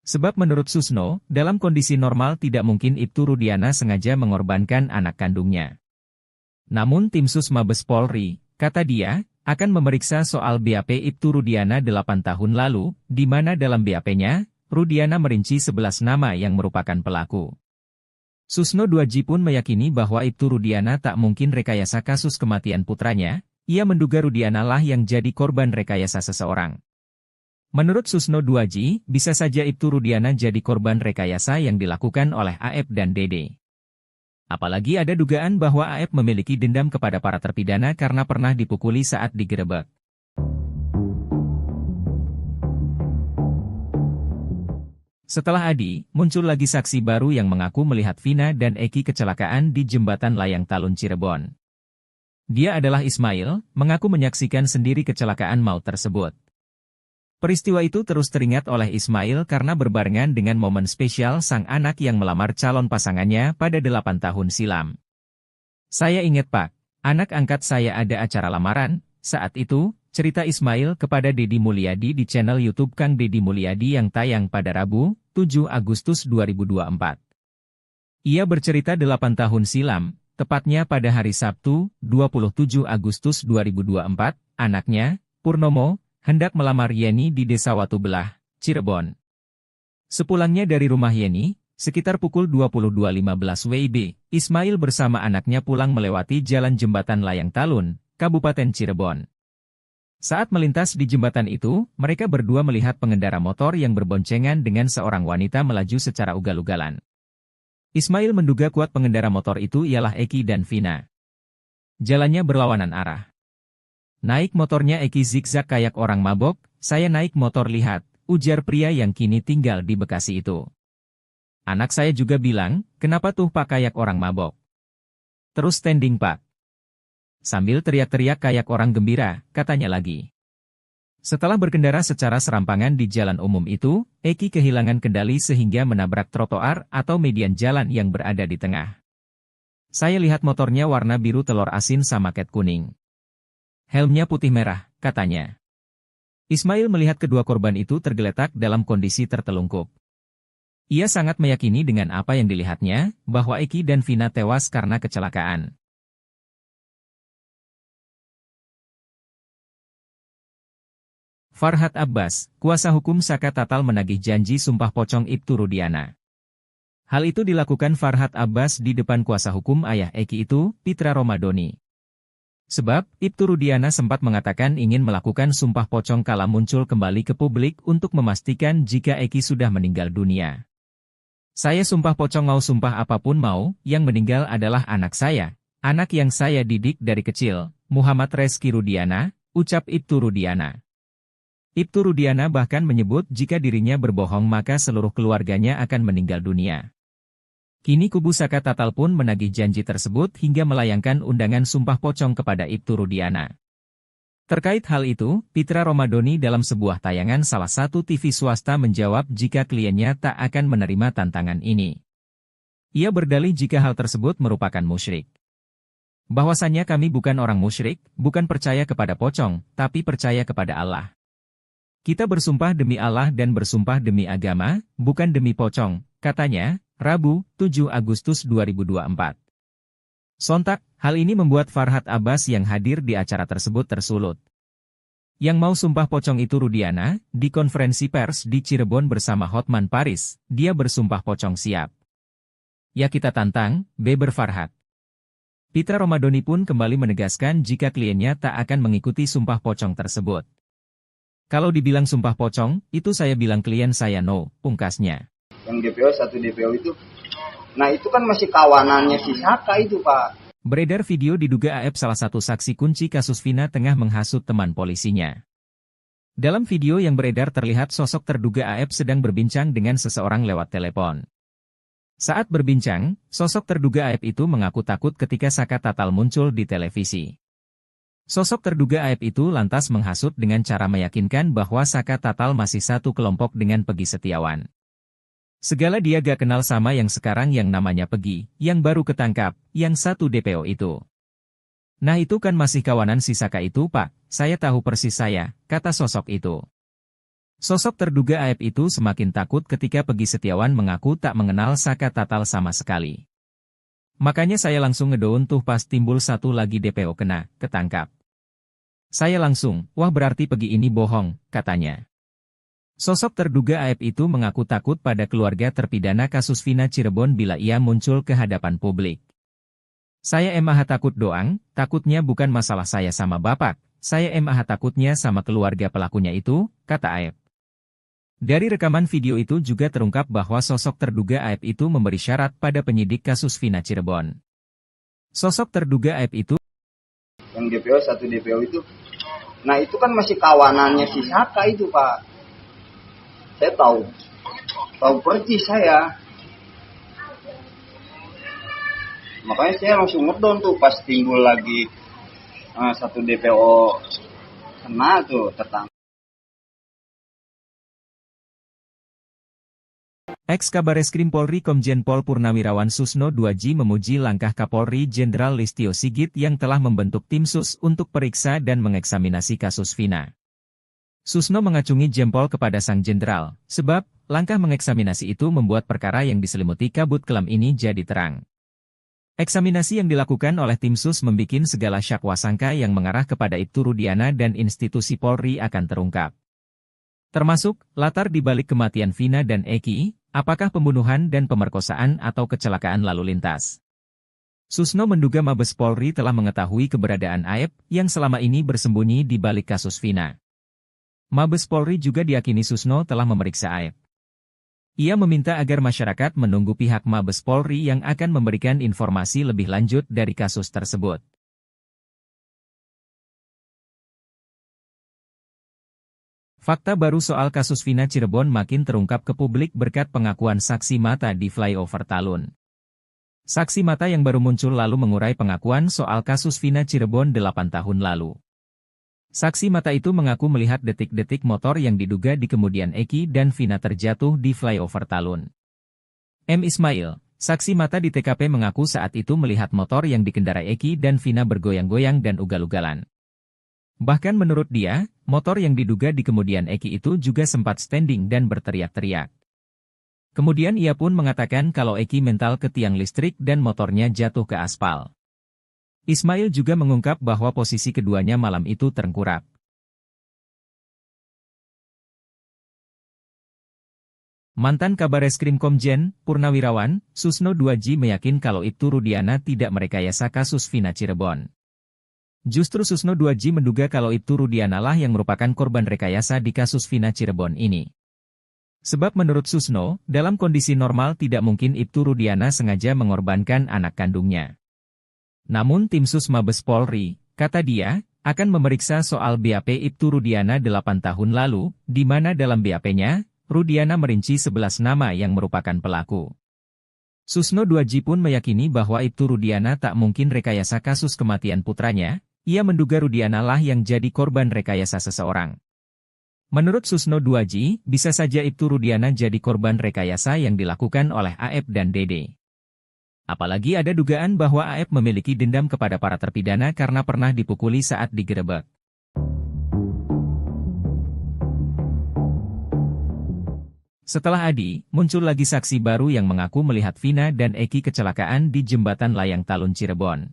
Sebab menurut Susno, dalam kondisi normal tidak mungkin Ibtu Rudiana sengaja mengorbankan anak kandungnya. Namun tim sus Mabes Polri, kata dia, akan memeriksa soal BAP Ibtu Rudiana 8 tahun lalu, di mana dalam BAP-nya, Rudiana merinci 11 nama yang merupakan pelaku. Susno 2J pun meyakini bahwa Ibtu Rudiana tak mungkin rekayasa kasus kematian putranya, ia menduga Rudiana lah yang jadi korban rekayasa seseorang. Menurut Susno 2J, bisa saja Ibtu Rudiana jadi korban rekayasa yang dilakukan oleh Aep dan Dede. Apalagi ada dugaan bahwa Aep memiliki dendam kepada para terpidana karena pernah dipukuli saat digerebek. Setelah Adi, muncul lagi saksi baru yang mengaku melihat Vina dan Eki kecelakaan di jembatan layang Talun Cirebon. Dia adalah Ismail, mengaku menyaksikan sendiri kecelakaan maut tersebut. Peristiwa itu terus teringat oleh Ismail karena berbarengan dengan momen spesial sang anak yang melamar calon pasangannya pada 8 tahun silam. Saya ingat Pak, anak angkat saya ada acara lamaran, saat itu, cerita Ismail kepada Deddy Mulyadi di channel YouTube Kang Deddy Mulyadi yang tayang pada Rabu, 7 Agustus 2024. Ia bercerita 8 tahun silam, tepatnya pada hari Sabtu, 27 Agustus 2024, anaknya, Purnomo, hendak melamar Yeni di Desa Watu Belah, Cirebon. Sepulangnya dari rumah Yeni, Sekitar pukul 22.15 WIB, Ismail bersama anaknya pulang melewati jalan jembatan Layang Talun, Kabupaten Cirebon. Saat melintas di jembatan itu, mereka berdua melihat pengendara motor yang berboncengan dengan seorang wanita melaju secara ugal-ugalan. Ismail menduga kuat pengendara motor itu ialah Eki dan Vina. Jalannya berlawanan arah. Naik motornya Eki zigzag kayak orang mabok, "Saya naik motor lihat," ujar pria yang kini tinggal di Bekasi itu. "Anak saya juga bilang, kenapa tuh Pak kayak orang mabok? Terus standing Pak." Sambil teriak-teriak kayak orang gembira, katanya lagi. Setelah berkendara secara serampangan di jalan umum itu, Eki kehilangan kendali sehingga menabrak trotoar atau median jalan yang berada di tengah. "Saya lihat motornya warna biru telur asin sama cat kuning. Helmnya putih merah," katanya. Ismail melihat kedua korban itu tergeletak dalam kondisi tertelungkup. Ia sangat meyakini dengan apa yang dilihatnya, bahwa Eki dan Vina tewas karena kecelakaan. Farhat Abbas, kuasa hukum Saka Tatal menagih janji sumpah pocong Ibtu Rudiana. Hal itu dilakukan Farhat Abbas di depan kuasa hukum ayah Eki itu, Pitra Romadoni. Sebab, Ibtu Rudiana sempat mengatakan ingin melakukan sumpah pocong kala muncul kembali ke publik untuk memastikan jika Eki sudah meninggal dunia. "Saya sumpah pocong mau sumpah apapun mau, yang meninggal adalah anak saya, anak yang saya didik dari kecil, Muhammad Reski Rudiana," ucap Ibtu Rudiana. Ibtu Rudiana bahkan menyebut jika dirinya berbohong maka seluruh keluarganya akan meninggal dunia. Kini kubu Saka Tatal pun menagih janji tersebut hingga melayangkan undangan sumpah pocong kepada Ibtu Rudiana. Terkait hal itu, Pitra Romadoni dalam sebuah tayangan salah satu TV swasta menjawab jika kliennya tak akan menerima tantangan ini. Ia berdalih jika hal tersebut merupakan musyrik. "Bahwasannya kami bukan orang musyrik, bukan percaya kepada pocong, tapi percaya kepada Allah. Kita bersumpah demi Allah dan bersumpah demi agama, bukan demi pocong," katanya, Rabu, 7 Agustus 2024. Sontak, hal ini membuat Farhat Abbas yang hadir di acara tersebut tersulut. Yang mau sumpah pocong itu Rudiana, di konferensi pers di Cirebon bersama Hotman Paris, dia bersumpah pocong siap. "Ya kita tantang," beber Farhat. Pitra Romadoni pun kembali menegaskan jika kliennya tak akan mengikuti sumpah pocong tersebut. "Kalau dibilang sumpah pocong, itu saya bilang klien saya no," pungkasnya. Yang DPO, satu DPO itu, nah itu kan masih kawanannya si Saka itu Pak. Beredar video diduga AF salah satu saksi kunci kasus Vina tengah menghasut teman polisinya. Dalam video yang beredar terlihat sosok terduga AF sedang berbincang dengan seseorang lewat telepon. Saat berbincang, sosok terduga AF itu mengaku takut ketika Saka Tatal muncul di televisi. Sosok terduga AF itu lantas menghasut dengan cara meyakinkan bahwa Saka Tatal masih satu kelompok dengan Pegi Setiawan. Segala dia gak kenal sama yang sekarang yang namanya Pegi, yang baru ketangkap, yang satu DPO itu. "Nah itu kan masih kawanan si Saka itu Pak, saya tahu persis saya," kata sosok itu. Sosok terduga AF itu semakin takut ketika Pegi Setiawan mengaku tak mengenal Saka Tatal sama sekali. "Makanya saya langsung ngedown tuh pas timbul satu lagi DPO kena, ketangkap. Saya langsung, wah berarti Pegi ini bohong," katanya. Sosok terduga AF itu mengaku takut pada keluarga terpidana kasus Vina Cirebon bila ia muncul ke hadapan publik. "Saya emah takut doang, takutnya bukan masalah saya sama bapak, saya emah takutnya sama keluarga pelakunya itu," kata AF. Dari rekaman video itu juga terungkap bahwa sosok terduga AF itu memberi syarat pada penyidik kasus Vina Cirebon. Sosok terduga AF itu yang DPO, satu DPO itu, nah itu kan masih kawanannya si Saka itu Pak. Saya tahu persis saya. Makanya saya langsung ngedown tuh pas timbul lagi satu DPO kena tuh tertangkap. Ex-Kabareskrim Polri Komjen Pol Purnawirawan Susno Duaji memuji langkah Kapolri Jenderal Listio Sigit yang telah membentuk tim sus untuk periksa dan mengeksaminasi kasus Vina. Susno mengacungi jempol kepada sang jenderal, sebab langkah mengeksaminasi itu membuat perkara yang diselimuti kabut kelam ini jadi terang. Eksaminasi yang dilakukan oleh tim sus membikin segala syakwa sangka yang mengarah kepada Ibtu Rudiana dan institusi Polri akan terungkap. Termasuk latar di balik kematian Vina dan Eki, Apakah pembunuhan dan pemerkosaan atau kecelakaan lalu lintas? Susno menduga Mabes Polri telah mengetahui keberadaan Aep yang selama ini bersembunyi di balik kasus Vina. Mabes Polri juga diyakini Susno telah memeriksa Aep. Ia meminta agar masyarakat menunggu pihak Mabes Polri yang akan memberikan informasi lebih lanjut dari kasus tersebut. Fakta baru soal kasus Vina Cirebon makin terungkap ke publik berkat pengakuan saksi mata di flyover Talun. Saksi mata yang baru muncul lalu mengurai pengakuan soal kasus Vina Cirebon 8 tahun lalu. Saksi mata itu mengaku melihat detik-detik motor yang diduga di kemudian Eki dan Vina terjatuh di flyover Talun. M. Ismail, saksi mata di TKP mengaku saat itu melihat motor yang dikendarai Eki dan Vina bergoyang-goyang dan ugal-ugalan. Bahkan menurut dia, motor yang diduga di kemudian Eki itu juga sempat standing dan berteriak-teriak. Kemudian ia pun mengatakan kalau Eki mental ke tiang listrik dan motornya jatuh ke aspal. Ismail juga mengungkap bahwa posisi keduanya malam itu tengkurap. Mantan Kabareskrim Komjen, Purnawirawan, Susno Duaji meyakin kalau Ibtu Rudiana tidak merekayasa kasus Vina Cirebon. Justru Susno Duaji menduga kalau Ibtu Rudiana lah yang merupakan korban rekayasa di kasus Vina Cirebon ini. Sebab menurut Susno, dalam kondisi normal tidak mungkin Ibtu Rudiana sengaja mengorbankan anak kandungnya. Namun tim Sus Mabes Polri, kata dia, akan memeriksa soal BAP Ibtu Rudiana 8 tahun lalu, di mana dalam BAP-nya, Rudiana merinci 11 nama yang merupakan pelaku. Susno Duaji pun meyakini bahwa Ibtu Rudiana tak mungkin rekayasa kasus kematian putranya, ia menduga Rudiana lah yang jadi korban rekayasa seseorang. Menurut Susno Duaji, bisa saja Ibtu Rudiana jadi korban rekayasa yang dilakukan oleh Aep dan Dede. Apalagi ada dugaan bahwa Aep memiliki dendam kepada para terpidana karena pernah dipukuli saat digerebek. Setelah Adi, muncul lagi saksi baru yang mengaku melihat Vina dan Eki kecelakaan di jembatan layang Talun Cirebon.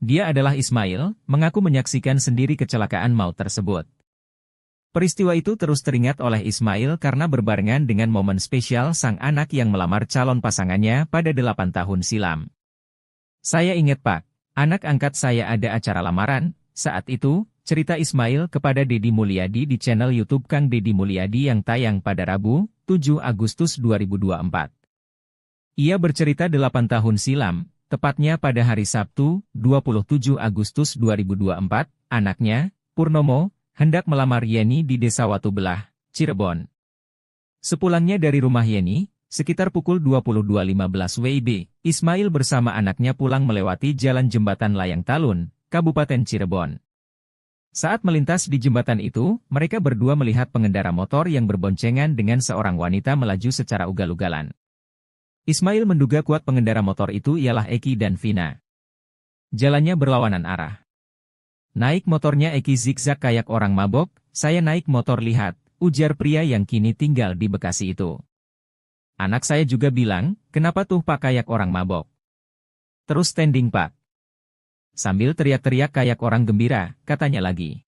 Dia adalah Ismail, mengaku menyaksikan sendiri kecelakaan maut tersebut. Peristiwa itu terus teringat oleh Ismail karena berbarengan dengan momen spesial sang anak yang melamar calon pasangannya pada 8 tahun silam. Saya ingat Pak, anak angkat saya ada acara lamaran, saat itu, cerita Ismail kepada Deddy Mulyadi di channel YouTube Kang Deddy Mulyadi yang tayang pada Rabu, 7 Agustus 2024. Ia bercerita 8 tahun silam, tepatnya pada hari Sabtu, 27 Agustus 2024, anaknya, Purnomo, hendak melamar Yeni di Desa Watubelah, Cirebon. Sepulangnya dari rumah Yeni, sekitar pukul 22.15 WIB, Ismail bersama anaknya pulang melewati jalan jembatan Layang Talun, Kabupaten Cirebon. Saat melintas di jembatan itu, mereka berdua melihat pengendara motor yang berboncengan dengan seorang wanita melaju secara ugal-ugalan. Ismail menduga kuat pengendara motor itu ialah Eki dan Vina. Jalannya berlawanan arah. Naik motornya Eki zigzag kayak orang mabok, saya naik motor lihat, ujar pria yang kini tinggal di Bekasi itu. Anak saya juga bilang, kenapa tuh Pak kayak orang mabok? Terus standing Pak. Sambil teriak-teriak kayak orang gembira, katanya lagi.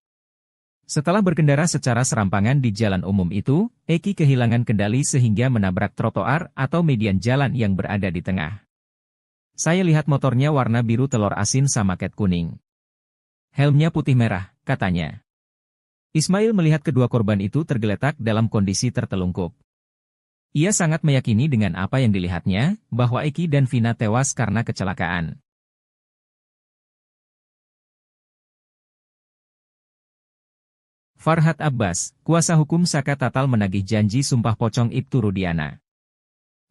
Setelah berkendara secara serampangan di jalan umum itu, Eki kehilangan kendali sehingga menabrak trotoar atau median jalan yang berada di tengah. Saya lihat motornya warna biru telur asin sama cat kuning. Helmnya putih merah, katanya. Ismail melihat kedua korban itu tergeletak dalam kondisi tertelungkup. Ia sangat meyakini dengan apa yang dilihatnya, bahwa Eki dan Vina tewas karena kecelakaan. Farhad Abbas, kuasa hukum Saka Tatal menagih janji sumpah pocong Ibtu Rudiana.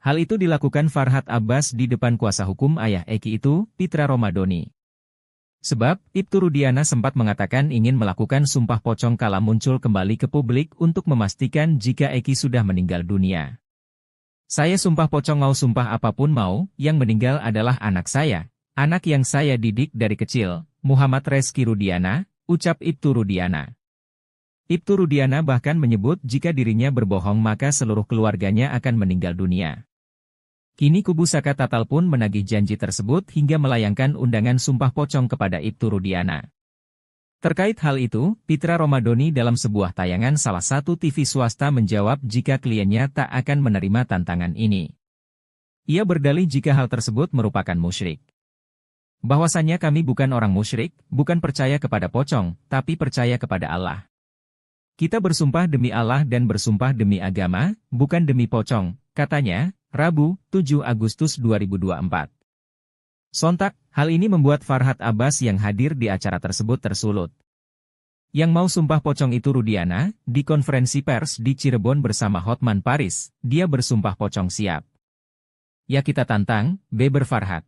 Hal itu dilakukan Farhad Abbas di depan kuasa hukum ayah Eki itu, Pitra Romadoni. Sebab, Ibtu Rudiana sempat mengatakan ingin melakukan sumpah pocong kala muncul kembali ke publik untuk memastikan jika Eki sudah meninggal dunia. Saya sumpah pocong mau sumpah apapun mau, yang meninggal adalah anak saya, anak yang saya didik dari kecil, Muhammad Reski Rudiana, ucap Ibtu Rudiana. Ibtu Rudiana bahkan menyebut jika dirinya berbohong maka seluruh keluarganya akan meninggal dunia. Kini kubu Saka Tatal pun menagih janji tersebut hingga melayangkan undangan sumpah pocong kepada Ibtu Rudiana. Terkait hal itu, Pitra Romadhoni dalam sebuah tayangan salah satu TV swasta menjawab jika kliennya tak akan menerima tantangan ini. Ia berdalih jika hal tersebut merupakan musyrik. Bahwasannya kami bukan orang musyrik, bukan percaya kepada pocong, tapi percaya kepada Allah. Kita bersumpah demi Allah dan bersumpah demi agama, bukan demi pocong, katanya, Rabu, 7 Agustus 2024. Sontak, hal ini membuat Farhad Abbas yang hadir di acara tersebut tersulut. Yang mau sumpah pocong itu Rudiana, di konferensi pers di Cirebon bersama Hotman Paris, dia bersumpah pocong siap. Ya kita tantang, beber Farhad.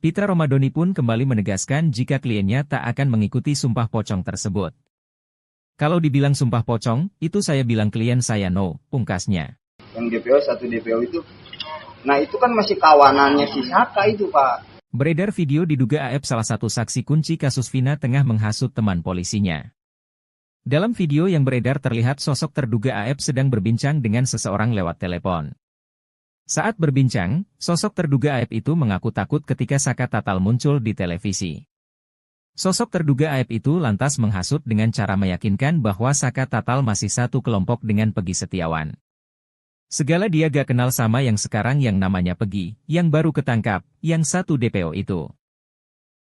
Pitra Romadhoni pun kembali menegaskan jika kliennya tak akan mengikuti sumpah pocong tersebut. Kalau dibilang sumpah pocong, itu saya bilang klien saya no, pungkasnya. Yang DPO, satu DPO itu, nah itu kan masih kawanannya si Saka itu Pak. Beredar video diduga AF salah satu saksi kunci kasus Vina tengah menghasut teman polisinya. Dalam video yang beredar terlihat sosok terduga AF sedang berbincang dengan seseorang lewat telepon. Saat berbincang, sosok terduga AF itu mengaku takut ketika Saka Tatal muncul di televisi. Sosok terduga AF itu lantas menghasut dengan cara meyakinkan bahwa Saka Tatal masih satu kelompok dengan Peggy Setiawan. Segala dia gak kenal sama yang sekarang yang namanya Peggy, yang baru ketangkap, yang satu DPO itu.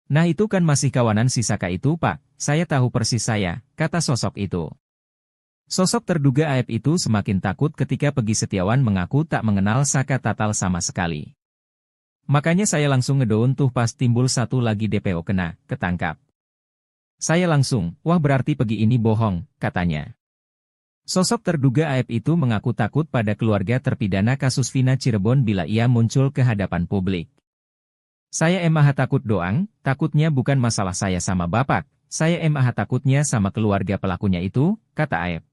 Nah itu kan masih kawanan si Saka itu Pak, saya tahu persis saya, kata sosok itu. Sosok terduga AF itu semakin takut ketika Peggy Setiawan mengaku tak mengenal Saka Tatal sama sekali. Makanya saya langsung ngedown tuh pas timbul satu lagi DPO kena, ketangkap. Saya langsung, wah berarti Peggy ini bohong, katanya. Sosok terduga AF itu mengaku takut pada keluarga terpidana kasus Vina Cirebon bila ia muncul ke hadapan publik. Saya emah takut doang, takutnya bukan masalah saya sama bapak, saya emah takutnya sama keluarga pelakunya itu, kata AF.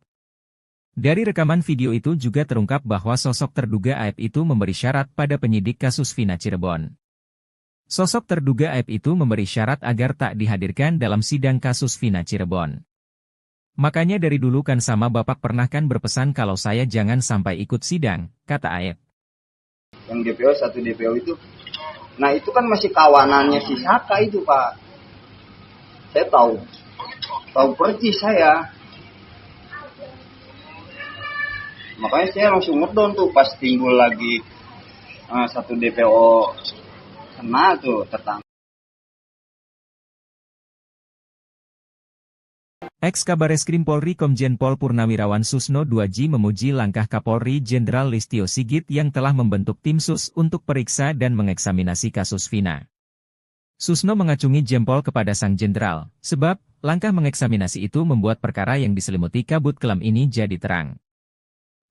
Dari rekaman video itu juga terungkap bahwa sosok terduga AF itu memberi syarat pada penyidik kasus Vina Cirebon. Sosok terduga AF itu memberi syarat agar tak dihadirkan dalam sidang kasus Vina Cirebon. Makanya dari dulu kan sama bapak pernah kan berpesan kalau saya jangan sampai ikut sidang, kata AF. Yang DPO, satu DPO itu, nah itu kan masih kawanannya si Saka itu Pak. Saya tahu persis saya. Makanya saya langsung ngedown tuh pas timbul lagi satu DPO kena tuh tertangkap. Ex-Kabareskrim Polri Komjen Pol Purnawirawan Susno 2J memuji langkah Kapolri Jenderal Listio Sigit yang telah membentuk tim sus untuk periksa dan mengeksaminasi kasus Vina. Susno mengacungi jempol kepada sang jenderal, sebab langkah mengeksaminasi itu membuat perkara yang diselimuti kabut kelam ini jadi terang.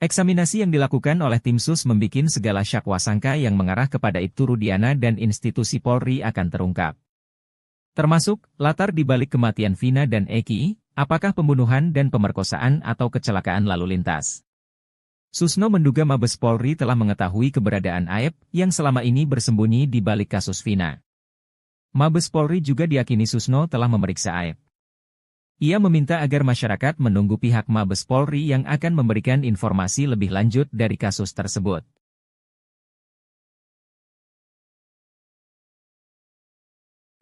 Eksaminasi yang dilakukan oleh tim sus membikin segala syakwa sangka yang mengarah kepada Ibtu Rudiana dan institusi Polri akan terungkap. Termasuk, latar dibalik kematian Vina dan Eki, apakah pembunuhan dan pemerkosaan atau kecelakaan lalu lintas. Susno menduga Mabes Polri telah mengetahui keberadaan AF yang selama ini bersembunyi di balik kasus Vina. Mabes Polri juga diyakini Susno telah memeriksa AF. Ia meminta agar masyarakat menunggu pihak Mabes Polri yang akan memberikan informasi lebih lanjut dari kasus tersebut.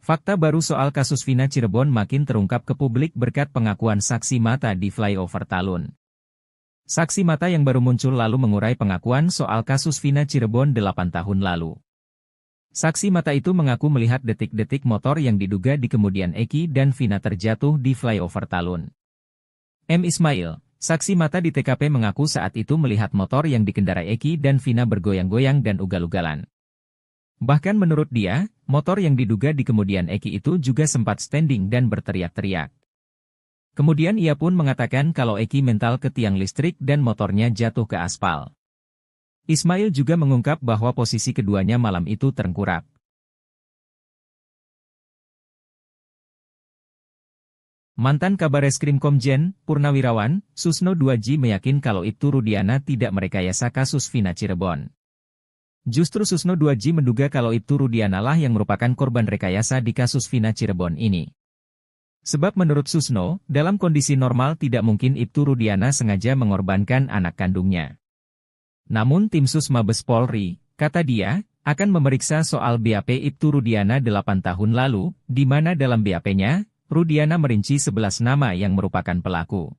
Fakta baru soal kasus Vina Cirebon makin terungkap ke publik berkat pengakuan saksi mata di flyover Talun. Saksi mata yang baru muncul lalu mengurai pengakuan soal kasus Vina Cirebon 8 tahun lalu. Saksi mata itu mengaku melihat detik-detik motor yang diduga di kemudian Eki dan Vina terjatuh di flyover Talun. M. Ismail, saksi mata di TKP mengaku saat itu melihat motor yang dikendarai Eki dan Vina bergoyang-goyang dan ugal-ugalan. Bahkan menurut dia, motor yang diduga di kemudian Eki itu juga sempat standing dan berteriak-teriak. Kemudian ia pun mengatakan kalau Eki mental ke tiang listrik dan motornya jatuh ke aspal. Ismail juga mengungkap bahwa posisi keduanya malam itu tengkurap. Mantan Kabareskrim Komjen Purnawirawan Susno 2J meyakin kalau Ibtu Rudiana tidak merekayasa kasus Vina Cirebon. Justru Susno 2J menduga kalau Ibtu Rudiana lah yang merupakan korban rekayasa di kasus Vina Cirebon ini. Sebab menurut Susno, dalam kondisi normal tidak mungkin Ibtu Rudiana sengaja mengorbankan anak kandungnya. Namun tim sus Mabes Polri, kata dia, akan memeriksa soal BAP Ibtu Rudiana 8 tahun lalu, di mana dalam BAP-nya, Rudiana merinci 11 nama yang merupakan pelaku.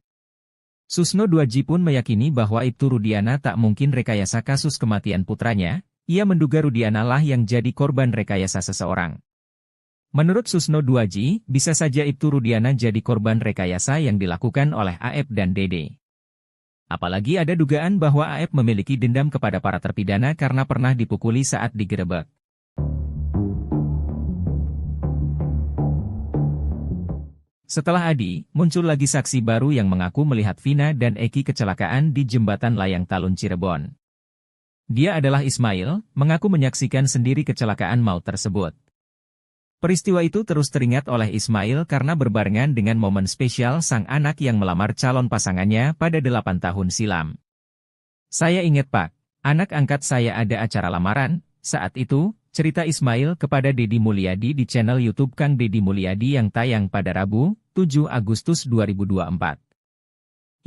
Susno 2G pun meyakini bahwa Ibtu Rudiana tak mungkin rekayasa kasus kematian putranya. Ia menduga Rudiana lah yang jadi korban rekayasa seseorang. Menurut Susno 2G, bisa saja Ibtu Rudiana jadi korban rekayasa yang dilakukan oleh AF dan Dede. Apalagi ada dugaan bahwa AF memiliki dendam kepada para terpidana karena pernah dipukuli saat digerebek. Setelah Adi, muncul lagi saksi baru yang mengaku melihat Vina dan Eki kecelakaan di jembatan layang Talun Cirebon. Dia adalah Ismail, mengaku menyaksikan sendiri kecelakaan maut tersebut. Peristiwa itu terus teringat oleh Ismail karena berbarengan dengan momen spesial sang anak yang melamar calon pasangannya pada 8 tahun silam. Saya ingat Pak, anak angkat saya ada acara lamaran, saat itu, cerita Ismail kepada Deddy Mulyadi di channel YouTube Kang Deddy Mulyadi yang tayang pada Rabu, 7 Agustus 2024.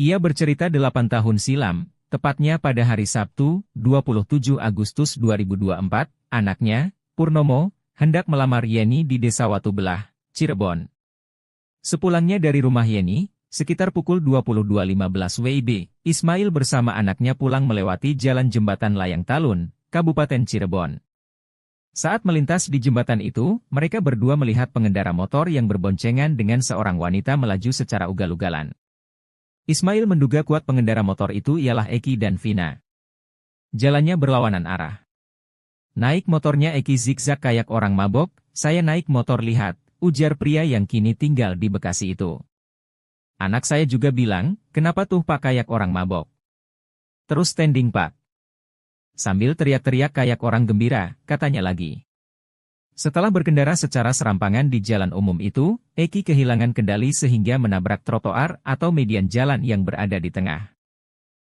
Ia bercerita 8 tahun silam, tepatnya pada hari Sabtu, 27 Agustus 2024, anaknya, Purnomo, hendak melamar Yeni di Desa Watubelah, Cirebon. Sepulangnya dari rumah Yeni, sekitar pukul 22.15 WIB, Ismail bersama anaknya pulang melewati jalan jembatan Layang Talun, Kabupaten Cirebon. Saat melintas di jembatan itu, mereka berdua melihat pengendara motor yang berboncengan dengan seorang wanita melaju secara ugal-ugalan. Ismail menduga kuat pengendara motor itu ialah Eki dan Vina. Jalannya berlawanan arah. Naik motornya Eki zigzag kayak orang mabok, saya naik motor lihat, ujar pria yang kini tinggal di Bekasi itu. Anak saya juga bilang, kenapa tuh Pak kayak orang mabok? Terus standing Pak. Sambil teriak-teriak kayak orang gembira, katanya lagi. Setelah berkendara secara serampangan di jalan umum itu, Eki kehilangan kendali sehingga menabrak trotoar atau median jalan yang berada di tengah.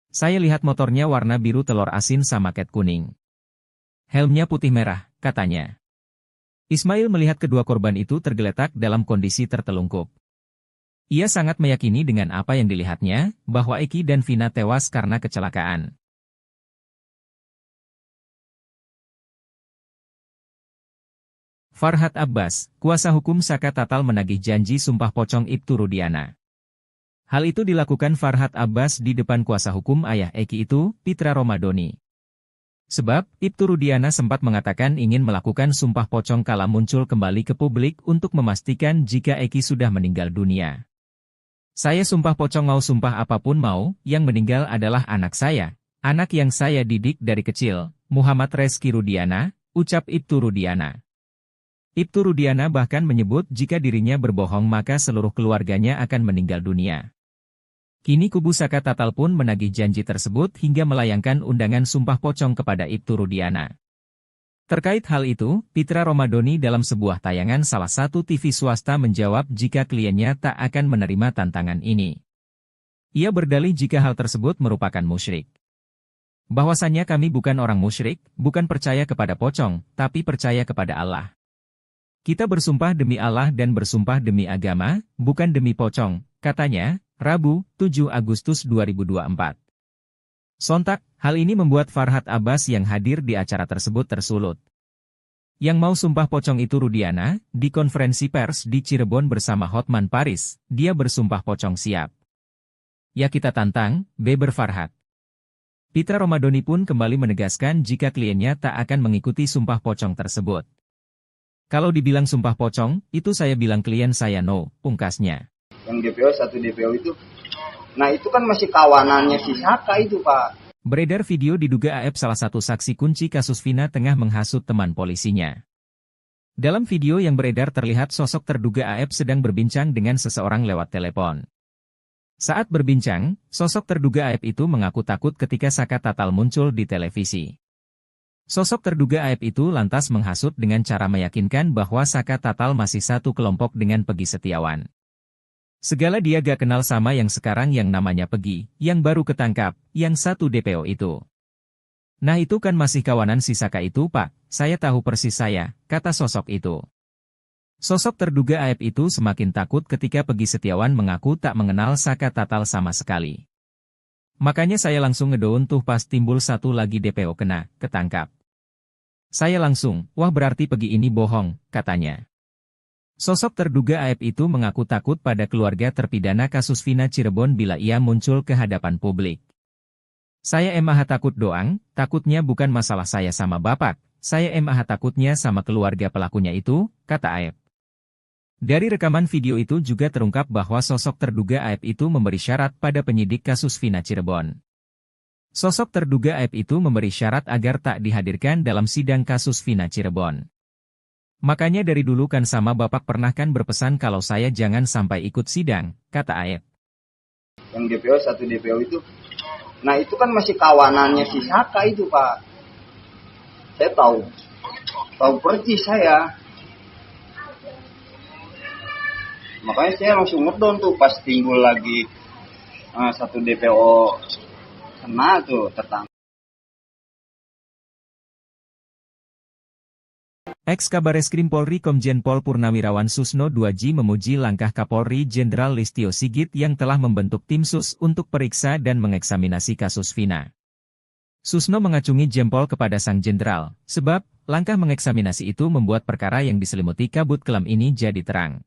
Saya lihat motornya warna biru telur asin sama ket kuning. Helmnya putih merah, katanya. Ismail melihat kedua korban itu tergeletak dalam kondisi tertelungkup. Ia sangat meyakini dengan apa yang dilihatnya, bahwa Eki dan Vina tewas karena kecelakaan. Farhad Abbas, kuasa hukum Saka Tatal menagih janji sumpah pocong Ibtu Rudiana. Hal itu dilakukan Farhad Abbas di depan kuasa hukum ayah Eki itu, Pitra Romadoni. Sebab, Ibtu Rudiana sempat mengatakan ingin melakukan sumpah pocong kala muncul kembali ke publik untuk memastikan jika Eki sudah meninggal dunia. Saya sumpah pocong mau sumpah apapun mau, yang meninggal adalah anak saya, anak yang saya didik dari kecil, Muhammad Reski Rudiana, ucap Ibtu Rudiana. Ibtu Rudiana bahkan menyebut jika dirinya berbohong maka seluruh keluarganya akan meninggal dunia. Kini kubu Saka Tatal pun menagih janji tersebut hingga melayangkan undangan sumpah pocong kepada Ibtu Rudiana. Terkait hal itu, Pitra Romadoni dalam sebuah tayangan salah satu TV swasta menjawab jika kliennya tak akan menerima tantangan ini. Ia berdalih jika hal tersebut merupakan musyrik. Bahwasannya kami bukan orang musyrik, bukan percaya kepada pocong, tapi percaya kepada Allah. Kita bersumpah demi Allah dan bersumpah demi agama, bukan demi pocong, katanya, Rabu, 7 Agustus 2024. Sontak, hal ini membuat Farhad Abbas yang hadir di acara tersebut tersulut. Yang mau sumpah pocong itu Rudiana, di konferensi pers di Cirebon bersama Hotman Paris, dia bersumpah pocong siap. Ya kita tantang, beber Farhad. Pitra Romadoni pun kembali menegaskan jika kliennya tak akan mengikuti sumpah pocong tersebut. Kalau dibilang sumpah pocong, itu saya bilang klien saya no, pungkasnya. Yang DPO, satu DPO itu, nah itu kan masih kawanannya si Saka itu Pak. Beredar video diduga AF salah satu saksi kunci kasus Vina tengah menghasut teman polisinya. Dalam video yang beredar terlihat sosok terduga AF sedang berbincang dengan seseorang lewat telepon. Saat berbincang, sosok terduga AF itu mengaku takut ketika Saka Tatal muncul di televisi. Sosok terduga AF itu lantas menghasut dengan cara meyakinkan bahwa Saka Tatal masih satu kelompok dengan Pegi Setiawan. Segala dia gak kenal sama yang sekarang yang namanya Pegi, yang baru ketangkap, yang satu DPO itu. Nah itu kan masih kawanan si Saka itu Pak, saya tahu persis saya, kata sosok itu. Sosok terduga AF itu semakin takut ketika Pegi Setiawan mengaku tak mengenal Saka Tatal sama sekali. Makanya saya langsung ngedown tuh pas timbul satu lagi DPO kena, ketangkap. Saya langsung, wah berarti Pegi ini bohong, katanya. Sosok terduga AF itu mengaku takut pada keluarga terpidana kasus Vina Cirebon bila ia muncul ke hadapan publik. Saya emang takut doang, takutnya bukan masalah saya sama bapak, saya emang takutnya sama keluarga pelakunya itu, kata AF. Dari rekaman video itu juga terungkap bahwa sosok terduga AF itu memberi syarat pada penyidik kasus Vina Cirebon. Sosok terduga AF itu memberi syarat agar tak dihadirkan dalam sidang kasus Vina Cirebon. Makanya dari dulu kan sama bapak pernah kan berpesan kalau saya jangan sampai ikut sidang, kata AF. Yang DPO, satu DPO itu, nah itu kan masih kawanannya si Saka itu Pak. Saya tahu persis saya. Makanya saya langsung ngedon tuh pas timbul lagi satu DPO kena tuh tertangkap. Ex-Kabareskrim Polri Komjen Pol Purnawirawan Susno 2J memuji langkah Kapolri Jenderal Listio Sigit yang telah membentuk tim sus untuk periksa dan mengeksaminasi kasus Vina. Susno mengacungi jempol kepada sang jenderal, sebab langkah mengeksaminasi itu membuat perkara yang diselimuti kabut kelam ini jadi terang.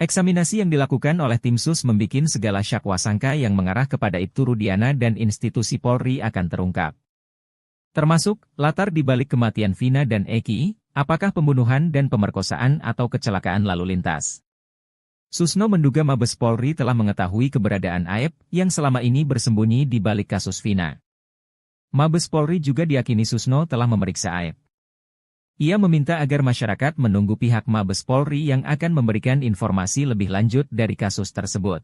Eksaminasi yang dilakukan oleh tim sus membikin segala syakwa sangka yang mengarah kepada Ibtu Rudiana dan institusi Polri akan terungkap. Termasuk, latar dibalik kematian Vina dan Eki, apakah pembunuhan dan pemerkosaan atau kecelakaan lalu lintas. Susno menduga Mabes Polri telah mengetahui keberadaan AF yang selama ini bersembunyi di balik kasus Vina. Mabes Polri juga diyakini Susno telah memeriksa AF. Ia meminta agar masyarakat menunggu pihak Mabes Polri yang akan memberikan informasi lebih lanjut dari kasus tersebut.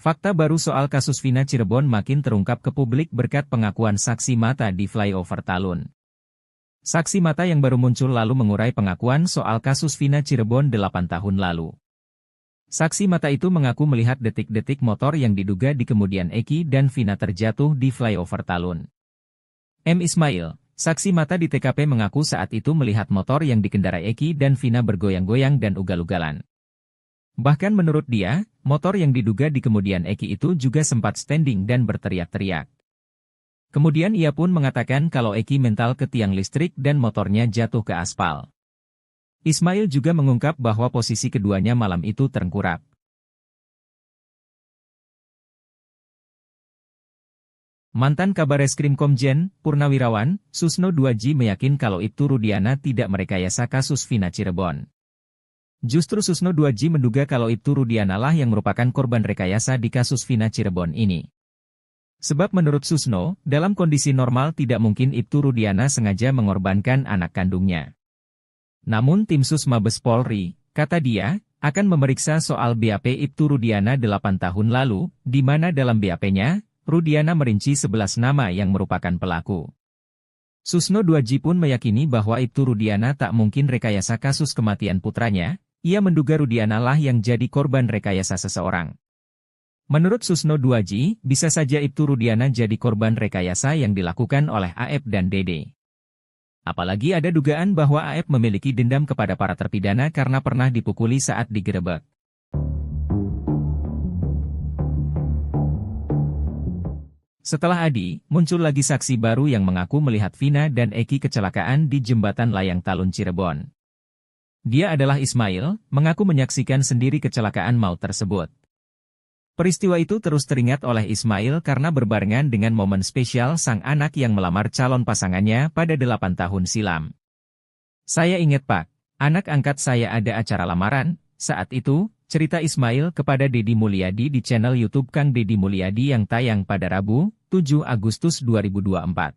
Fakta baru soal kasus Vina Cirebon makin terungkap ke publik berkat pengakuan saksi mata di flyover Talun. Saksi mata yang baru muncul lalu mengurai pengakuan soal kasus Vina Cirebon 8 tahun lalu. Saksi mata itu mengaku melihat detik-detik motor yang diduga di kemudian Eki dan Vina terjatuh di flyover Talun. M. Ismail, saksi mata di TKP mengaku saat itu melihat motor yang dikendarai Eki dan Vina bergoyang-goyang dan ugal-ugalan. Bahkan menurut dia, motor yang diduga di kemudian Eki itu juga sempat standing dan berteriak-teriak. Kemudian ia pun mengatakan kalau Eki mental ke tiang listrik dan motornya jatuh ke aspal. Ismail juga mengungkap bahwa posisi keduanya malam itu terengkurap. Mantan Kabareskrim Komjen Purnawirawan Susno 2J meyakin kalau Ibtu Rudiana tidak merekayasa kasus Vina Cirebon. Justru Susno 2J menduga kalau Ibtu Rudiana lah yang merupakan korban rekayasa di kasus Vina Cirebon ini. Sebab menurut Susno, dalam kondisi normal tidak mungkin Ibtu Rudiana sengaja mengorbankan anak kandungnya. Namun tim sus Mabes Polri, kata dia, akan memeriksa soal BAP Ibtu Rudiana 8 tahun lalu, di mana dalam BAP-nya, Rudiana merinci 11 nama yang merupakan pelaku. Susno 2J pun meyakini bahwa Ibtu Rudiana tak mungkin rekayasa kasus kematian putranya, ia menduga Rudiana lah yang jadi korban rekayasa seseorang. Menurut Susno 2J, bisa saja Ibtu Rudiana jadi korban rekayasa yang dilakukan oleh AF dan Dede. Apalagi ada dugaan bahwa AF memiliki dendam kepada para terpidana karena pernah dipukuli saat digerebek. Setelah Adi, muncul lagi saksi baru yang mengaku melihat Vina dan Eki kecelakaan di jembatan layang Talun Cirebon. Dia adalah Ismail, mengaku menyaksikan sendiri kecelakaan maut tersebut. Peristiwa itu terus teringat oleh Ismail karena berbarengan dengan momen spesial sang anak yang melamar calon pasangannya pada 8 tahun silam. Saya ingat Pak, anak angkat saya ada acara lamaran, saat itu, cerita Ismail kepada Deddy Mulyadi di channel YouTube Kang Deddy Mulyadi yang tayang pada Rabu, 7 Agustus 2024.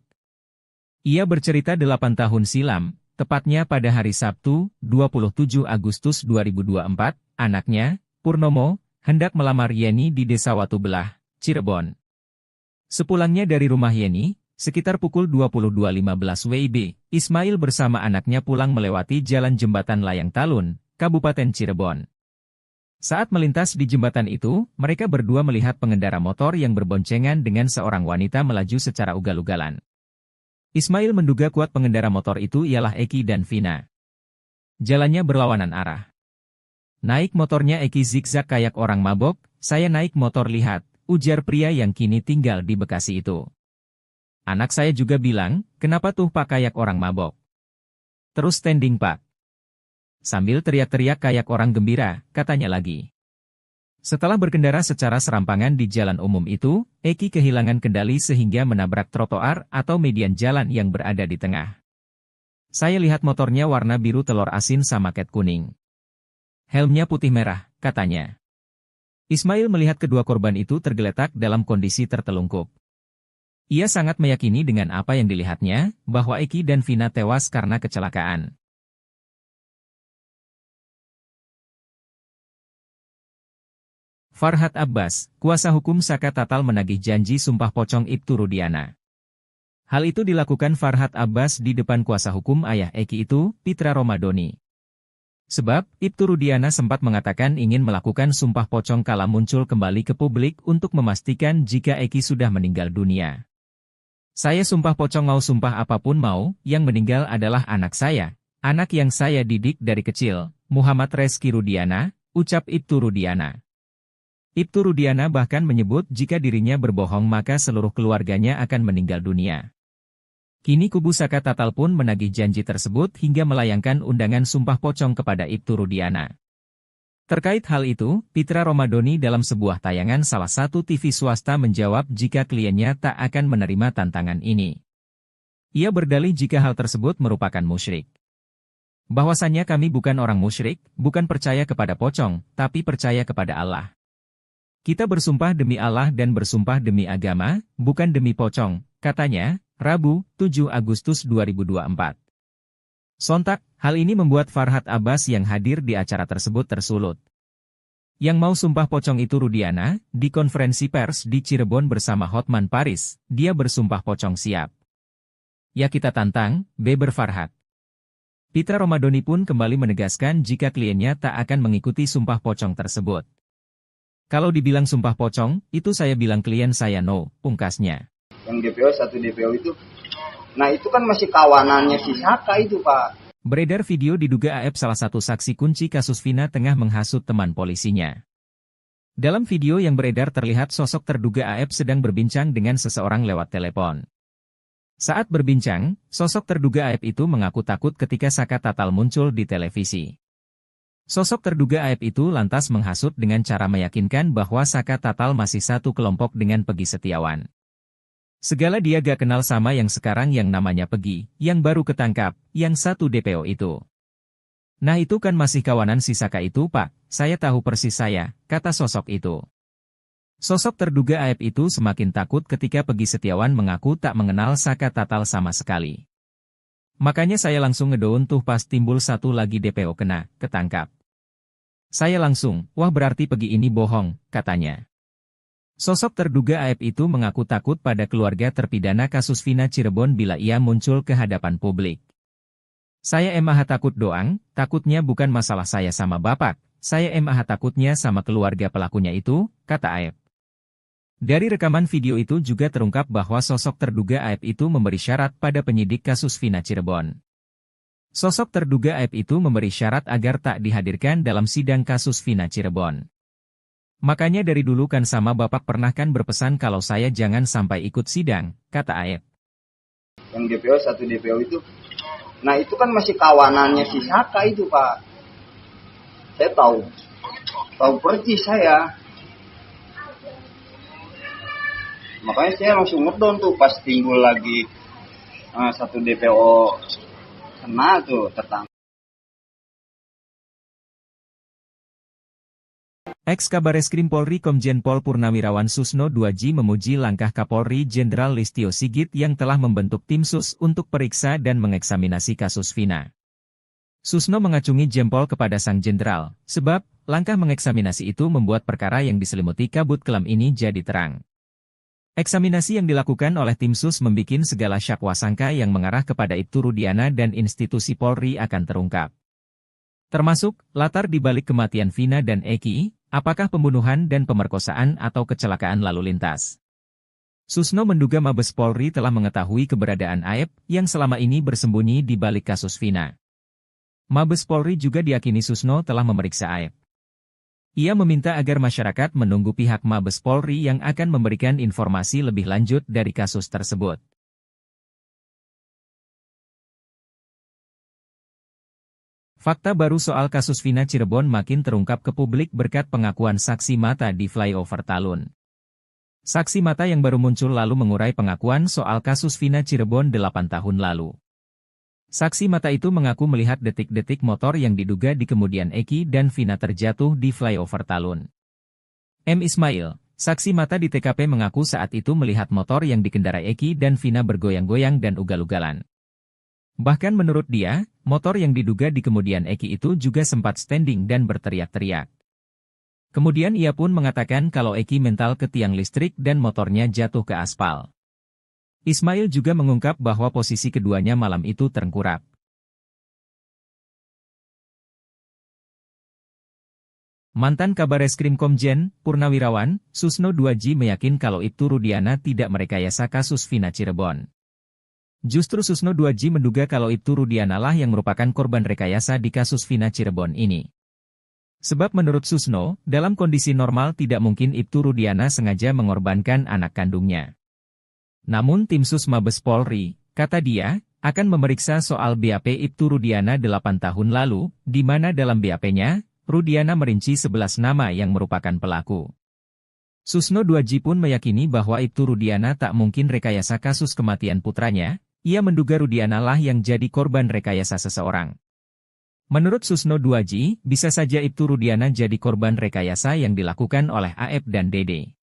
Ia bercerita 8 tahun silam, tepatnya pada hari Sabtu, 27 Agustus 2024, anaknya, Purnomo, hendak melamar Yeni di Desa Watu Belah, Cirebon. Sepulangnya dari rumah Yeni, sekitar pukul 22.15 WIB, Ismail bersama anaknya pulang melewati jalan jembatan Layang Talun, Kabupaten Cirebon. Saat melintas di jembatan itu, mereka berdua melihat pengendara motor yang berboncengan dengan seorang wanita melaju secara ugal-ugalan. Ismail menduga kuat pengendara motor itu ialah Eki dan Vina. Jalannya berlawanan arah. Naik motornya Eki zigzag kayak orang mabok, saya naik motor lihat, ujar pria yang kini tinggal di Bekasi itu. Anak saya juga bilang, kenapa tuh Pak kayak orang mabok? Terus standing Pak. Sambil teriak-teriak kayak orang gembira, katanya lagi. Setelah berkendara secara serampangan di jalan umum itu, Eki kehilangan kendali sehingga menabrak trotoar atau median jalan yang berada di tengah. Saya lihat motornya warna biru telur asin sama cat kuning. Helmnya putih merah, katanya. Ismail melihat kedua korban itu tergeletak dalam kondisi tertelungkup. Ia sangat meyakini dengan apa yang dilihatnya, bahwa Eki dan Vina tewas karena kecelakaan. Farhat Abbas, kuasa hukum Saka Tatal menagih janji sumpah pocong Ibtu Rudiana. Hal itu dilakukan Farhat Abbas di depan kuasa hukum ayah Eki itu, Pitra Romadoni. Sebab, Ibtu Rudiana sempat mengatakan ingin melakukan sumpah pocong kala muncul kembali ke publik untuk memastikan jika Eki sudah meninggal dunia. Saya sumpah pocong mau sumpah apapun mau, yang meninggal adalah anak saya, anak yang saya didik dari kecil, Muhammad Reski Rudiana, ucap Ibtu Rudiana. Ibtu Rudiana bahkan menyebut jika dirinya berbohong maka seluruh keluarganya akan meninggal dunia. Kini kubu Saka Tatal pun menagih janji tersebut hingga melayangkan undangan sumpah pocong kepada Ibtu Rudiana. Terkait hal itu, Pitra Romadoni dalam sebuah tayangan salah satu TV swasta menjawab jika kliennya tak akan menerima tantangan ini. Ia berdalih jika hal tersebut merupakan musyrik. Bahwasannya kami bukan orang musyrik, bukan percaya kepada pocong, tapi percaya kepada Allah. Kita bersumpah demi Allah dan bersumpah demi agama, bukan demi pocong, katanya, Rabu, 7 Agustus 2024. Sontak, hal ini membuat Farhat Abbas yang hadir di acara tersebut tersulut. Yang mau sumpah pocong itu Rudiana, di konferensi pers di Cirebon bersama Hotman Paris, dia bersumpah pocong siap. Ya kita tantang, beber Farhat. Pitra Romadoni pun kembali menegaskan jika kliennya tak akan mengikuti sumpah pocong tersebut. Kalau dibilang sumpah pocong, itu saya bilang klien saya no, pungkasnya. Yang DPO, satu DPO itu, nah itu kan masih kawanannya si Saka itu Pak. Beredar video diduga AF salah satu saksi kunci kasus Vina tengah menghasut teman polisinya. Dalam video yang beredar terlihat sosok terduga AF sedang berbincang dengan seseorang lewat telepon. Saat berbincang, sosok terduga AF itu mengaku takut ketika Saka Tatal muncul di televisi. Sosok terduga AF itu lantas menghasut dengan cara meyakinkan bahwa Saka Tatal masih satu kelompok dengan Pegi Setiawan. Segala dia gak kenal sama yang sekarang yang namanya Pegi, yang baru ketangkap, yang satu DPO itu. Nah itu kan masih kawanan si Saka itu Pak, saya tahu persis saya, kata sosok itu. Sosok terduga AF itu semakin takut ketika Pegi Setiawan mengaku tak mengenal Saka Tatal sama sekali. Makanya saya langsung ngedown tuh pas timbul satu lagi DPO kena, ketangkap. Saya langsung, wah berarti Pegi ini bohong, katanya. Sosok terduga AF itu mengaku takut pada keluarga terpidana kasus Vina Cirebon bila ia muncul ke hadapan publik. Saya emah takut doang, takutnya bukan masalah saya sama bapak, saya emah takutnya sama keluarga pelakunya itu, kata AF. Dari rekaman video itu juga terungkap bahwa sosok terduga AF itu memberi syarat pada penyidik kasus Vina Cirebon. Sosok terduga AF itu memberi syarat agar tak dihadirkan dalam sidang kasus Vina Cirebon. Makanya dari dulu kan sama bapak pernah kan berpesan kalau saya jangan sampai ikut sidang, kata AF. Yang DPO, satu DPO itu, nah itu kan masih kawanannya si Saka itu Pak. Saya tahu persis saya. Makanya saya langsung ngedown tuh pas timbul lagi satu DPO kena tuh tertangkap. Ex-Kabareskrim Polri Komjen Pol Purnawirawan Susno Duaji memuji langkah Kapolri Jenderal Listio Sigit yang telah membentuk tim sus untuk periksa dan mengeksaminasi kasus Vina. Susno mengacungi jempol kepada sang jenderal, sebab langkah mengeksaminasi itu membuat perkara yang diselimuti kabut kelam ini jadi terang. Eksaminasi yang dilakukan oleh tim sus membikin segala syakwa sangka yang mengarah kepada Ibtu Rudiana dan institusi Polri akan terungkap. Termasuk, latar di balik kematian Vina dan Eki, apakah pembunuhan dan pemerkosaan atau kecelakaan lalu lintas. Susno menduga Mabes Polri telah mengetahui keberadaan AF yang selama ini bersembunyi di balik kasus Vina. Mabes Polri juga diyakini Susno telah memeriksa AF. Ia meminta agar masyarakat menunggu pihak Mabes Polri yang akan memberikan informasi lebih lanjut dari kasus tersebut. Fakta baru soal kasus Vina Cirebon makin terungkap ke publik berkat pengakuan saksi mata di flyover Talun. Saksi mata yang baru muncul lalu mengurai pengakuan soal kasus Vina Cirebon 8 tahun lalu. Saksi mata itu mengaku melihat detik-detik motor yang diduga dikemudian Eki dan Vina terjatuh di flyover Talun. M. Ismail, saksi mata di TKP mengaku saat itu melihat motor yang dikendarai Eki dan Vina bergoyang-goyang dan ugal-ugalan. Bahkan menurut dia, motor yang diduga dikemudian Eki itu juga sempat standing dan berteriak-teriak. Kemudian ia pun mengatakan kalau Eki mental ke tiang listrik dan motornya jatuh ke aspal. Ismail juga mengungkap bahwa posisi keduanya malam itu terengkurap. Mantan Kabareskrim Komjen, Purnawirawan, Susno 2J meyakin kalau Ibtu Rudiana tidak merekayasa kasus Vina Cirebon. Justru Susno 2J menduga kalau Ibtu Rudiana lah yang merupakan korban rekayasa di kasus Vina Cirebon ini. Sebab menurut Susno, dalam kondisi normal tidak mungkin Ibtu Rudiana sengaja mengorbankan anak kandungnya. Namun tim Sus Mabes Polri, kata dia, akan memeriksa soal BAP Ibtu Rudiana 8 tahun lalu, di mana dalam BAP-nya, Rudiana merinci 11 nama yang merupakan pelaku. Susno 2J pun meyakini bahwa Ibtu Rudiana tak mungkin rekayasa kasus kematian putranya. Ia menduga Rudiana lah yang jadi korban rekayasa seseorang. Menurut Susno 2J, bisa saja Ibtu Rudiana jadi korban rekayasa yang dilakukan oleh AF dan Dede.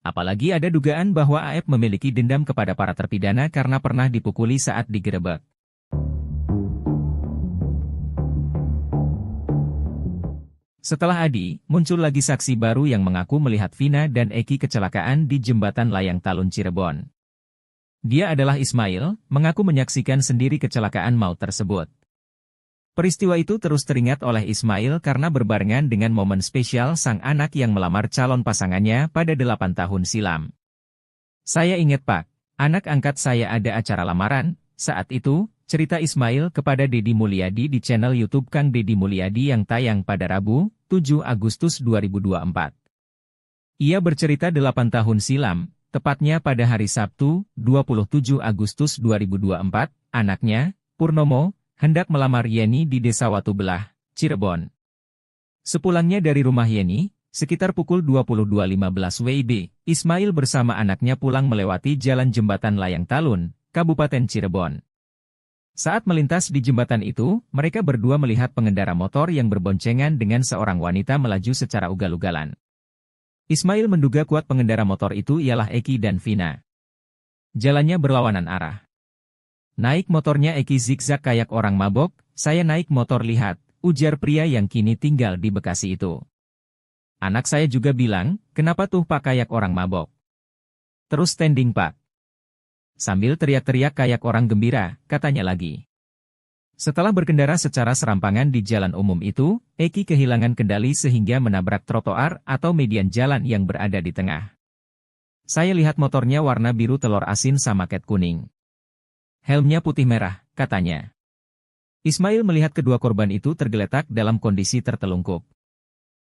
Apalagi ada dugaan bahwa AF memiliki dendam kepada para terpidana karena pernah dipukuli saat digerebek. Setelah Adi, muncul lagi saksi baru yang mengaku melihat Vina dan Eki kecelakaan di jembatan layang Talun Cirebon. Dia adalah Ismail, mengaku menyaksikan sendiri kecelakaan maut tersebut. Peristiwa itu terus teringat oleh Ismail karena berbarengan dengan momen spesial sang anak yang melamar calon pasangannya pada 8 tahun silam. Saya ingat Pak, anak angkat saya ada acara lamaran, saat itu, cerita Ismail kepada Deddy Mulyadi di channel YouTube Kang Deddy Mulyadi yang tayang pada Rabu, 7 Agustus 2024. Ia bercerita 8 tahun silam, tepatnya pada hari Sabtu, 27 Agustus 2024, anaknya, Purnomo, hendak melamar Yeni di Desa Watubelah, Cirebon. Sepulangnya dari rumah Yeni, sekitar pukul 22.15 WIB, Ismail bersama anaknya pulang melewati jalan jembatan layang Talun, Kabupaten Cirebon. Saat melintas di jembatan itu, mereka berdua melihat pengendara motor yang berboncengan dengan seorang wanita melaju secara ugal-ugalan. Ismail menduga kuat pengendara motor itu ialah Eki dan Vina. Jalannya berlawanan arah. Naik motornya Eki zigzag kayak orang mabok, saya naik motor lihat, ujar pria yang kini tinggal di Bekasi itu. Anak saya juga bilang, kenapa tuh Pak kayak orang mabok? Terus standing Pak. Sambil teriak-teriak kayak orang gembira, katanya lagi. Setelah berkendara secara serampangan di jalan umum itu, Eki kehilangan kendali sehingga menabrak trotoar atau median jalan yang berada di tengah. Saya lihat motornya warna biru telur asin sama cat kuning. Helmnya putih merah, katanya. Ismail melihat kedua korban itu tergeletak dalam kondisi tertelungkup.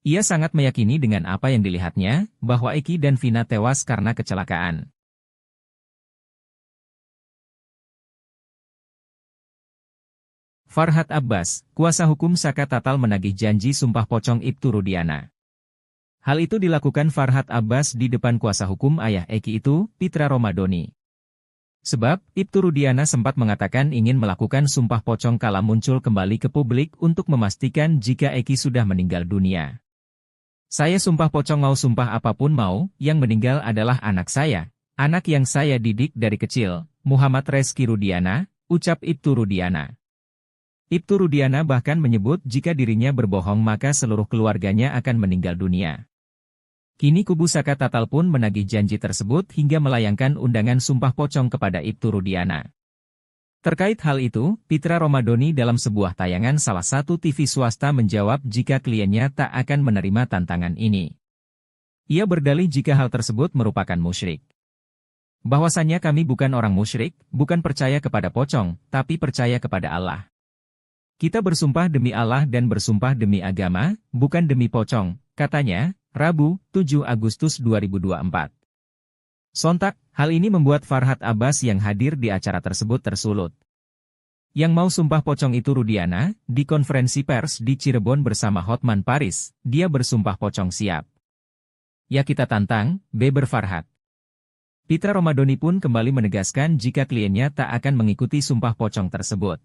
Ia sangat meyakini dengan apa yang dilihatnya, bahwa Eki dan Vina tewas karena kecelakaan. Farhad Abbas, kuasa hukum Saka Tatal menagih janji sumpah pocong Ibtu Rudiana. Hal itu dilakukan Farhad Abbas di depan kuasa hukum ayah Eki itu, Pitra Romadoni. Sebab, Ibtu Rudiana sempat mengatakan ingin melakukan sumpah pocong kala muncul kembali ke publik untuk memastikan jika Eki sudah meninggal dunia. Saya sumpah pocong mau sumpah apapun mau, yang meninggal adalah anak saya, anak yang saya didik dari kecil, Muhammad Reski Rudiana, ucap Ibtu Rudiana. Ibtu Rudiana bahkan menyebut jika dirinya berbohong maka seluruh keluarganya akan meninggal dunia. Kini kubu Saka Tatal pun menagih janji tersebut hingga melayangkan undangan sumpah pocong kepada Ibtu Rudiana. Terkait hal itu, Pitra Romadoni dalam sebuah tayangan salah satu TV swasta menjawab jika kliennya tak akan menerima tantangan ini. Ia berdalih jika hal tersebut merupakan musyrik. Bahwasannya kami bukan orang musyrik, bukan percaya kepada pocong, tapi percaya kepada Allah. Kita bersumpah demi Allah dan bersumpah demi agama, bukan demi pocong, katanya, Rabu, 7 Agustus 2024. Sontak, hal ini membuat Farhad Abbas yang hadir di acara tersebut tersulut. Yang mau sumpah pocong itu Rudiana, di konferensi pers di Cirebon bersama Hotman Paris, dia bersumpah pocong siap. Ya kita tantang, Beber Farhat. Pitra Romadoni pun kembali menegaskan jika kliennya tak akan mengikuti sumpah pocong tersebut.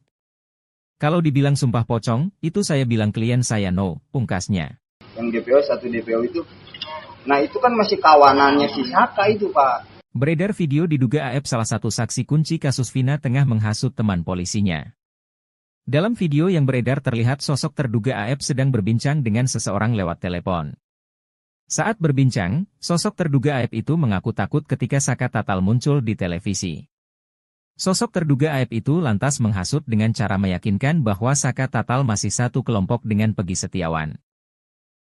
Kalau dibilang sumpah pocong, itu saya bilang klien saya no, pungkasnya. Yang DPO, satu DPO itu, nah itu kan masih kawanannya si Saka itu Pak. Beredar video diduga AF salah satu saksi kunci kasus Vina tengah menghasut teman polisinya. Dalam video yang beredar terlihat sosok terduga AF sedang berbincang dengan seseorang lewat telepon. Saat berbincang, sosok terduga AF itu mengaku takut ketika Saka Tatal muncul di televisi. Sosok terduga AF itu lantas menghasut dengan cara meyakinkan bahwa Saka Tatal masih satu kelompok dengan Pegi Setiawan.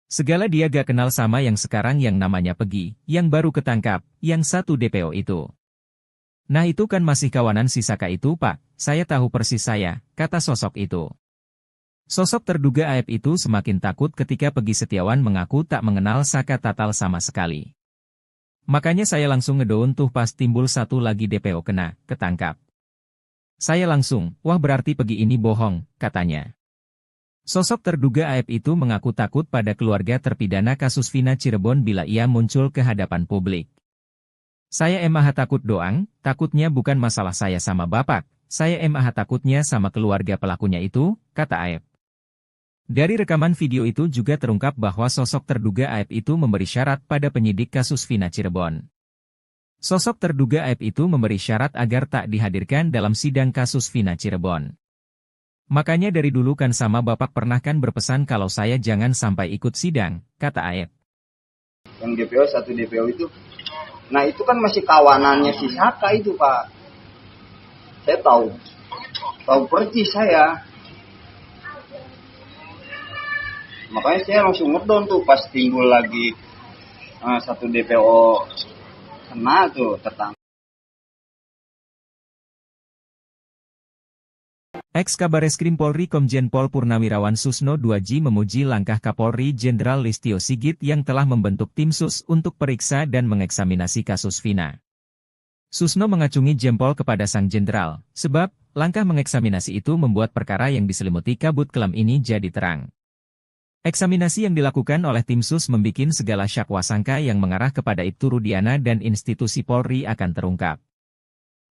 Segala dia gak kenal sama yang sekarang yang namanya Pegi, yang baru ketangkap, yang satu DPO itu. Nah itu kan masih kawanan si Saka itu Pak, saya tahu persis saya, kata sosok itu. Sosok terduga AF itu semakin takut ketika Pegi Setiawan mengaku tak mengenal Saka Tatal sama sekali. Makanya saya langsung ngedown tuh pas timbul satu lagi DPO kena, ketangkap. Saya langsung, wah berarti Pegi ini bohong, katanya. Sosok terduga AF itu mengaku takut pada keluarga terpidana kasus Vina Cirebon bila ia muncul ke hadapan publik. Saya emah takut doang, takutnya bukan masalah saya sama bapak, saya emah takutnya sama keluarga pelakunya itu, kata AF. Dari rekaman video itu juga terungkap bahwa sosok terduga AF itu memberi syarat pada penyidik kasus Vina Cirebon. Sosok terduga AF itu memberi syarat agar tak dihadirkan dalam sidang kasus Vina Cirebon. Makanya dari dulu kan sama bapak pernah kan berpesan kalau saya jangan sampai ikut sidang, kata AF. Yang DPO, satu DPO itu, nah itu kan masih kawanannya si Saka itu Pak. Saya tahu persis saya. Makanya saya langsung ngedown tuh pas timbul lagi satu DPO kena tuh tertangkap. Ex-Kabareskrim Polri Komjen Pol Purnawirawan Susno 2J memuji langkah Kapolri Jenderal Listio Sigit yang telah membentuk tim sus untuk periksa dan mengeksaminasi kasus Vina. Susno mengacungi jempol kepada sang jenderal, sebab langkah mengeksaminasi itu membuat perkara yang diselimuti kabut kelam ini jadi terang. Eksaminasi yang dilakukan oleh tim sus membikin segala syakwa sangka yang mengarah kepada Ibtu Rudiana dan institusi Polri akan terungkap.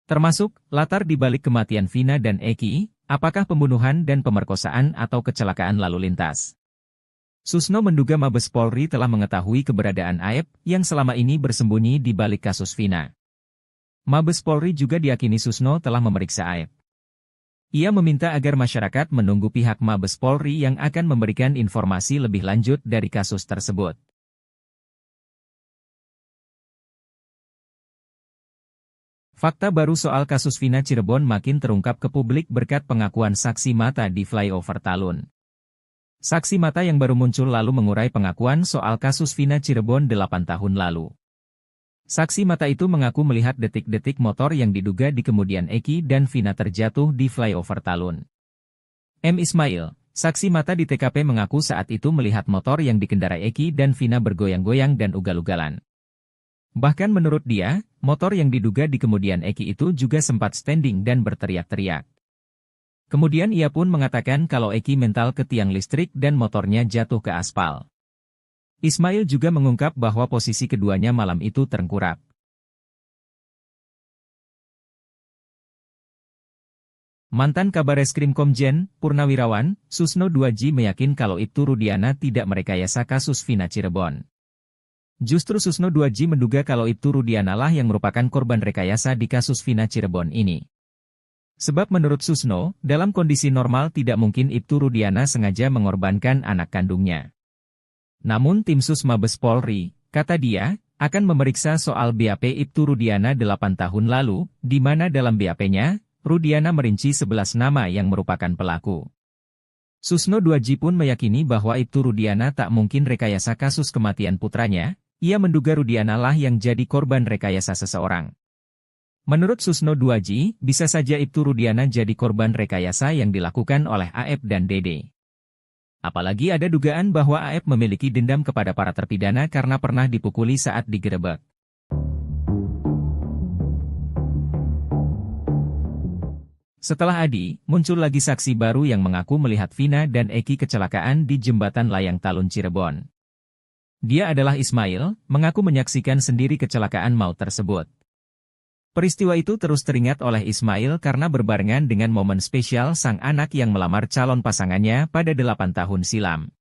Termasuk, latar dibalik kematian Vina dan Eki, apakah pembunuhan dan pemerkosaan atau kecelakaan lalu lintas. Susno menduga Mabes Polri telah mengetahui keberadaan AF yang selama ini bersembunyi di balik kasus Vina. Mabes Polri juga diyakini Susno telah memeriksa AF. Ia meminta agar masyarakat menunggu pihak Mabes Polri yang akan memberikan informasi lebih lanjut dari kasus tersebut. Fakta baru soal kasus Vina Cirebon makin terungkap ke publik berkat pengakuan saksi mata di flyover Talun. Saksi mata yang baru muncul lalu mengurai pengakuan soal kasus Vina Cirebon 8 tahun lalu. Saksi mata itu mengaku melihat detik-detik motor yang diduga di kemudian Eki dan Vina terjatuh di flyover Talun. M. Ismail, saksi mata di TKP mengaku saat itu melihat motor yang dikendarai Eki dan Vina bergoyang-goyang dan ugal-ugalan. Bahkan menurut dia, motor yang diduga di kemudian Eki itu juga sempat standing dan berteriak-teriak. Kemudian ia pun mengatakan kalau Eki mental ke tiang listrik dan motornya jatuh ke aspal. Ismail juga mengungkap bahwa posisi keduanya malam itu terengkurap. Mantan Kabareskrim Komjen Purnawirawan Susno 2J meyakin kalau Ibtu Rudiana tidak merekayasa kasus Vina Cirebon. Justru Susno 2J menduga kalau Ibtu Rudiana lah yang merupakan korban rekayasa di kasus Vina Cirebon ini. Sebab menurut Susno, dalam kondisi normal tidak mungkin Ibtu Rudiana sengaja mengorbankan anak kandungnya. Namun tim sus Mabes Polri, kata dia, akan memeriksa soal BAP Ibtu Rudiana 8 tahun lalu, di mana dalam BAP-nya, Rudiana merinci 11 nama yang merupakan pelaku. Susno 2J pun meyakini bahwa Ibtu Rudiana tak mungkin rekayasa kasus kematian putranya, ia menduga Rudiana lah yang jadi korban rekayasa seseorang. Menurut Susno 2J, bisa saja Ibtu Rudiana jadi korban rekayasa yang dilakukan oleh AF dan Dede. Apalagi ada dugaan bahwa AF memiliki dendam kepada para terpidana karena pernah dipukuli saat digerebek. Setelah Adi, muncul lagi saksi baru yang mengaku melihat Vina dan Eki kecelakaan di jembatan layang Talun Cirebon. Dia adalah Ismail, mengaku menyaksikan sendiri kecelakaan maut tersebut. Peristiwa itu terus teringat oleh Ismail karena berbarengan dengan momen spesial sang anak yang melamar calon pasangannya pada 8 tahun silam.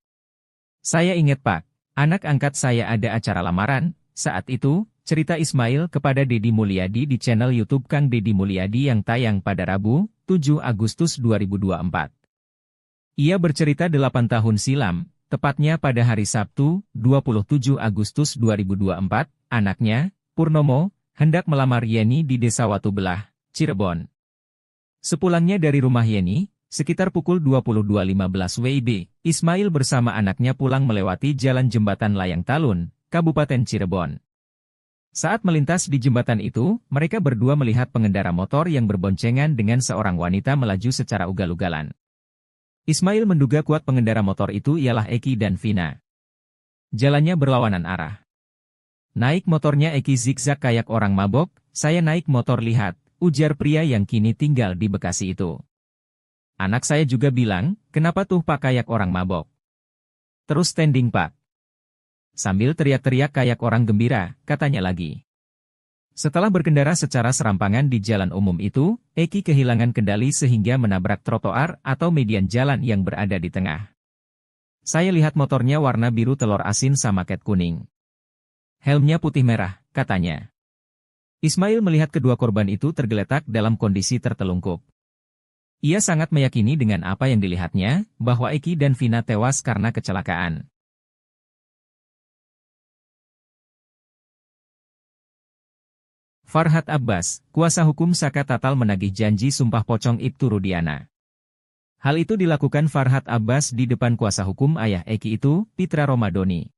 Saya ingat Pak, anak angkat saya ada acara lamaran, saat itu, cerita Ismail kepada Deddy Mulyadi di channel YouTube Kang Deddy Mulyadi yang tayang pada Rabu, 7 Agustus 2024. Ia bercerita 8 tahun silam, tepatnya pada hari Sabtu, 27 Agustus 2024, anaknya, Purnomo, hendak melamar Yeni di Desa Watubelah, Cirebon. Sepulangnya dari rumah Yeni, sekitar pukul 22.15 WIB, Ismail bersama anaknya pulang melewati jalan jembatan Layang Talun, Kabupaten Cirebon. Saat melintas di jembatan itu, mereka berdua melihat pengendara motor yang berboncengan dengan seorang wanita melaju secara ugal-ugalan. Ismail menduga kuat pengendara motor itu ialah Eki dan Vina. Jalannya berlawanan arah. Naik motornya Eki zigzag kayak orang mabok, saya naik motor lihat, ujar pria yang kini tinggal di Bekasi itu. Anak saya juga bilang, kenapa tuh Pak kayak orang mabok? Terus standing Pak. Sambil teriak-teriak kayak orang gembira, katanya lagi. Setelah berkendara secara serampangan di jalan umum itu, Eki kehilangan kendali sehingga menabrak trotoar atau median jalan yang berada di tengah. Saya lihat motornya warna biru telur asin sama ket kuning. Helmnya putih merah, katanya. Ismail melihat kedua korban itu tergeletak dalam kondisi tertelungkup. Ia sangat meyakini dengan apa yang dilihatnya, bahwa Eki dan Vina tewas karena kecelakaan. Farhad Abbas, kuasa hukum Saka Tatal menagih janji sumpah pocong Ibtu Rudiana. Hal itu dilakukan Farhad Abbas di depan kuasa hukum ayah Eki itu, Pitra Romadoni.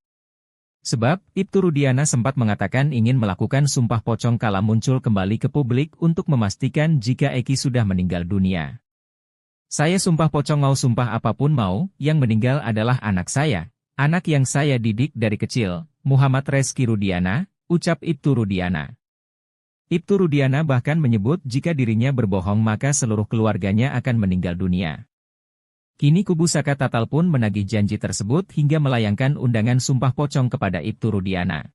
Sebab, Ibtu Rudiana sempat mengatakan ingin melakukan sumpah pocong kala muncul kembali ke publik untuk memastikan jika Eki sudah meninggal dunia. Saya sumpah pocong mau sumpah apapun mau, yang meninggal adalah anak saya, anak yang saya didik dari kecil, Muhammad Reski Rudiana, ucap Ibtu Rudiana. Ibtu Rudiana bahkan menyebut jika dirinya berbohong maka seluruh keluarganya akan meninggal dunia. Kini kubu Saka Tatal pun menagih janji tersebut hingga melayangkan undangan sumpah pocong kepada Ibtu Rudiana.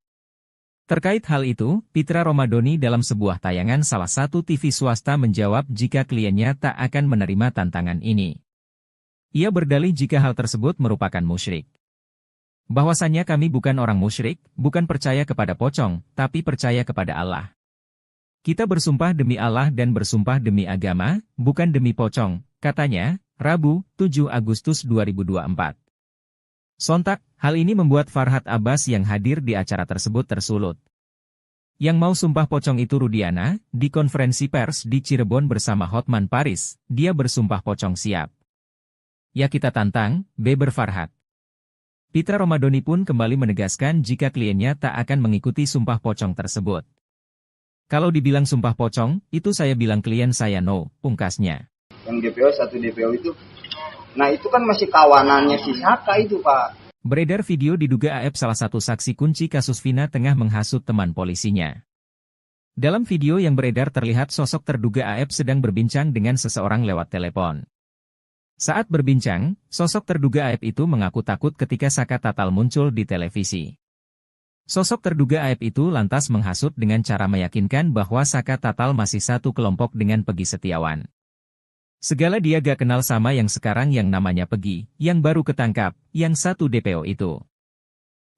Terkait hal itu, Pitra Romadoni dalam sebuah tayangan salah satu TV swasta menjawab jika kliennya tak akan menerima tantangan ini. Ia berdalih jika hal tersebut merupakan musyrik. Bahwasannya kami bukan orang musyrik, bukan percaya kepada pocong, tapi percaya kepada Allah. Kita bersumpah demi Allah dan bersumpah demi agama, bukan demi pocong, katanya, Rabu, 7 Agustus 2024. Sontak, hal ini membuat Farhad Abbas yang hadir di acara tersebut tersulut. Yang mau sumpah pocong itu Rudiana, di konferensi pers di Cirebon bersama Hotman Paris, dia bersumpah pocong siap. Ya kita tantang, beber Farhad. Pitra Romadoni pun kembali menegaskan jika kliennya tak akan mengikuti sumpah pocong tersebut. Kalau dibilang sumpah pocong, itu saya bilang klien saya no, pungkasnya. Yang DPO, satu DPO itu, nah itu kan masih kawanannya si Saka itu Pak. Beredar video diduga AF salah satu saksi kunci kasus Vina tengah menghasut teman polisinya. Dalam video yang beredar terlihat sosok terduga AF sedang berbincang dengan seseorang lewat telepon. Saat berbincang, sosok terduga AF itu mengaku takut ketika Saka Tatal muncul di televisi. Sosok terduga AF itu lantas menghasut dengan cara meyakinkan bahwa Saka Tatal masih satu kelompok dengan Pegi Setiawan. Segala dia gak kenal sama yang sekarang yang namanya Pegi, yang baru ketangkap, yang satu DPO itu.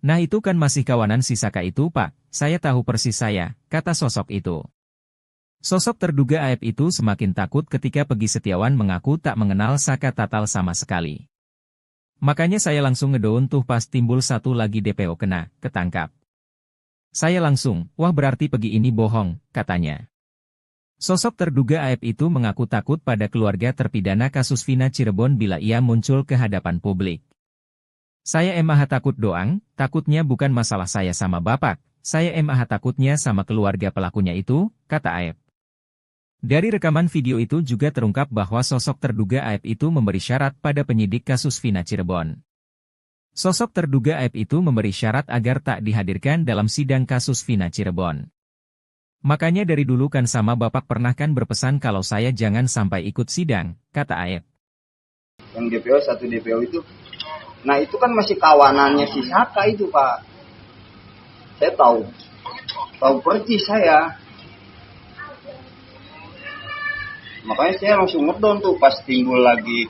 Nah itu kan masih kawanan si Saka itu Pak, saya tahu persis saya, kata sosok itu. Sosok terduga AF itu semakin takut ketika Pegi Setiawan mengaku tak mengenal Saka Tatal sama sekali. Makanya saya langsung ngedown tuh pas timbul satu lagi DPO kena, ketangkap. Saya langsung, wah berarti Pegi ini bohong, katanya. Sosok terduga AF itu mengaku takut pada keluarga terpidana kasus Vina Cirebon bila ia muncul ke hadapan publik. Saya emang takut doang, takutnya bukan masalah saya sama bapak, saya emang takutnya sama keluarga pelakunya itu, kata AF. Dari rekaman video itu juga terungkap bahwa sosok terduga AF itu memberi syarat pada penyidik kasus Vina Cirebon. Sosok terduga AF itu memberi syarat agar tak dihadirkan dalam sidang kasus Vina Cirebon. Makanya dari dulu kan sama bapak pernah kan berpesan kalau saya jangan sampai ikut sidang, kata Aep. Yang DPO satu DPO itu, nah itu kan masih kawanannya si Saka itu Pak. Saya tahu persis saya. Makanya saya langsung ngedon tuh pas timbul lagi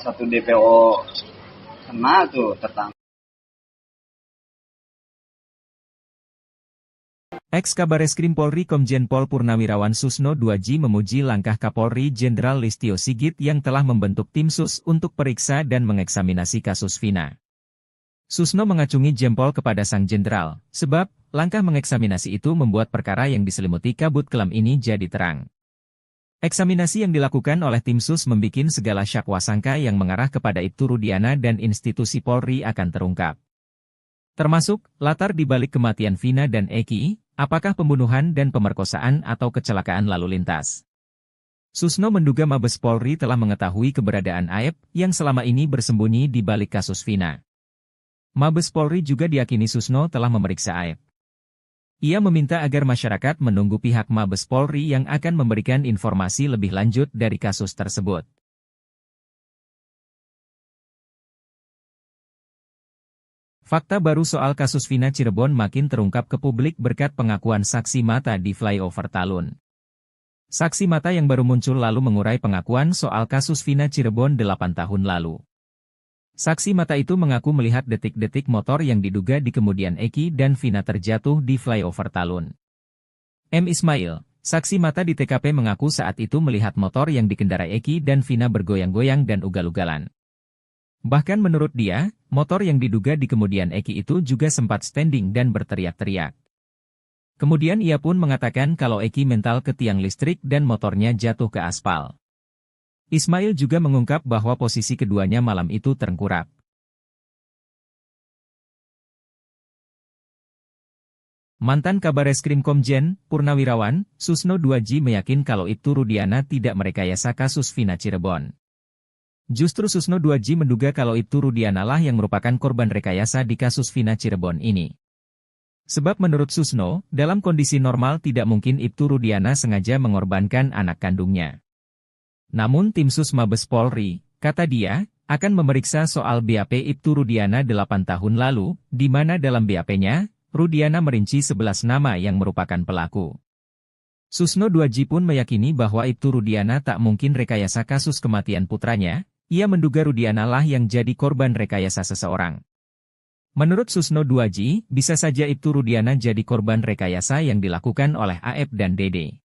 satu DPO kena tuh tertangkap. Ex-Kabareskrim Polri Komjen Pol Purnawirawan Susno 2J memuji langkah Kapolri Jenderal Listio Sigit yang telah membentuk tim sus untuk periksa dan mengeksaminasi kasus Vina. Susno mengacungi jempol kepada sang jenderal, sebab langkah mengeksaminasi itu membuat perkara yang diselimuti kabut kelam ini jadi terang. Eksaminasi yang dilakukan oleh tim sus membikin segala syakwa sangka yang mengarah kepada Ibtu Rudiana dan institusi Polri akan terungkap. Termasuk, latar dibalik kematian Vina dan Eki, apakah pembunuhan dan pemerkosaan atau kecelakaan lalu lintas. Susno menduga Mabes Polri telah mengetahui keberadaan Aep yang selama ini bersembunyi di balik kasus Vina. Mabes Polri juga diyakini Susno telah memeriksa Aep. Ia meminta agar masyarakat menunggu pihak Mabes Polri yang akan memberikan informasi lebih lanjut dari kasus tersebut. Fakta baru soal kasus Vina Cirebon makin terungkap ke publik berkat pengakuan saksi mata di flyover Talun. Saksi mata yang baru muncul lalu mengurai pengakuan soal kasus Vina Cirebon 8 tahun lalu. Saksi mata itu mengaku melihat detik-detik motor yang diduga di kemudian Eki dan Vina terjatuh di flyover Talun. M. Ismail, saksi mata di TKP mengaku saat itu melihat motor yang dikendarai Eki dan Vina bergoyang-goyang dan ugal-ugalan. Bahkan menurut dia, motor yang diduga di kemudian Eki itu juga sempat standing dan berteriak-teriak. Kemudian ia pun mengatakan kalau Eki mental ke tiang listrik dan motornya jatuh ke aspal. Ismail juga mengungkap bahwa posisi keduanya malam itu terengkurap. Mantan Kabareskrim Komjen Purnawirawan Susno 2J meyakin kalau Ibtu Rudiana tidak merekayasa kasus Vina Cirebon. Justru Susno 2J menduga kalau Ibtu Rudiana lah yang merupakan korban rekayasa di kasus Vina Cirebon ini. Sebab menurut Susno, dalam kondisi normal tidak mungkin Ibtu Rudiana sengaja mengorbankan anak kandungnya. Namun tim sus Mabes Polri, kata dia, akan memeriksa soal BAP Ibtu Rudiana 8 tahun lalu, di mana dalam BAP-nya, Rudiana merinci 11 nama yang merupakan pelaku. Susno 2J pun meyakini bahwa Ibtu Rudiana tak mungkin rekayasa kasus kematian putranya. Ia menduga Rudiana lah yang jadi korban rekayasa seseorang. Menurut Susno 2J, bisa saja Ibtu Rudiana jadi korban rekayasa yang dilakukan oleh Aep dan Dede.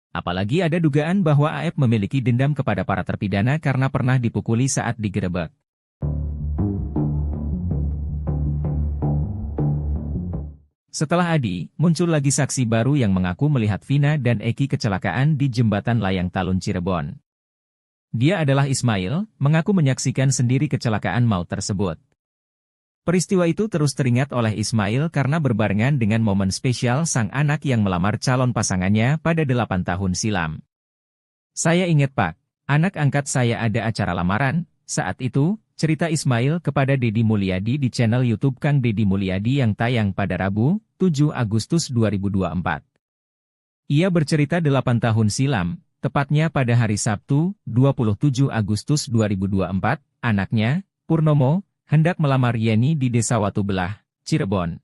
Apalagi ada dugaan bahwa Aep memiliki dendam kepada para terpidana karena pernah dipukuli saat digerebek. Setelah Adi, muncul lagi saksi baru yang mengaku melihat Vina dan Eki kecelakaan di jembatan layang Talun Cirebon. Dia adalah Ismail, mengaku menyaksikan sendiri kecelakaan maut tersebut. Peristiwa itu terus teringat oleh Ismail karena berbarengan dengan momen spesial sang anak yang melamar calon pasangannya pada 8 tahun silam. Saya ingat Pak, anak angkat saya ada acara lamaran, saat itu, cerita Ismail kepada Deddy Mulyadi di channel YouTube Kang Deddy Mulyadi yang tayang pada Rabu, 7 Agustus 2024. Ia bercerita 8 tahun silam, tepatnya pada hari Sabtu, 27 Agustus 2024, anaknya, Purnomo, hendak melamar Yeni di Desa Watubelah, Cirebon.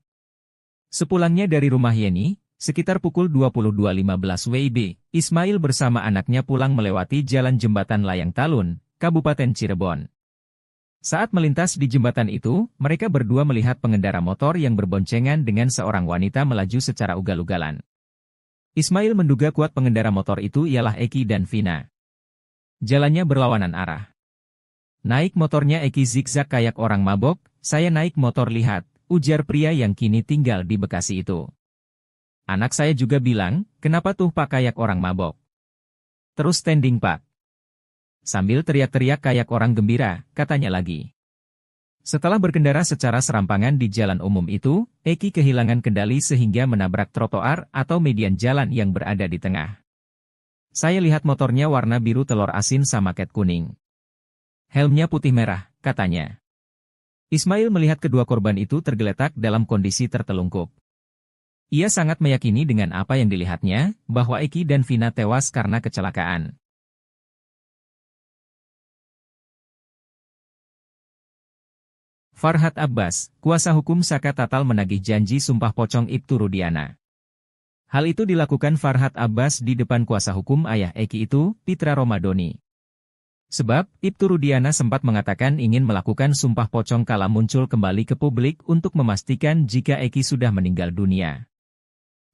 Sepulangnya dari rumah Yeni, sekitar pukul 22.15 WIB, Ismail bersama anaknya pulang melewati jalan jembatan Layang Talun, Kabupaten Cirebon. Saat melintas di jembatan itu, mereka berdua melihat pengendara motor yang berboncengan dengan seorang wanita melaju secara ugal-ugalan. Ismail menduga kuat pengendara motor itu ialah Eki dan Vina. Jalannya berlawanan arah. Naik motornya Eki zigzag kayak orang mabok, saya naik motor lihat, ujar pria yang kini tinggal di Bekasi itu. Anak saya juga bilang, kenapa tuh Pak kayak orang mabok? Terus standing Pak. Sambil teriak-teriak kayak orang gembira, katanya lagi. Setelah berkendara secara serampangan di jalan umum itu, Eki kehilangan kendali sehingga menabrak trotoar atau median jalan yang berada di tengah. Saya lihat motornya warna biru telur asin sama cat kuning. Helmnya putih merah, katanya. Ismail melihat kedua korban itu tergeletak dalam kondisi tertelungkup. Ia sangat meyakini dengan apa yang dilihatnya, bahwa Eki dan Vina tewas karena kecelakaan. Farhat Abbas, kuasa hukum Saka Tatal menagih janji sumpah pocong Ibtu Rudiana. Hal itu dilakukan Farhat Abbas di depan kuasa hukum ayah Eki itu, Pitra Romadoni. Sebab, Ibtu Rudiana sempat mengatakan ingin melakukan sumpah pocong kala muncul kembali ke publik untuk memastikan jika Eki sudah meninggal dunia.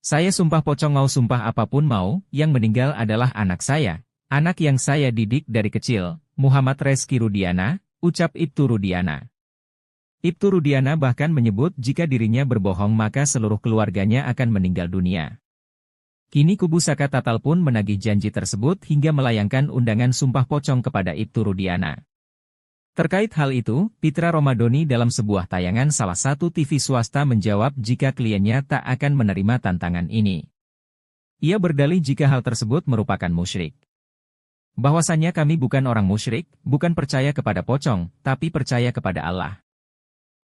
Saya sumpah pocong mau sumpah apapun mau, yang meninggal adalah anak saya, anak yang saya didik dari kecil, Muhammad Reski Rudiana, ucap Ibtu Rudiana. Ibtu Rudiana bahkan menyebut jika dirinya berbohong maka seluruh keluarganya akan meninggal dunia. Kini kubu Saka Tatal pun menagih janji tersebut hingga melayangkan undangan sumpah pocong kepada Ibtu Rudiana. Terkait hal itu, Pitra Romadoni dalam sebuah tayangan salah satu TV swasta menjawab jika kliennya tak akan menerima tantangan ini. Ia berdalih jika hal tersebut merupakan musyrik. Bahwasannya kami bukan orang musyrik, bukan percaya kepada pocong, tapi percaya kepada Allah.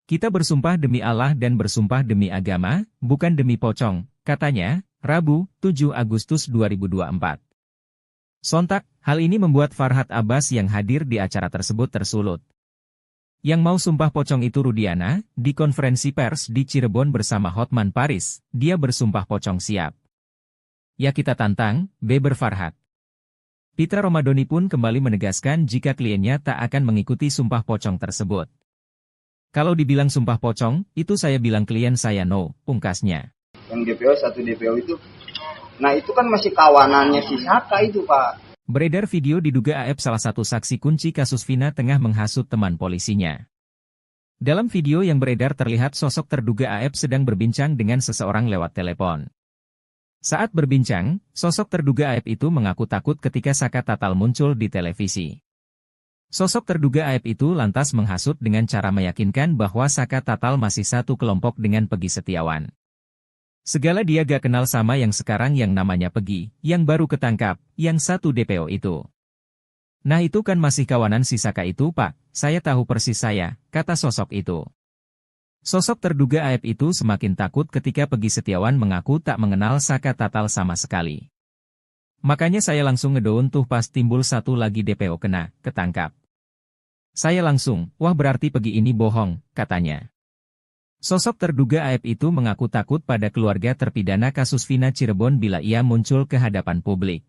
Kita bersumpah demi Allah dan bersumpah demi agama, bukan demi pocong, katanya, Rabu, 7 Agustus 2024. Sontak, hal ini membuat Farhat Abbas yang hadir di acara tersebut tersulut. Yang mau sumpah pocong itu Rudiana, di konferensi pers di Cirebon bersama Hotman Paris, dia bersumpah pocong siap. Ya kita tantang, beber Farhat. Pitra Romadoni pun kembali menegaskan jika kliennya tak akan mengikuti sumpah pocong tersebut. Kalau dibilang sumpah pocong, itu saya bilang klien saya no, pungkasnya. Yang DPO, satu DPO itu, nah itu kan masih kawanannya si Saka itu Pak. Beredar video diduga AF salah satu saksi kunci kasus Vina tengah menghasut teman polisinya. Dalam video yang beredar terlihat sosok terduga AF sedang berbincang dengan seseorang lewat telepon. Saat berbincang, sosok terduga AF itu mengaku takut ketika Saka Tatal muncul di televisi. Sosok terduga AF itu lantas menghasut dengan cara meyakinkan bahwa Saka Tatal masih satu kelompok dengan Pegi Setiawan. Segala dia gak kenal sama yang sekarang yang namanya Pegi, yang baru ketangkap, yang satu DPO itu. Nah itu kan masih kawanan si Saka itu Pak, saya tahu persis saya, kata sosok itu. Sosok terduga AF itu semakin takut ketika Pegi Setiawan mengaku tak mengenal Saka Tatal sama sekali. Makanya saya langsung ngedown tuh pas timbul satu lagi DPO kena, ketangkap. Saya langsung, wah berarti Pegi ini bohong, katanya. Sosok terduga AF itu mengaku takut pada keluarga terpidana kasus Vina Cirebon bila ia muncul ke hadapan publik.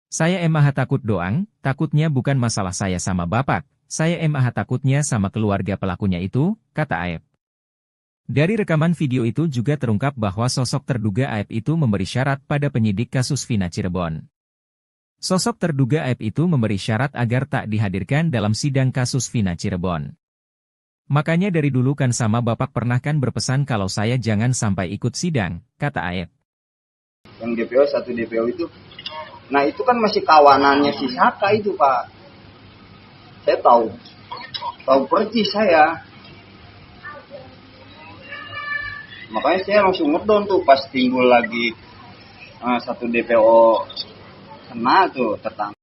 Saya emah takut doang, takutnya bukan masalah saya sama bapak, saya emah takutnya sama keluarga pelakunya itu, kata AF. Dari rekaman video itu juga terungkap bahwa sosok terduga AF itu memberi syarat pada penyidik kasus Vina Cirebon. Sosok terduga AF itu memberi syarat agar tak dihadirkan dalam sidang kasus Vina Cirebon. Makanya dari dulu kan sama bapak pernah kan berpesan kalau saya jangan sampai ikut sidang, kata AF. Yang DPO, satu DPO itu, nah itu kan masih kawanannya si Saka itu Pak. Saya tahu persis saya. Makanya saya langsung ngedon tuh pas timbul lagi satu DPO kena tuh tertangkap.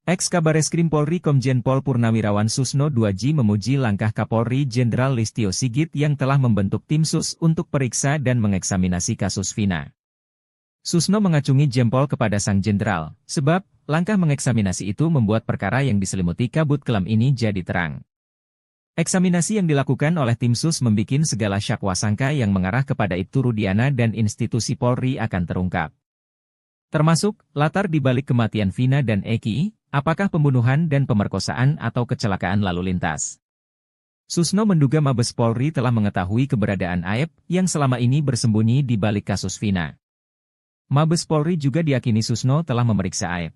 Ex-Kabareskrim Polri Komjen Pol Purnawirawan Susno Duaji memuji langkah Kapolri Jenderal Listio Sigit yang telah membentuk tim sus untuk periksa dan mengeksaminasi kasus Vina. Susno mengacungi jempol kepada sang jenderal, sebab langkah mengeksaminasi itu membuat perkara yang diselimuti kabut kelam ini jadi terang. Eksaminasi yang dilakukan oleh tim sus membikin segala syakwa sangka yang mengarah kepada Ibtu Rudiana dan institusi Polri akan terungkap. Termasuk, latar dibalik kematian Vina dan Eki, apakah pembunuhan dan pemerkosaan atau kecelakaan lalu lintas. Susno menduga Mabes Polri telah mengetahui keberadaan AF yang selama ini bersembunyi di balik kasus Vina. Mabes Polri juga diyakini Susno telah memeriksa AF.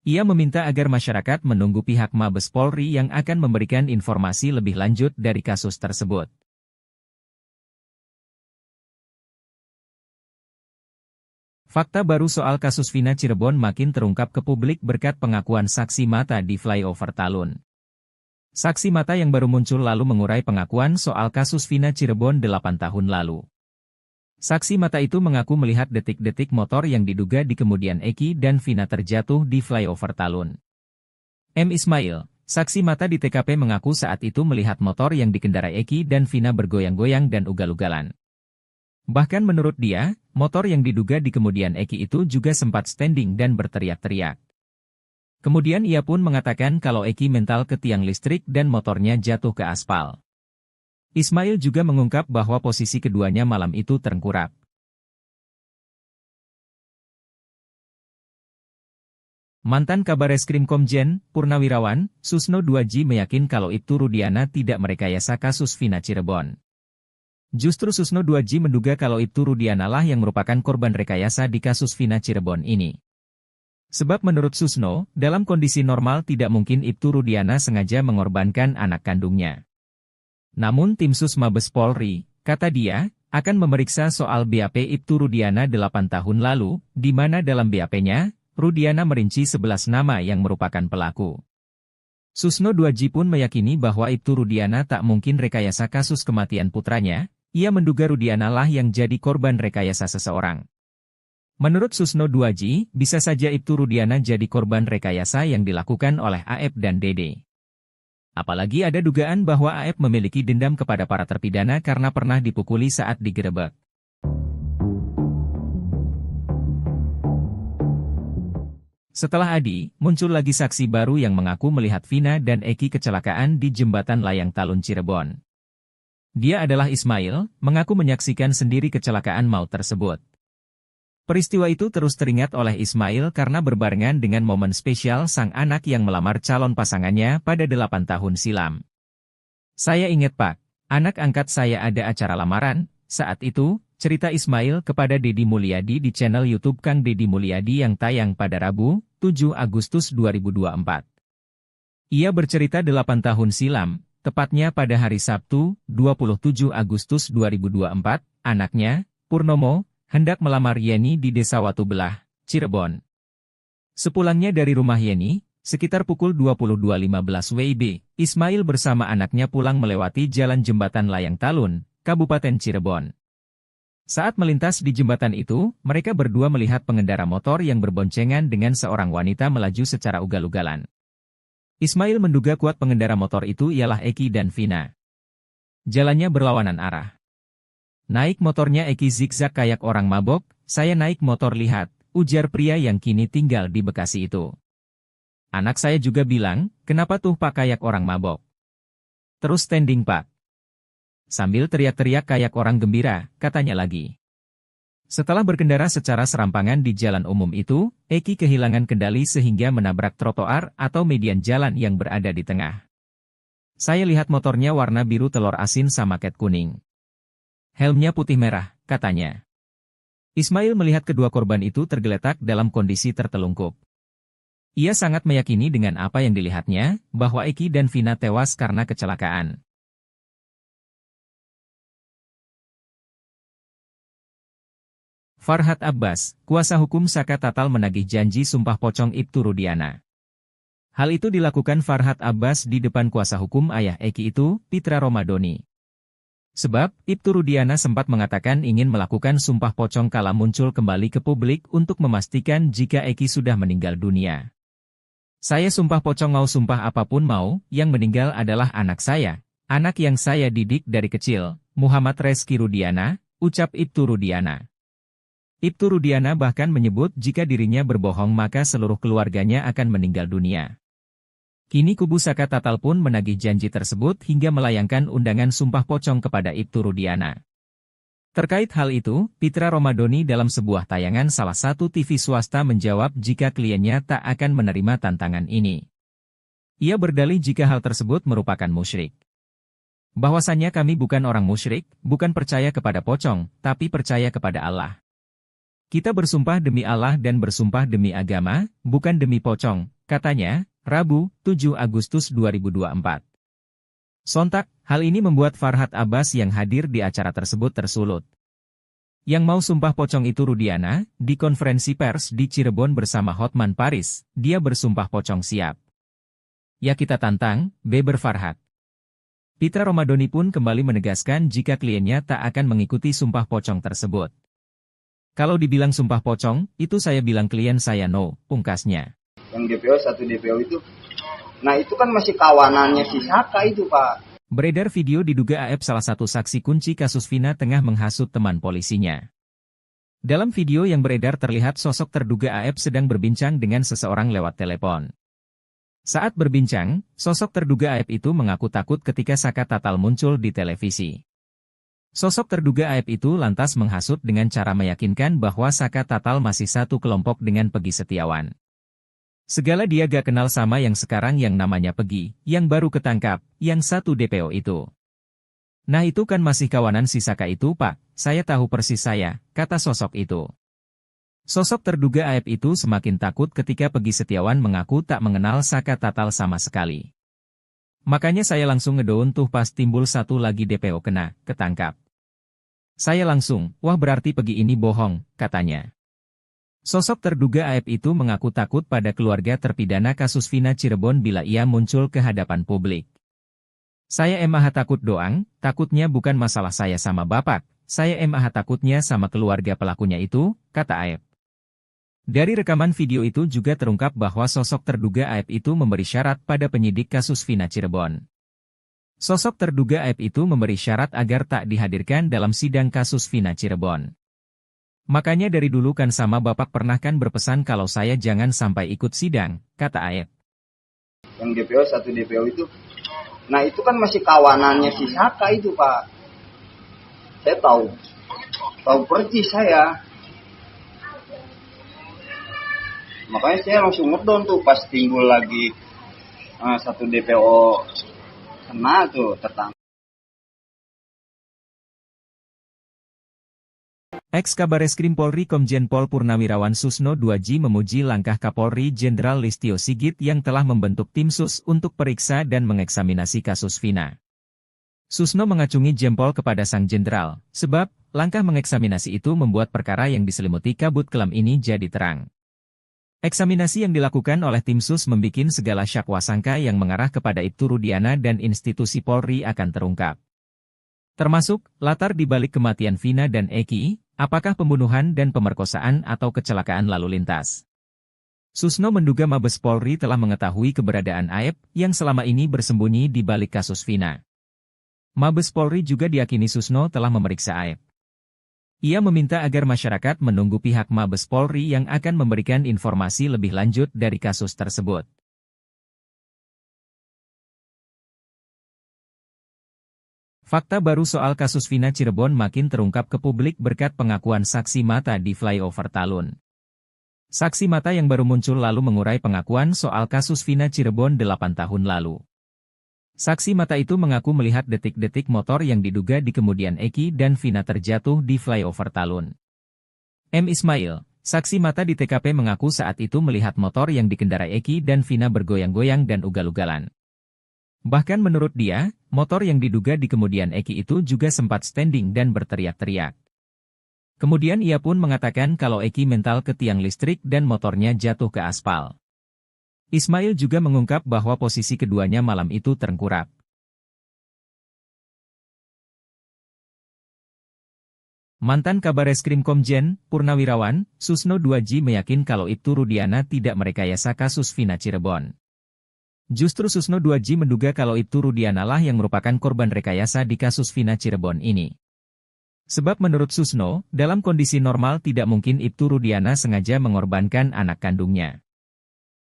Ia meminta agar masyarakat menunggu pihak Mabes Polri yang akan memberikan informasi lebih lanjut dari kasus tersebut. Fakta baru soal kasus Vina Cirebon makin terungkap ke publik berkat pengakuan saksi mata di flyover Talun. Saksi mata yang baru muncul lalu mengurai pengakuan soal kasus Vina Cirebon 8 tahun lalu. Saksi mata itu mengaku melihat detik-detik motor yang diduga di kemudian Eki dan Vina terjatuh di flyover Talun. M. Ismail, saksi mata di TKP mengaku saat itu melihat motor yang dikendarai Eki dan Vina bergoyang-goyang dan ugal-ugalan. Bahkan menurut dia, motor yang diduga dikemudian Eki itu juga sempat standing dan berteriak-teriak. Kemudian ia pun mengatakan kalau Eki mental ke tiang listrik dan motornya jatuh ke aspal. Ismail juga mengungkap bahwa posisi keduanya malam itu terengkurap. Mantan Kabareskrim Komjen, Purnawirawan, Susno 2J meyakin kalau Ibtu Rudiana tidak merekayasa kasus Vina Cirebon. Justru Susno 2J menduga kalau Ibtu Rudiana lah yang merupakan korban rekayasa di kasus Vina Cirebon ini. Sebab menurut Susno, dalam kondisi normal tidak mungkin Ibtu Rudiana sengaja mengorbankan anak kandungnya. Namun tim Sus Mabes Polri, kata dia, akan memeriksa soal BAP Ibtu Rudiana 8 tahun lalu, di mana dalam BAP-nya, Rudiana merinci 11 nama yang merupakan pelaku. Susno 2J pun meyakini bahwa Ibtu Rudiana tak mungkin rekayasa kasus kematian putranya, ia menduga Rudiana lah yang jadi korban rekayasa seseorang. Menurut Susno 2J, bisa saja Ibtu Rudiana jadi korban rekayasa yang dilakukan oleh AF dan Dede. Apalagi ada dugaan bahwa AF memiliki dendam kepada para terpidana karena pernah dipukuli saat digerebek. Setelah Adi, muncul lagi saksi baru yang mengaku melihat Vina dan Eki kecelakaan di jembatan layang Talun Cirebon. Dia adalah Ismail, mengaku menyaksikan sendiri kecelakaan maut tersebut. Peristiwa itu terus teringat oleh Ismail karena berbarengan dengan momen spesial sang anak yang melamar calon pasangannya pada 8 tahun silam. Saya ingat Pak, anak angkat saya ada acara lamaran, saat itu, cerita Ismail kepada Deddy Mulyadi di channel YouTube Kang Deddy Mulyadi yang tayang pada Rabu, 7 Agustus 2024. Ia bercerita 8 tahun silam, tepatnya pada hari Sabtu, 27 Agustus 2024, anaknya, Purnomo, hendak melamar Yeni di Desa Watu Belah, Cirebon. Sepulangnya dari rumah Yeni, sekitar pukul 22.15 WIB, Ismail bersama anaknya pulang melewati jalan jembatan layang Talun, Kabupaten Cirebon. Saat melintas di jembatan itu, mereka berdua melihat pengendara motor yang berboncengan dengan seorang wanita melaju secara ugal-ugalan. Ismail menduga kuat pengendara motor itu ialah Eki dan Vina. Jalannya berlawanan arah. Naik motornya Eki zigzag kayak orang mabok, saya naik motor lihat, ujar pria yang kini tinggal di Bekasi itu. Anak saya juga bilang, kenapa tuh Pak kayak orang mabok? Terus standing Pak. Sambil teriak-teriak kayak orang gembira, katanya lagi. Setelah berkendara secara serampangan di jalan umum itu, Eki kehilangan kendali sehingga menabrak trotoar atau median jalan yang berada di tengah. Saya lihat motornya warna biru telur asin sama cat kuning. Helmnya putih merah, katanya. Ismail melihat kedua korban itu tergeletak dalam kondisi tertelungkup. Ia sangat meyakini dengan apa yang dilihatnya, bahwa Eki dan Vina tewas karena kecelakaan. Farhad Abbas, kuasa hukum Saka Tatal menagih janji sumpah pocong Ibtu Rudiana. Hal itu dilakukan Farhad Abbas di depan kuasa hukum ayah Eki itu, Pitra Romadoni. Sebab, Ibtu Rudiana sempat mengatakan ingin melakukan sumpah pocong kala muncul kembali ke publik untuk memastikan jika Eki sudah meninggal dunia. Saya sumpah pocong mau sumpah apapun mau, yang meninggal adalah anak saya, anak yang saya didik dari kecil, Muhammad Reski Rudiana, ucap Ibtu Rudiana. Ibtu Rudiana bahkan menyebut jika dirinya berbohong maka seluruh keluarganya akan meninggal dunia. Kini kubu Saka Tatal pun menagih janji tersebut hingga melayangkan undangan sumpah pocong kepada Ibtu Rudiana. Terkait hal itu, Pitra Romadoni dalam sebuah tayangan salah satu TV swasta menjawab jika kliennya tak akan menerima tantangan ini. Ia berdalih jika hal tersebut merupakan musyrik. Bahwasannya kami bukan orang musyrik, bukan percaya kepada pocong, tapi percaya kepada Allah. Kita bersumpah demi Allah dan bersumpah demi agama, bukan demi pocong, katanya, Rabu, 7 Agustus 2024. Sontak, hal ini membuat Farhad Abbas yang hadir di acara tersebut tersulut. Yang mau sumpah pocong itu Rudiana, di konferensi pers di Cirebon bersama Hotman Paris, dia bersumpah pocong siap. Ya kita tantang, beber Farhad. Pitra Romadoni pun kembali menegaskan jika kliennya tak akan mengikuti sumpah pocong tersebut. Kalau dibilang sumpah pocong, itu saya bilang klien saya no, pungkasnya. Yang DPO, satu DPO itu Nah itu kan masih kawanannya si Saka itu Pak. Beredar video diduga AF salah satu saksi kunci kasus Vina tengah menghasut teman polisinya. Dalam video yang beredar terlihat sosok terduga AF sedang berbincang dengan seseorang lewat telepon. Saat berbincang, sosok terduga AF itu mengaku takut ketika Saka Tatal muncul di televisi. Sosok terduga AF itu lantas menghasut dengan cara meyakinkan bahwa Saka Tatal masih satu kelompok dengan Pegi Setiawan. Segala dia gak kenal sama yang sekarang yang namanya Pegi, yang baru ketangkap, yang satu DPO itu. Nah itu kan masih kawanan si Saka itu Pak, saya tahu persis saya, kata sosok itu. Sosok terduga AF itu semakin takut ketika Pegi Setiawan mengaku tak mengenal Saka Tatal sama sekali. Makanya saya langsung ngedown tuh pas timbul satu lagi DPO kena, ketangkap. Saya langsung, wah berarti Pegi ini bohong, katanya. Sosok terduga AF itu mengaku takut pada keluarga terpidana kasus Vina Cirebon bila ia muncul ke hadapan publik. Saya emang takut doang, takutnya bukan masalah saya sama bapak, saya emang takutnya sama keluarga pelakunya itu, kata AF. Dari rekaman video itu juga terungkap bahwa sosok terduga AF itu memberi syarat pada penyidik kasus Vina Cirebon. Sosok terduga AF itu memberi syarat agar tak dihadirkan dalam sidang kasus Vina Cirebon. Makanya dari dulu kan sama bapak pernah kan berpesan kalau saya jangan sampai ikut sidang, kata AF. Yang DPO, satu DPO itu, nah itu kan masih kawanannya si Saka itu Pak. Saya tahu persis saya. Makanya saya langsung ngedown tuh pas timbul lagi satu DPO kena tuh tertangkap. Ex-Kabareskrim Polri Komjen Pol Purnawirawan Susno 2J memuji langkah Kapolri Jenderal Listio Sigit yang telah membentuk tim sus untuk periksa dan mengeksaminasi kasus Vina. Susno mengacungi jempol kepada sang jenderal, sebab langkah mengeksaminasi itu membuat perkara yang diselimuti kabut kelam ini jadi terang. Eksaminasi yang dilakukan oleh tim sus membikin segala syakwa sangka yang mengarah kepada Ibtu Rudiana dan institusi Polri akan terungkap. Termasuk, latar dibalik kematian Vina dan Eki, apakah pembunuhan dan pemerkosaan atau kecelakaan lalu lintas. Susno menduga Mabes Polri telah mengetahui keberadaan AF yang selama ini bersembunyi di balik kasus Vina. Mabes Polri juga diyakini Susno telah memeriksa AF. Ia meminta agar masyarakat menunggu pihak Mabes Polri yang akan memberikan informasi lebih lanjut dari kasus tersebut. Fakta baru soal kasus Vina Cirebon makin terungkap ke publik berkat pengakuan saksi mata di flyover Talun. Saksi mata yang baru muncul lalu mengurai pengakuan soal kasus Vina Cirebon 8 tahun lalu. Saksi mata itu mengaku melihat detik-detik motor yang diduga di kemudian Eki dan Vina terjatuh di flyover Talun. M. Ismail, saksi mata di TKP mengaku saat itu melihat motor yang dikendarai Eki dan Vina bergoyang-goyang dan ugal-ugalan. Bahkan menurut dia, motor yang diduga di kemudian Eki itu juga sempat standing dan berteriak-teriak. Kemudian ia pun mengatakan kalau Eki mental ke tiang listrik dan motornya jatuh ke aspal. Ismail juga mengungkap bahwa posisi keduanya malam itu terengkurap. Mantan Kabareskrim Komjen Purnawirawan Susno 2J meyakin kalau Ibtu Rudiana tidak merekayasa kasus Vina Cirebon. Justru Susno 2J menduga kalau Ibtu Rudiana lah yang merupakan korban rekayasa di kasus Vina Cirebon ini. Sebab menurut Susno, dalam kondisi normal tidak mungkin Ibtu Rudiana sengaja mengorbankan anak kandungnya.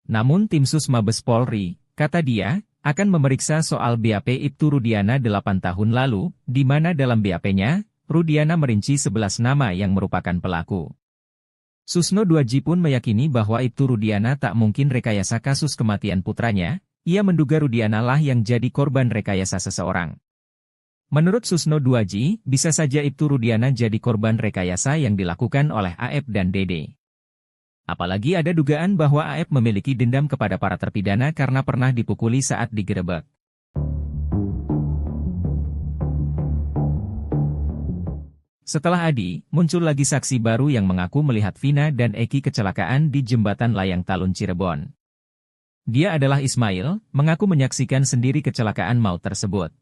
Namun tim sus Mabes Polri, kata dia, akan memeriksa soal BAP Ibtu Rudiana 8 tahun lalu, di mana dalam BAP-nya, Rudiana merinci 11 nama yang merupakan pelaku. Susno 2J pun meyakini bahwa Ibtu Rudiana tak mungkin rekayasa kasus kematian putranya, ia menduga Rudiana lah yang jadi korban rekayasa seseorang. Menurut Susno 2J, bisa saja Ibtu Rudiana jadi korban rekayasa yang dilakukan oleh AF dan Dede. Apalagi ada dugaan bahwa AF memiliki dendam kepada para terpidana karena pernah dipukuli saat digerebek. Setelah Adi, muncul lagi saksi baru yang mengaku melihat Vina dan Eki kecelakaan di jembatan layang Talun Cirebon. Dia adalah Ismail, mengaku menyaksikan sendiri kecelakaan maut tersebut.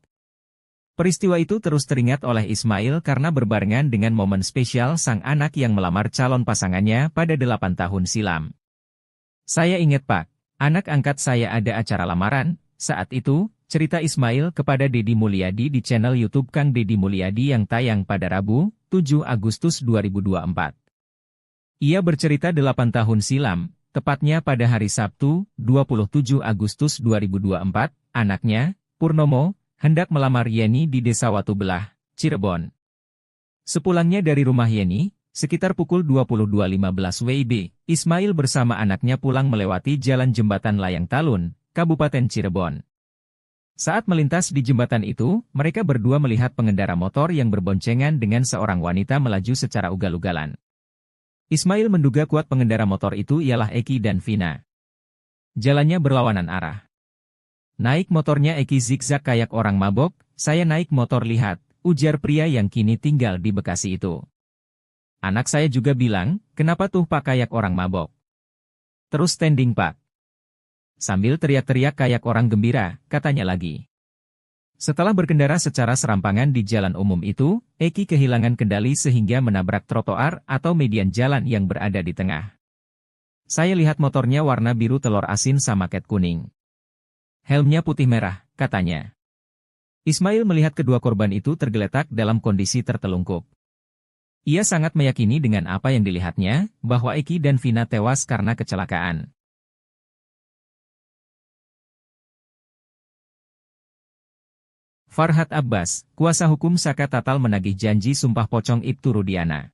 Peristiwa itu terus teringat oleh Ismail karena berbarengan dengan momen spesial sang anak yang melamar calon pasangannya pada 8 tahun silam. Saya ingat Pak, Anak angkat saya ada acara lamaran, saat itu, cerita Ismail kepada Deddy Mulyadi di channel YouTube Kang Deddy Mulyadi yang tayang pada Rabu, 7 Agustus 2024. Ia bercerita 8 tahun silam, tepatnya pada hari Sabtu, 27 Agustus 2024, anaknya, Purnomo, hendak melamar Yeni di Desa Watubelah, Cirebon. Sepulangnya dari rumah Yeni, sekitar pukul 22.15 WIB, Ismail bersama anaknya pulang melewati jalan jembatan Layang Talun, Kabupaten Cirebon. Saat melintas di jembatan itu, mereka berdua melihat pengendara motor yang berboncengan dengan seorang wanita melaju secara ugal-ugalan. Ismail menduga kuat pengendara motor itu ialah Eki dan Vina. Jalannya berlawanan arah. Naik motornya Eki zigzag kayak orang mabok, saya naik motor lihat, ujar pria yang kini tinggal di Bekasi itu. Anak saya juga bilang, kenapa tuh Pak kayak orang mabok? Terus standing Pak. Sambil teriak-teriak kayak orang gembira, katanya lagi. Setelah berkendara secara serampangan di jalan umum itu, Eki kehilangan kendali sehingga menabrak trotoar atau median jalan yang berada di tengah. Saya lihat motornya warna biru telur asin sama ket kuning. Helmnya putih merah, katanya. Ismail melihat kedua korban itu tergeletak dalam kondisi tertelungkup. Ia sangat meyakini dengan apa yang dilihatnya, bahwa Eki dan Vina tewas karena kecelakaan. Farhad Abbas, kuasa hukum Saka Tatal menagih janji sumpah pocong Ibtu Rudiana.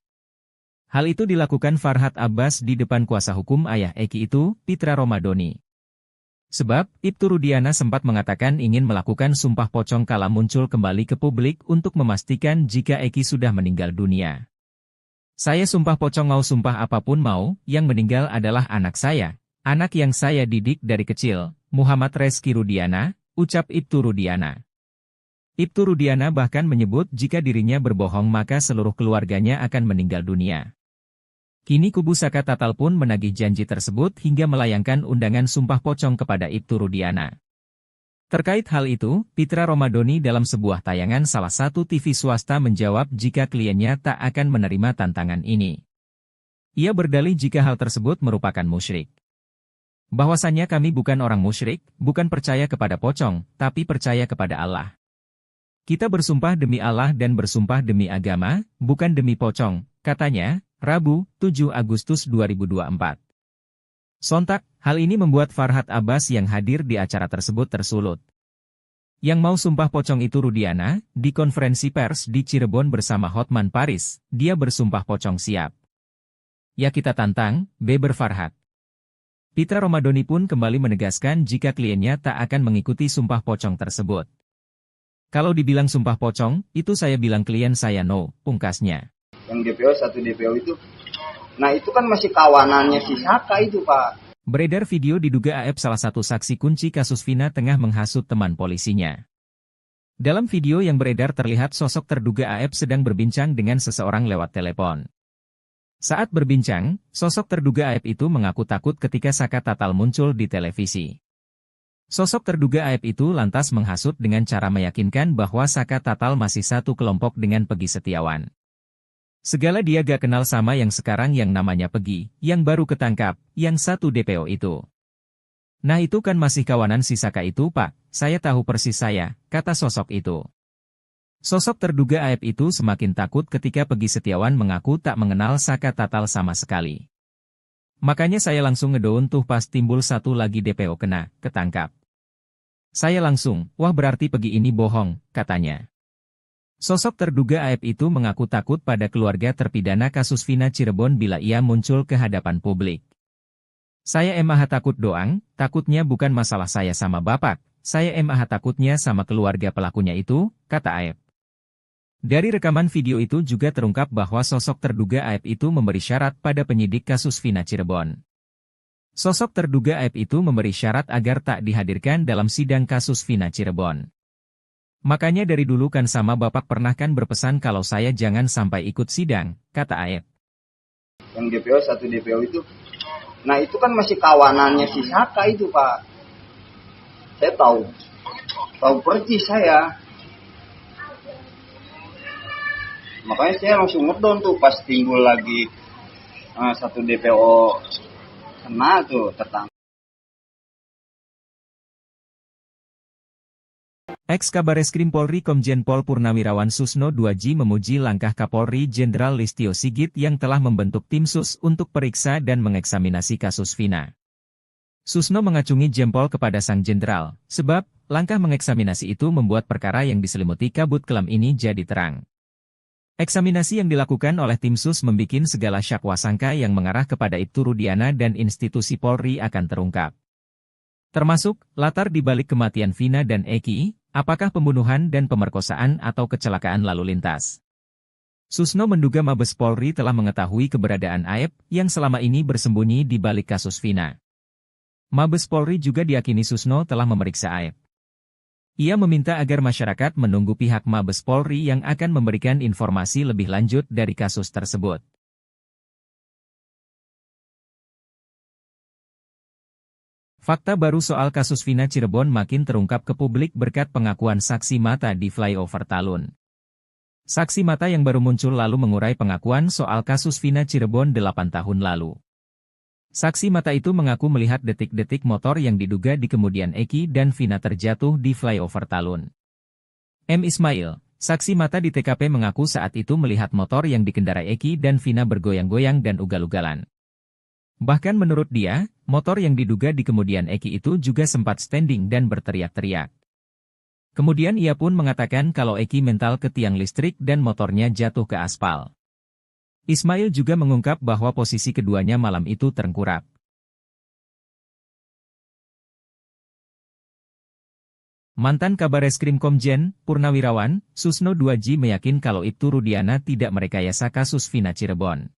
Hal itu dilakukan Farhad Abbas di depan kuasa hukum ayah Eki itu, Pitra Romadoni. Sebab, Ibtu Rudiana sempat mengatakan ingin melakukan sumpah pocong kala muncul kembali ke publik untuk memastikan jika Eki sudah meninggal dunia. Saya sumpah pocong mau sumpah apapun mau, yang meninggal adalah anak saya, anak yang saya didik dari kecil, Muhammad Reski Rudiana, ucap Ibtu Rudiana. Ibtu Rudiana bahkan menyebut jika dirinya berbohong maka seluruh keluarganya akan meninggal dunia. Kini kubu Saka Tatal pun menagih janji tersebut hingga melayangkan undangan sumpah pocong kepada Ibtu Rudiana. Terkait hal itu, Pitra Romadoni dalam sebuah tayangan salah satu TV swasta menjawab jika kliennya tak akan menerima tantangan ini. Ia berdalih jika hal tersebut merupakan musyrik. Bahwasannya kami bukan orang musyrik, bukan percaya kepada pocong, tapi percaya kepada Allah. Kita bersumpah demi Allah dan bersumpah demi agama, bukan demi pocong, katanya, Rabu, 7 Agustus 2024. Sontak, hal ini membuat Farhad Abbas yang hadir di acara tersebut tersulut. Yang mau sumpah pocong itu Rudiana, di konferensi pers di Cirebon bersama Hotman Paris, dia bersumpah pocong siap. Ya kita tantang, beber Farhad. Pitra Romadoni pun kembali menegaskan jika kliennya tak akan mengikuti sumpah pocong tersebut. Kalau dibilang sumpah pocong, itu saya bilang klien saya no, pungkasnya. Yang DPO, satu DPO itu, nah itu kan masih kawanannya si Saka itu Pak. Beredar video diduga AF salah satu saksi kunci kasus Vina tengah menghasut teman polisinya. Dalam video yang beredar terlihat sosok terduga AF sedang berbincang dengan seseorang lewat telepon. Saat berbincang, sosok terduga AF itu mengaku takut ketika Saka Tatal muncul di televisi. Sosok terduga AF itu lantas menghasut dengan cara meyakinkan bahwa Saka Tatal masih satu kelompok dengan Pegi Setiawan. Segala dia gak kenal sama yang sekarang yang namanya Pegi, yang baru ketangkap, yang satu DPO itu. Nah itu kan masih kawanan si Saka itu Pak, saya tahu persis saya, kata sosok itu. Sosok terduga AF itu semakin takut ketika Pegi Setiawan mengaku tak mengenal Saka Tatal sama sekali. Makanya saya langsung ngedown tuh pas timbul satu lagi DPO kena, ketangkap. Saya langsung, wah berarti Pegi ini bohong, katanya. Sosok terduga AF itu mengaku takut pada keluarga terpidana kasus Vina Cirebon bila ia muncul ke hadapan publik. Saya emang takut doang, takutnya bukan masalah saya sama bapak, saya emang takutnya sama keluarga pelakunya itu, kata AF. Dari rekaman video itu juga terungkap bahwa sosok terduga AF itu memberi syarat pada penyidik kasus Vina Cirebon. Sosok terduga AF itu memberi syarat agar tak dihadirkan dalam sidang kasus Vina Cirebon. Makanya dari dulu kan sama bapak pernah kan berpesan kalau saya jangan sampai ikut sidang, kata AF. Yang DPO, satu DPO itu, nah itu kan masih kawanannya si Saka itu Pak. Saya tahu persis saya. Makanya saya langsung ngedown tuh pas timbul lagi satu DPO kena tuh tertangkap. Ex-Kabareskrim Polri Komjen Pol Purnawirawan Susno Duaji memuji langkah Kapolri Jenderal Listio Sigit yang telah membentuk tim sus untuk periksa dan mengeksaminasi kasus Vina. Susno mengacungi jempol kepada sang jenderal, sebab langkah mengeksaminasi itu membuat perkara yang diselimuti kabut kelam ini jadi terang. Eksaminasi yang dilakukan oleh tim sus membikin segala syakwa sangka yang mengarah kepada Ibtu Rudiana dan institusi Polri akan terungkap. Termasuk latar dibalik kematian Vina dan Eki, apakah pembunuhan dan pemerkosaan atau kecelakaan lalu lintas. Susno menduga Mabes Polri telah mengetahui keberadaan Aep yang selama ini bersembunyi di balik kasus Vina. Mabes Polri juga diyakini Susno telah memeriksa Aep. Ia meminta agar masyarakat menunggu pihak Mabes Polri yang akan memberikan informasi lebih lanjut dari kasus tersebut. Fakta baru soal kasus Vina Cirebon makin terungkap ke publik berkat pengakuan saksi mata di flyover Talun. Saksi mata yang baru muncul lalu mengurai pengakuan soal kasus Vina Cirebon 8 tahun lalu. Saksi mata itu mengaku melihat detik-detik motor yang diduga di kemudian Eki dan Vina terjatuh di flyover Talun. M. Ismail, saksi mata di TKP mengaku saat itu melihat motor yang dikendarai Eki dan Vina bergoyang-goyang dan ugal-ugalan. Bahkan menurut dia, motor yang diduga di kemudian Eki itu juga sempat standing dan berteriak-teriak. Kemudian ia pun mengatakan kalau Eki mental ke tiang listrik dan motornya jatuh ke aspal. Ismail juga mengungkap bahwa posisi keduanya malam itu terengkurap. Mantan Kabareskrim Komjen Purnawirawan Susno Duaji meyakin kalau Ibtu Rudiana tidak merekayasa kasus Vina Cirebon.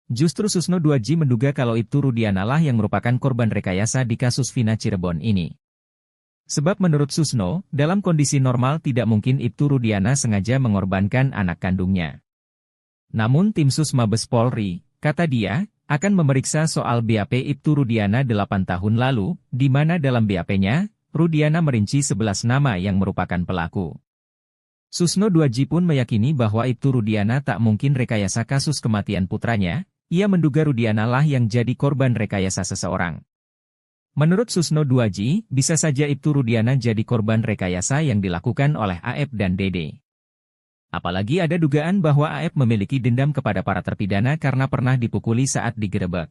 Justru Susno Duaji menduga kalau Ibtu Rudiana lah yang merupakan korban rekayasa di kasus Vina Cirebon ini. Sebab menurut Susno, dalam kondisi normal tidak mungkin Ibtu Rudiana sengaja mengorbankan anak kandungnya. Namun tim sus Mabes Polri, kata dia, akan memeriksa soal BAP Ibtu Rudiana 8 tahun lalu, di mana dalam BAP-nya, Rudiana merinci 11 nama yang merupakan pelaku. Susno Duaji pun meyakini bahwa Ibtu Rudiana tak mungkin rekayasa kasus kematian putranya. Ia menduga Rudiana lah yang jadi korban rekayasa seseorang. Menurut Susno Duaji, bisa saja Ibtu Rudiana jadi korban rekayasa yang dilakukan oleh Aep dan Dede. Apalagi ada dugaan bahwa Aep memiliki dendam kepada para terpidana karena pernah dipukuli saat digerebek.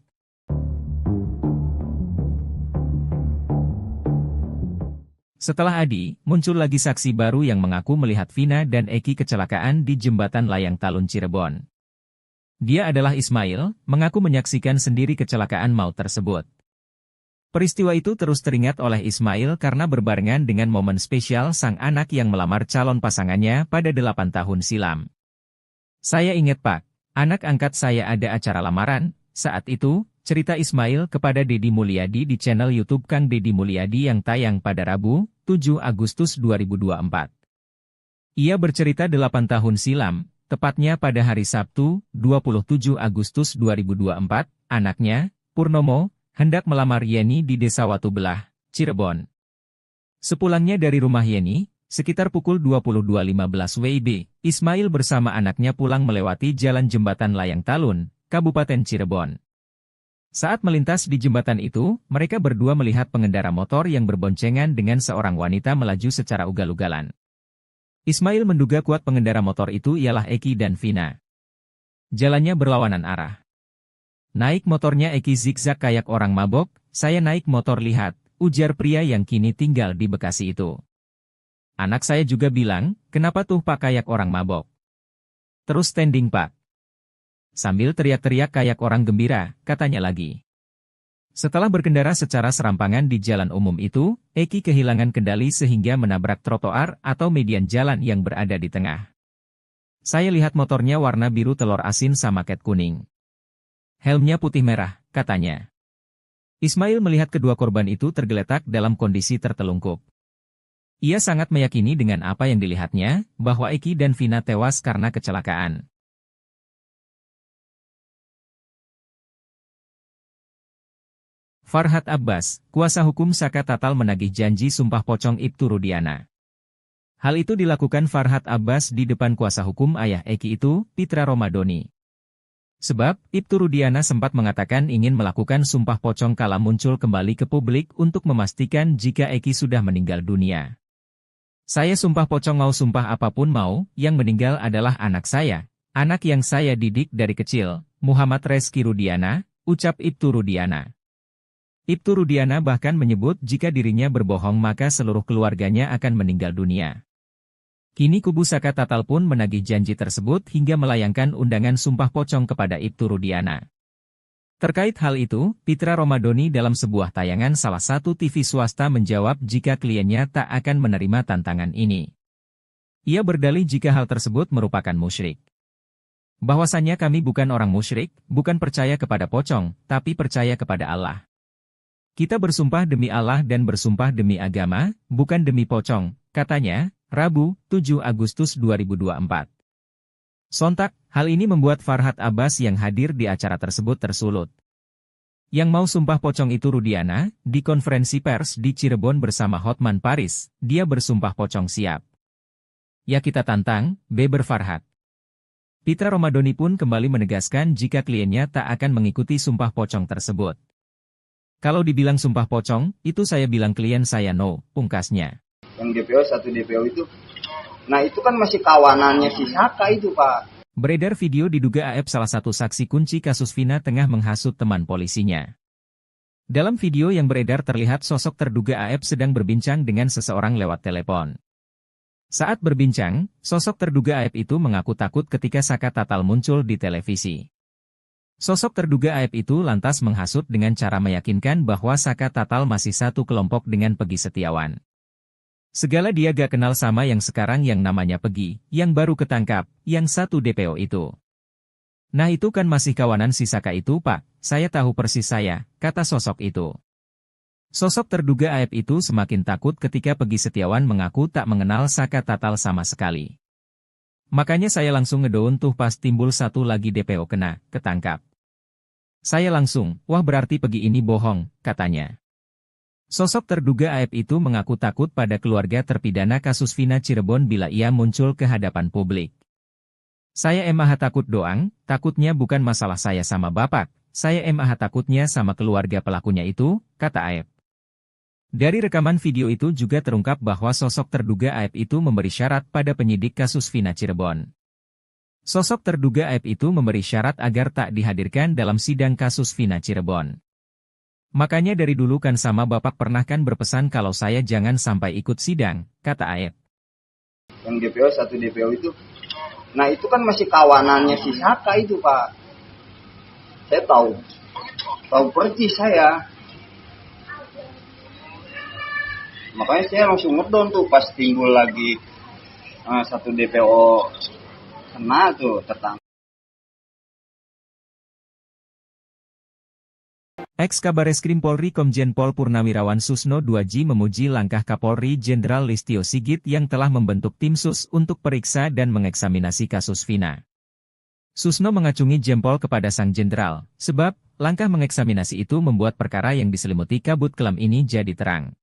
Setelah Adi, muncul lagi saksi baru yang mengaku melihat Vina dan Eki kecelakaan di jembatan layang Talun Cirebon. Dia adalah Ismail, mengaku menyaksikan sendiri kecelakaan maut tersebut. Peristiwa itu terus teringat oleh Ismail karena berbarengan dengan momen spesial sang anak yang melamar calon pasangannya pada 8 tahun silam. Saya ingat Pak, anak angkat saya ada acara lamaran, saat itu, cerita Ismail kepada Deddy Mulyadi di channel YouTube Kang Deddy Mulyadi yang tayang pada Rabu, 7 Agustus 2024. Ia bercerita 8 tahun silam, tepatnya pada hari Sabtu, 27 Agustus 2024, anaknya, Purnomo, hendak melamar Yeni di Desa Watubelah, Cirebon. Sepulangnya dari rumah Yeni, sekitar pukul 22.15 WIB, Ismail bersama anaknya pulang melewati jalan jembatan Layang Talun, Kabupaten Cirebon. Saat melintas di jembatan itu, mereka berdua melihat pengendara motor yang berboncengan dengan seorang wanita melaju secara ugal-ugalan. Ismail menduga kuat pengendara motor itu ialah Eki dan Vina. Jalannya berlawanan arah. Naik motornya Eki zigzag kayak orang mabok, saya naik motor lihat, ujar pria yang kini tinggal di Bekasi itu. Anak saya juga bilang, kenapa tuh Pak kayak orang mabok? Terus standing Pak. Sambil teriak-teriak kayak orang gembira, katanya lagi. Setelah berkendara secara serampangan di jalan umum itu, Eki kehilangan kendali sehingga menabrak trotoar atau median jalan yang berada di tengah. Saya lihat motornya warna biru telur asin sama cat kuning. Helmnya putih merah, katanya. Ismail melihat kedua korban itu tergeletak dalam kondisi tertelungkup. Ia sangat meyakini dengan apa yang dilihatnya, bahwa Eki dan Vina tewas karena kecelakaan. Farhad Abbas, kuasa hukum Saka Tatal menagih janji sumpah pocong Ibtu Rudiana. Hal itu dilakukan Farhad Abbas di depan kuasa hukum ayah Eki itu, Pitra Romadoni. Sebab, Ibtu Rudiana sempat mengatakan ingin melakukan sumpah pocong kala muncul kembali ke publik untuk memastikan jika Eki sudah meninggal dunia. Saya sumpah pocong mau sumpah apapun mau, yang meninggal adalah anak saya. Anak yang saya didik dari kecil, Muhammad Reski Rudiana, ucap Ibtu Rudiana. Ibtu Rudiana bahkan menyebut jika dirinya berbohong maka seluruh keluarganya akan meninggal dunia. Kini kubu Saka Tatal pun menagih janji tersebut hingga melayangkan undangan sumpah pocong kepada Ibtu Rudiana. Terkait hal itu, Pitra Romadoni dalam sebuah tayangan salah satu TV swasta menjawab jika kliennya tak akan menerima tantangan ini. Ia berdalih jika hal tersebut merupakan musyrik. Bahwasannya kami bukan orang musyrik, bukan percaya kepada pocong, tapi percaya kepada Allah. Kita bersumpah demi Allah dan bersumpah demi agama, bukan demi pocong, katanya, Rabu, 7 Agustus 2024. Sontak, hal ini membuat Farhad Abbas yang hadir di acara tersebut tersulut. Yang mau sumpah pocong itu Rudiana, di konferensi pers di Cirebon bersama Hotman Paris, dia bersumpah pocong siap. Ya kita tantang, beber Farhad. Pitra Romadoni pun kembali menegaskan jika kliennya tak akan mengikuti sumpah pocong tersebut. Kalau dibilang sumpah pocong, itu saya bilang klien saya no, pungkasnya. Yang DPO, satu DPO itu, nah itu kan masih kawanannya si Saka itu Pak. Beredar video diduga AF salah satu saksi kunci kasus Vina tengah menghasut teman polisinya. Dalam video yang beredar terlihat sosok terduga AF sedang berbincang dengan seseorang lewat telepon. Saat berbincang, sosok terduga AF itu mengaku takut ketika Saka Tatal muncul di televisi. Sosok terduga AF itu lantas menghasut dengan cara meyakinkan bahwa Saka Tatal masih satu kelompok dengan Pegi Setiawan. Segala dia gak kenal sama yang sekarang yang namanya Pegi, yang baru ketangkap, yang satu DPO itu. Nah itu kan masih kawanan si Saka itu Pak, saya tahu persis saya, kata sosok itu. Sosok terduga AF itu semakin takut ketika Pegi Setiawan mengaku tak mengenal Saka Tatal sama sekali. Makanya saya langsung ngedown tuh pas timbul satu lagi DPO kena, ketangkap. Saya langsung, wah berarti Pegi ini bohong, katanya. Sosok terduga AF itu mengaku takut pada keluarga terpidana kasus Vina Cirebon bila ia muncul ke hadapan publik. Saya emah takut doang, takutnya bukan masalah saya sama bapak, saya emah takutnya sama keluarga pelakunya itu, kata AF. Dari rekaman video itu juga terungkap bahwa sosok terduga AF itu memberi syarat pada penyidik kasus Vina Cirebon. Sosok terduga AF itu memberi syarat agar tak dihadirkan dalam sidang kasus Vina Cirebon. Makanya dari dulu kan sama bapak pernah kan berpesan kalau saya jangan sampai ikut sidang, kata AF. Yang DPO, satu DPO itu, nah itu kan masih kawanannya si Saka itu Pak. Saya tahu persis saya. Makanya saya langsung ngedon tuh pas timbul lagi satu DPO kena tuh tertangkap. Ex-Kabareskrim Polri Komjen Pol Purnawirawan Susno Duaji memuji langkah Kapolri Jenderal Listio Sigit yang telah membentuk tim sus untuk periksa dan mengeksaminasi kasus Vina. Susno mengacungi jempol kepada sang jenderal, sebab langkah mengeksaminasi itu membuat perkara yang diselimuti kabut kelam ini jadi terang.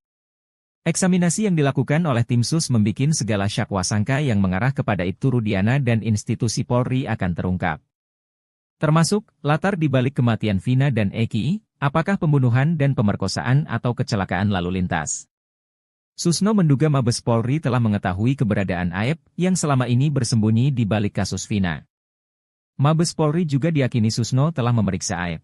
Eksaminasi yang dilakukan oleh tim sus membikin segala syakwa sangka yang mengarah kepada Ibtu Rudiana dan institusi Polri akan terungkap. Termasuk, latar di balik kematian Vina dan Eki, apakah pembunuhan dan pemerkosaan atau kecelakaan lalu lintas. Susno menduga Mabes Polri telah mengetahui keberadaan AF yang selama ini bersembunyi di balik kasus Vina. Mabes Polri juga diyakini Susno telah memeriksa AF.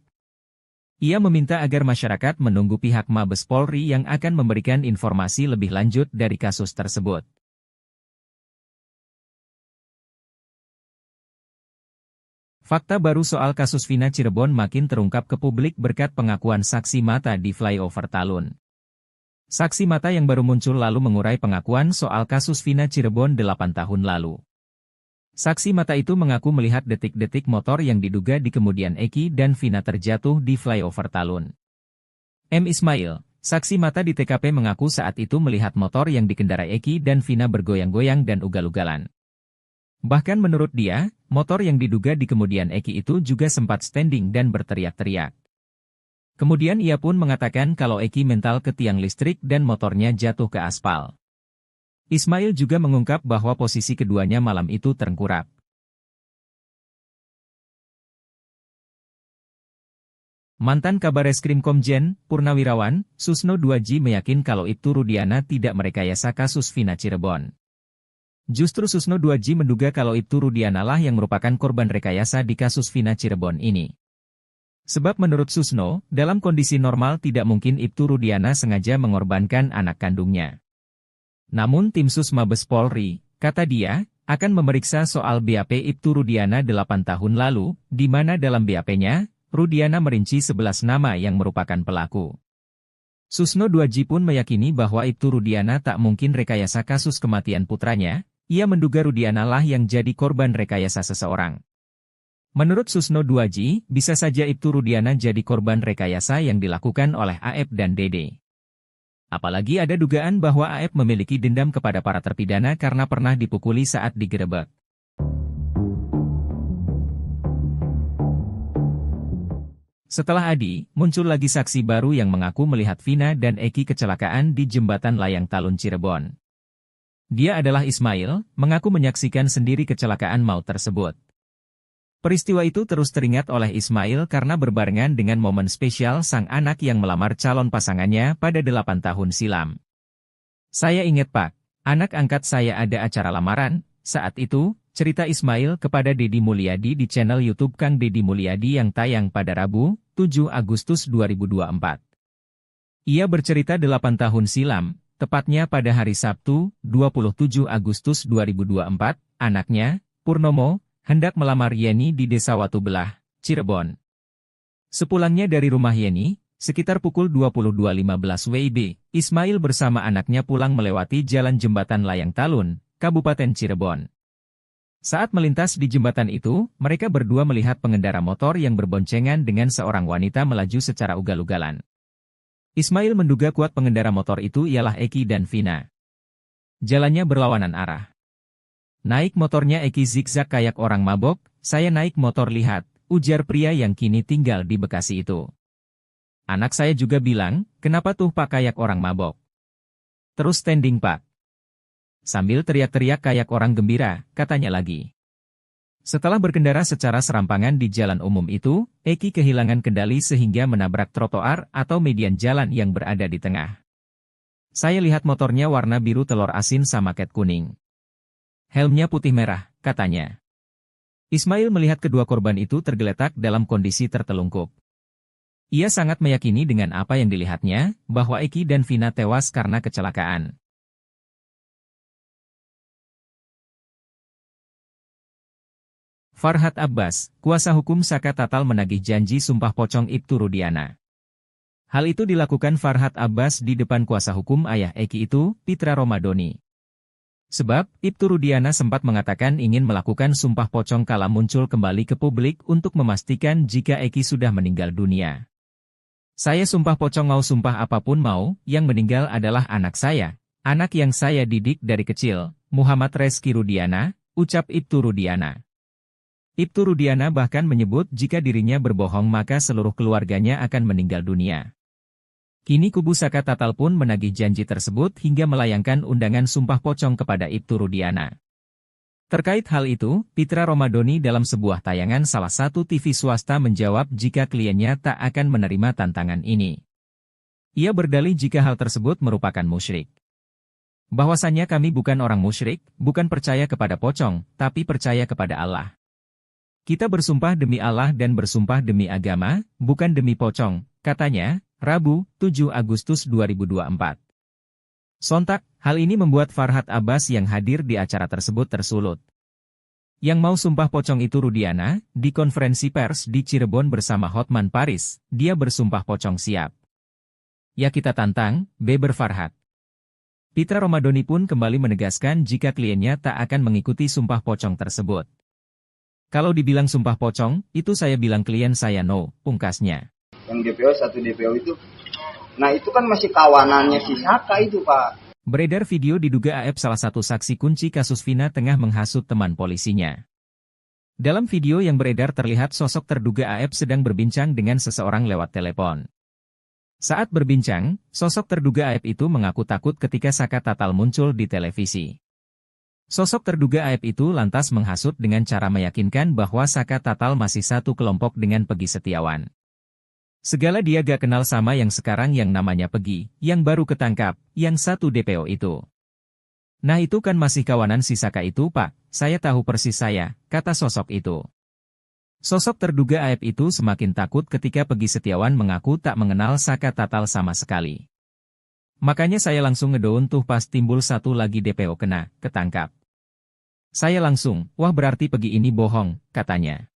Ia meminta agar masyarakat menunggu pihak Mabes Polri yang akan memberikan informasi lebih lanjut dari kasus tersebut. Fakta baru soal kasus Vina Cirebon makin terungkap ke publik berkat pengakuan saksi mata di flyover Talun. Saksi mata yang baru muncul lalu mengurai pengakuan soal kasus Vina Cirebon 8 tahun lalu. Saksi mata itu mengaku melihat detik-detik motor yang diduga dikemudian Eki dan Vina terjatuh di flyover Talun. M. Ismail, saksi mata di TKP mengaku saat itu melihat motor yang dikendarai Eki dan Vina bergoyang-goyang dan ugal-ugalan. Bahkan menurut dia, motor yang diduga dikemudian Eki itu juga sempat standing dan berteriak-teriak. Kemudian ia pun mengatakan kalau Eki mental ke tiang listrik dan motornya jatuh ke aspal. Ismail juga mengungkap bahwa posisi keduanya malam itu tengkurap. Mantan Kabareskrim Komjen, Purnawirawan, Susno 2J meyakin kalau Ibtu Rudiana tidak merekayasa kasus Vina Cirebon. Justru Susno 2J menduga kalau Ibtu Rudiana lah yang merupakan korban rekayasa di kasus Vina Cirebon ini. Sebab menurut Susno, dalam kondisi normal tidak mungkin Ibtu Rudiana sengaja mengorbankan anak kandungnya. Namun tim Sus Mabes Polri, kata dia, akan memeriksa soal BAP Ibtu Rudiana 8 tahun lalu, di mana dalam BAP-nya, Rudiana merinci 11 nama yang merupakan pelaku. Susno 2J pun meyakini bahwa Ibtu Rudiana tak mungkin rekayasa kasus kematian putranya, ia menduga Rudiana lah yang jadi korban rekayasa seseorang. Menurut Susno 2J, bisa saja Ibtu Rudiana jadi korban rekayasa yang dilakukan oleh AF dan Dede. Apalagi ada dugaan bahwa AF memiliki dendam kepada para terpidana karena pernah dipukuli saat digerebek. Setelah Adi, muncul lagi saksi baru yang mengaku melihat Vina dan Eki kecelakaan di jembatan layang Talun Cirebon. Dia adalah Ismail, mengaku menyaksikan sendiri kecelakaan maut tersebut. Peristiwa itu terus teringat oleh Ismail karena berbarengan dengan momen spesial sang anak yang melamar calon pasangannya pada 8 tahun silam. Saya ingat Pak, anak angkat saya ada acara lamaran, saat itu, cerita Ismail kepada Deddy Mulyadi di channel YouTube Kang Deddy Mulyadi yang tayang pada Rabu, 7 Agustus 2024. Ia bercerita 8 tahun silam, tepatnya pada hari Sabtu, 27 Agustus 2024, anaknya, Purnomo, hendak melamar Yeni di Desa Watu Belah, Cirebon. Sepulangnya dari rumah Yeni, sekitar pukul 22.15 WIB, Ismail bersama anaknya pulang melewati jalan jembatan Layang Talun, Kabupaten Cirebon. Saat melintas di jembatan itu, mereka berdua melihat pengendara motor yang berboncengan dengan seorang wanita melaju secara ugal-ugalan. Ismail menduga kuat pengendara motor itu ialah Eki dan Vina. Jalannya berlawanan arah. Naik motornya Eki zigzag kayak orang mabok, saya naik motor lihat, ujar pria yang kini tinggal di Bekasi itu. Anak saya juga bilang, kenapa tuh Pak kayak orang mabok? Terus standing Pak. Sambil teriak-teriak kayak orang gembira, katanya lagi. Setelah berkendara secara serampangan di jalan umum itu, Eki kehilangan kendali sehingga menabrak trotoar atau median jalan yang berada di tengah. Saya lihat motornya warna biru telur asin sama cat kuning. Helmnya putih merah, katanya. Ismail melihat kedua korban itu tergeletak dalam kondisi tertelungkup. Ia sangat meyakini dengan apa yang dilihatnya, bahwa Eki dan Vina tewas karena kecelakaan. Farhad Abbas, kuasa hukum Saka Tatal menagih janji sumpah pocong Ibtu Rudiana. Hal itu dilakukan Farhad Abbas di depan kuasa hukum ayah Eki itu, Pitra Romadoni. Sebab, Ibtu Rudiana sempat mengatakan ingin melakukan sumpah pocong kala muncul kembali ke publik untuk memastikan jika Eki sudah meninggal dunia. Saya sumpah pocong mau sumpah apapun mau, yang meninggal adalah anak saya, anak yang saya didik dari kecil, Muhammad Reski Rudiana, ucap Ibtu Rudiana. Ibtu Rudiana bahkan menyebut jika dirinya berbohong maka seluruh keluarganya akan meninggal dunia. Kini kubu Saka Tatal pun menagih janji tersebut hingga melayangkan undangan sumpah pocong kepada Ibtu Rudiana. Terkait hal itu, Pitra Romadoni dalam sebuah tayangan salah satu TV swasta menjawab jika kliennya tak akan menerima tantangan ini. Ia berdalih jika hal tersebut merupakan musyrik. Bahwasannya kami bukan orang musyrik, bukan percaya kepada pocong, tapi percaya kepada Allah. Kita bersumpah demi Allah dan bersumpah demi agama, bukan demi pocong, katanya, Rabu, 7 Agustus 2024. Sontak, hal ini membuat Farhad Abbas yang hadir di acara tersebut tersulut. Yang mau sumpah pocong itu Rudiana, di konferensi pers di Cirebon bersama Hotman Paris, dia bersumpah pocong siap. Ya kita tantang, beber Farhad. Pitra Romadoni pun kembali menegaskan jika kliennya tak akan mengikuti sumpah pocong tersebut. Kalau dibilang sumpah pocong, itu saya bilang klien saya no, pungkasnya. Yang DPO, satu DPO itu, nah itu kan masih kawanannya si Saka itu Pak. Beredar video diduga AF salah satu saksi kunci kasus Vina tengah menghasut teman polisinya. Dalam video yang beredar terlihat sosok terduga AF sedang berbincang dengan seseorang lewat telepon. Saat berbincang, sosok terduga AF itu mengaku takut ketika Saka Tatal muncul di televisi. Sosok terduga AF itu lantas menghasut dengan cara meyakinkan bahwa Saka Tatal masih satu kelompok dengan Peggy Setiawan. Segala dia gak kenal sama yang sekarang yang namanya Pegi, yang baru ketangkap, yang satu DPO itu. Nah itu kan masih kawanan si Saka itu Pak, saya tahu persis saya, kata sosok itu. Sosok terduga Aep itu semakin takut ketika Pegi Setiawan mengaku tak mengenal Saka Tatal sama sekali. Makanya saya langsung ngedown tuh pas timbul satu lagi DPO kena, ketangkap. Saya langsung, wah berarti Pegi ini bohong, katanya.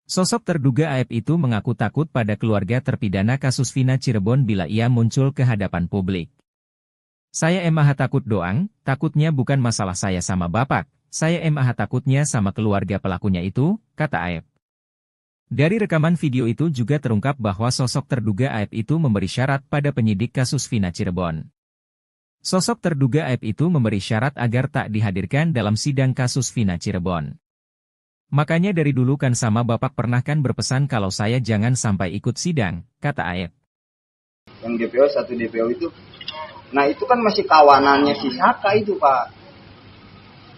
Sosok terduga Aep itu mengaku takut pada keluarga terpidana kasus Vina Cirebon bila ia muncul ke hadapan publik. Saya emah takut doang, takutnya bukan masalah saya sama bapak, saya emah takutnya sama keluarga pelakunya itu, kata Aep. Dari rekaman video itu juga terungkap bahwa sosok terduga Aep itu memberi syarat pada penyidik kasus Vina Cirebon. Sosok terduga Aep itu memberi syarat agar tak dihadirkan dalam sidang kasus Vina Cirebon. Makanya dari dulu kan sama bapak pernah kan berpesan kalau saya jangan sampai ikut sidang, kata Aep. Yang DPO, satu DPO itu, nah itu kan masih kawanannya si Saka itu Pak.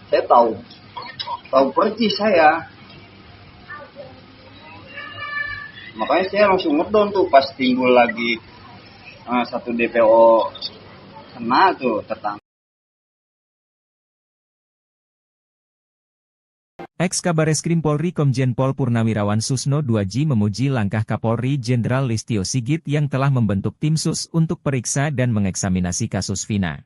Saya tahu persis saya. Makanya saya langsung ngedown tuh pas timbul lagi satu DPO kena tuh tertangkap. Ex-Kabareskrim Polri Komjen Pol Purnawirawan Susno 2J memuji langkah Kapolri Jenderal Listio Sigit yang telah membentuk tim sus untuk periksa dan mengeksaminasi kasus Vina.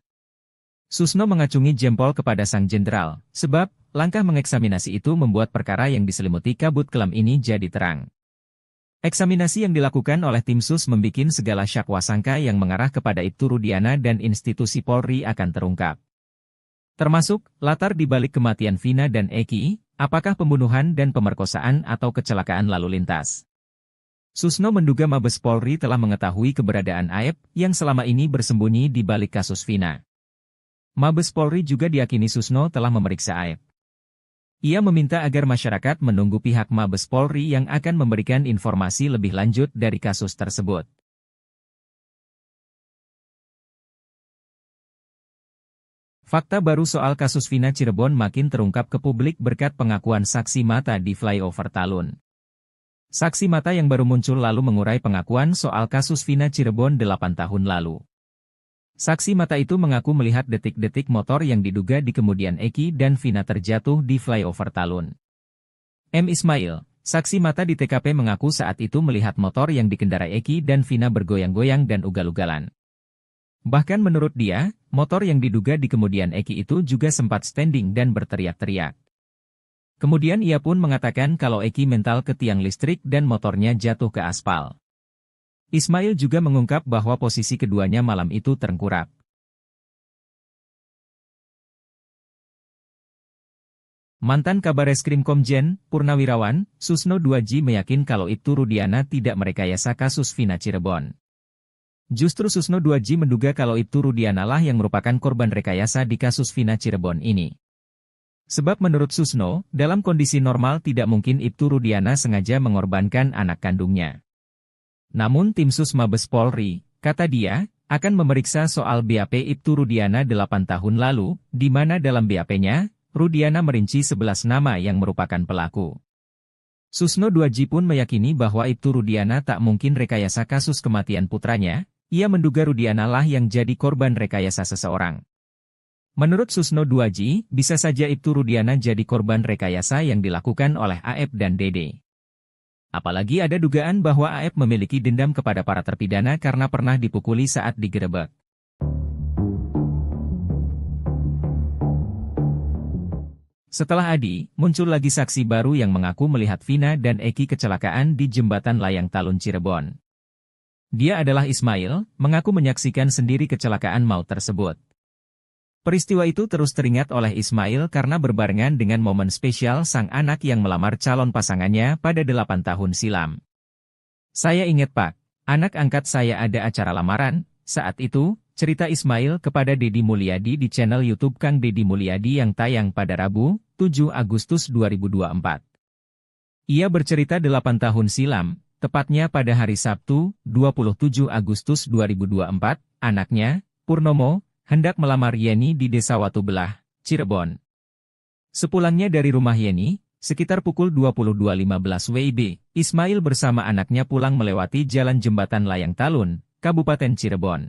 Susno mengacungi jempol kepada sang jenderal, sebab langkah mengeksaminasi itu membuat perkara yang diselimuti kabut kelam ini jadi terang. Eksaminasi yang dilakukan oleh tim sus membikin segala syakwa sangka yang mengarah kepada Ibtu Rudiana dan institusi Polri akan terungkap. Termasuk latar dibalik kematian Vina dan Eki, apakah pembunuhan dan pemerkosaan atau kecelakaan lalu lintas. Susno menduga Mabes Polri telah mengetahui keberadaan Aep yang selama ini bersembunyi di balik kasus Vina. Mabes Polri juga diyakini Susno telah memeriksa Aep. Ia meminta agar masyarakat menunggu pihak Mabes Polri yang akan memberikan informasi lebih lanjut dari kasus tersebut. Fakta baru soal kasus Vina Cirebon makin terungkap ke publik berkat pengakuan saksi mata di flyover Talun. Saksi mata yang baru muncul lalu mengurai pengakuan soal kasus Vina Cirebon 8 tahun lalu. Saksi mata itu mengaku melihat detik-detik motor yang diduga di kemudian Eki dan Vina terjatuh di flyover Talun. M. Ismail, saksi mata di TKP mengaku saat itu melihat motor yang dikendarai Eki dan Vina bergoyang-goyang dan ugal-ugalan. Bahkan menurut dia, motor yang diduga di kemudian Eki itu juga sempat standing dan berteriak-teriak. Kemudian ia pun mengatakan kalau Eki mental ke tiang listrik dan motornya jatuh ke aspal. Ismail juga mengungkap bahwa posisi keduanya malam itu terengkurap. Mantan Kabareskrim Komjen Purnawirawan Susno 2J meyakin kalau Ibtu Rudiana tidak merekayasa kasus Vina Cirebon. Justru Susno 2J menduga kalau Ibtu Rudiana lah yang merupakan korban rekayasa di kasus Vina Cirebon ini. Sebab menurut Susno, dalam kondisi normal tidak mungkin Ibtu Rudiana sengaja mengorbankan anak kandungnya. Namun tim sus Mabes Polri, kata dia, akan memeriksa soal BAP Ibtu Rudiana 8 tahun lalu, di mana dalam BAP-nya, Rudiana merinci 11 nama yang merupakan pelaku. Susno 2J pun meyakini bahwa Ibtu Rudiana tak mungkin rekayasa kasus kematian putranya, ia menduga Rudiana lah yang jadi korban rekayasa seseorang. Menurut Susno 2J, bisa saja Ibtu Rudiana jadi korban rekayasa yang dilakukan oleh Aep dan Dede. Apalagi ada dugaan bahwa Aep memiliki dendam kepada para terpidana karena pernah dipukuli saat digerebek. Setelah Adi, muncul lagi saksi baru yang mengaku melihat Vina dan Eki kecelakaan di jembatan layang Talun Cirebon. Dia adalah Ismail, mengaku menyaksikan sendiri kecelakaan maut tersebut. Peristiwa itu terus teringat oleh Ismail karena berbarengan dengan momen spesial sang anak yang melamar calon pasangannya pada 8 tahun silam. Saya ingat Pak, anak angkat saya ada acara lamaran, saat itu, cerita Ismail kepada Deddy Mulyadi di channel YouTube Kang Deddy Mulyadi yang tayang pada Rabu, 7 Agustus 2024. Ia bercerita 8 tahun silam, tepatnya pada hari Sabtu, 27 Agustus 2024, anaknya, Purnomo, hendak melamar Yeni di Desa Watubelah, Cirebon. Sepulangnya dari rumah Yeni, Sekitar pukul 22.15 WIB, Ismail bersama anaknya pulang melewati jalan jembatan Layang Talun, Kabupaten Cirebon.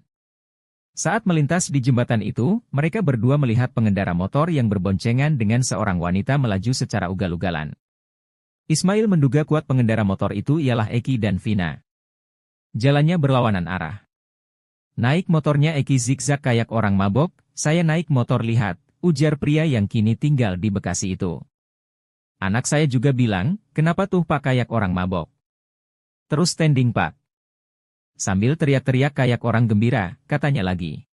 Saat melintas di jembatan itu, mereka berdua melihat pengendara motor yang berboncengan dengan seorang wanita melaju secara ugal-ugalan. Ismail menduga kuat pengendara motor itu ialah Eki dan Vina. Jalannya berlawanan arah. Naik motornya Eki zigzag kayak orang mabok, saya naik motor lihat, ujar pria yang kini tinggal di Bekasi itu. Anak saya juga bilang, kenapa tuh Pak kayak orang mabok? Terus standing Pak. Sambil teriak-teriak kayak orang gembira, katanya lagi.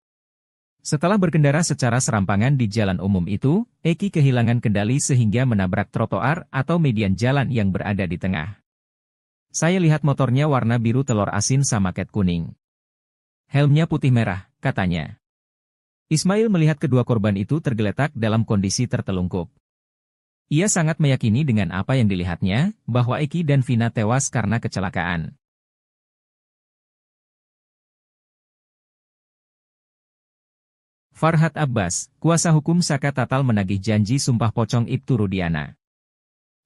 Setelah berkendara secara serampangan di jalan umum itu, Eki kehilangan kendali sehingga menabrak trotoar atau median jalan yang berada di tengah. Saya lihat motornya warna biru telur asin sama ket kuning. Helmnya putih merah, katanya. Ismail melihat kedua korban itu tergeletak dalam kondisi tertelungkup. Ia sangat meyakini dengan apa yang dilihatnya, bahwa Eki dan Vina tewas karena kecelakaan. Farhad Abbas, kuasa hukum Saka Tatal menagih janji sumpah pocong Ibtu Rudiana.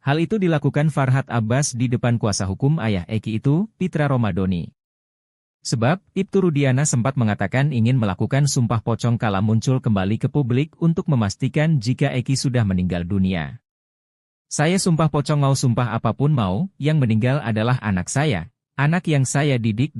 Hal itu dilakukan Farhad Abbas di depan kuasa hukum ayah Eki itu, Pitra Romadoni. Sebab, Ibtu Rudiana sempat mengatakan ingin melakukan sumpah pocong kala muncul kembali ke publik untuk memastikan jika Eki sudah meninggal dunia. Saya sumpah pocong mau sumpah apapun mau, yang meninggal adalah anak saya, anak yang saya didik